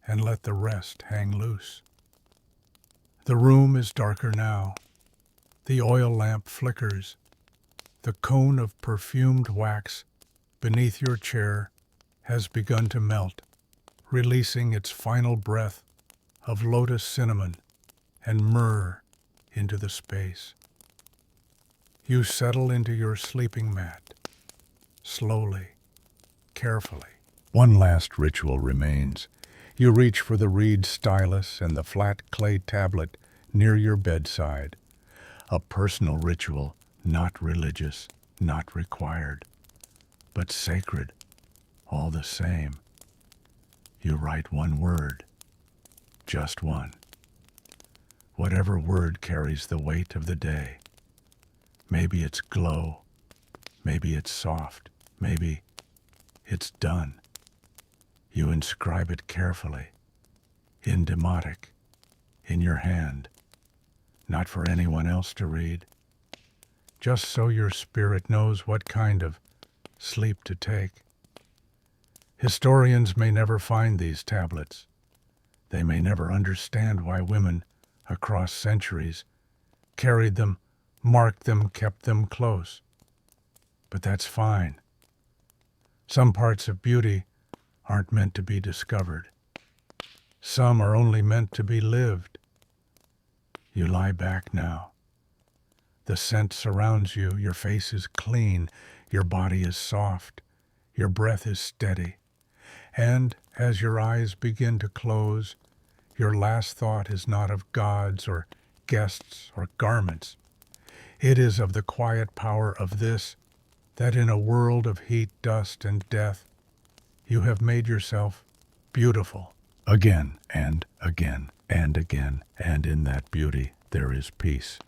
and let the rest hang loose. The room is darker now. The oil lamp flickers. The cone of perfumed wax beneath your chair has begun to melt, releasing its final breath of lotus cinnamon and myrrh into the space. You settle into your sleeping mat, slowly, carefully. One last ritual remains. You reach for the reed stylus and the flat clay tablet near your bedside. A personal ritual, not religious, not required, but sacred, all the same. You write one word, just one. Whatever word carries the weight of the day. Maybe it's glow, maybe it's soft, maybe it's done. You inscribe it carefully, in demotic, in your hand, not for anyone else to read, just so your spirit knows what kind of sleep to take. Historians may never find these tablets. They may never understand why women across centuries carried them, marked them, kept them close. But that's fine. Some parts of beauty aren't meant to be discovered. Some are only meant to be lived. You lie back now. The scent surrounds you. Your face is clean. Your body is soft. Your breath is steady. And as your eyes begin to close, your last thought is not of gods or guests or garments. It is of the quiet power of this, that in a world of heat, dust, and death, you have made yourself beautiful again and again and again, and in that beauty there is peace.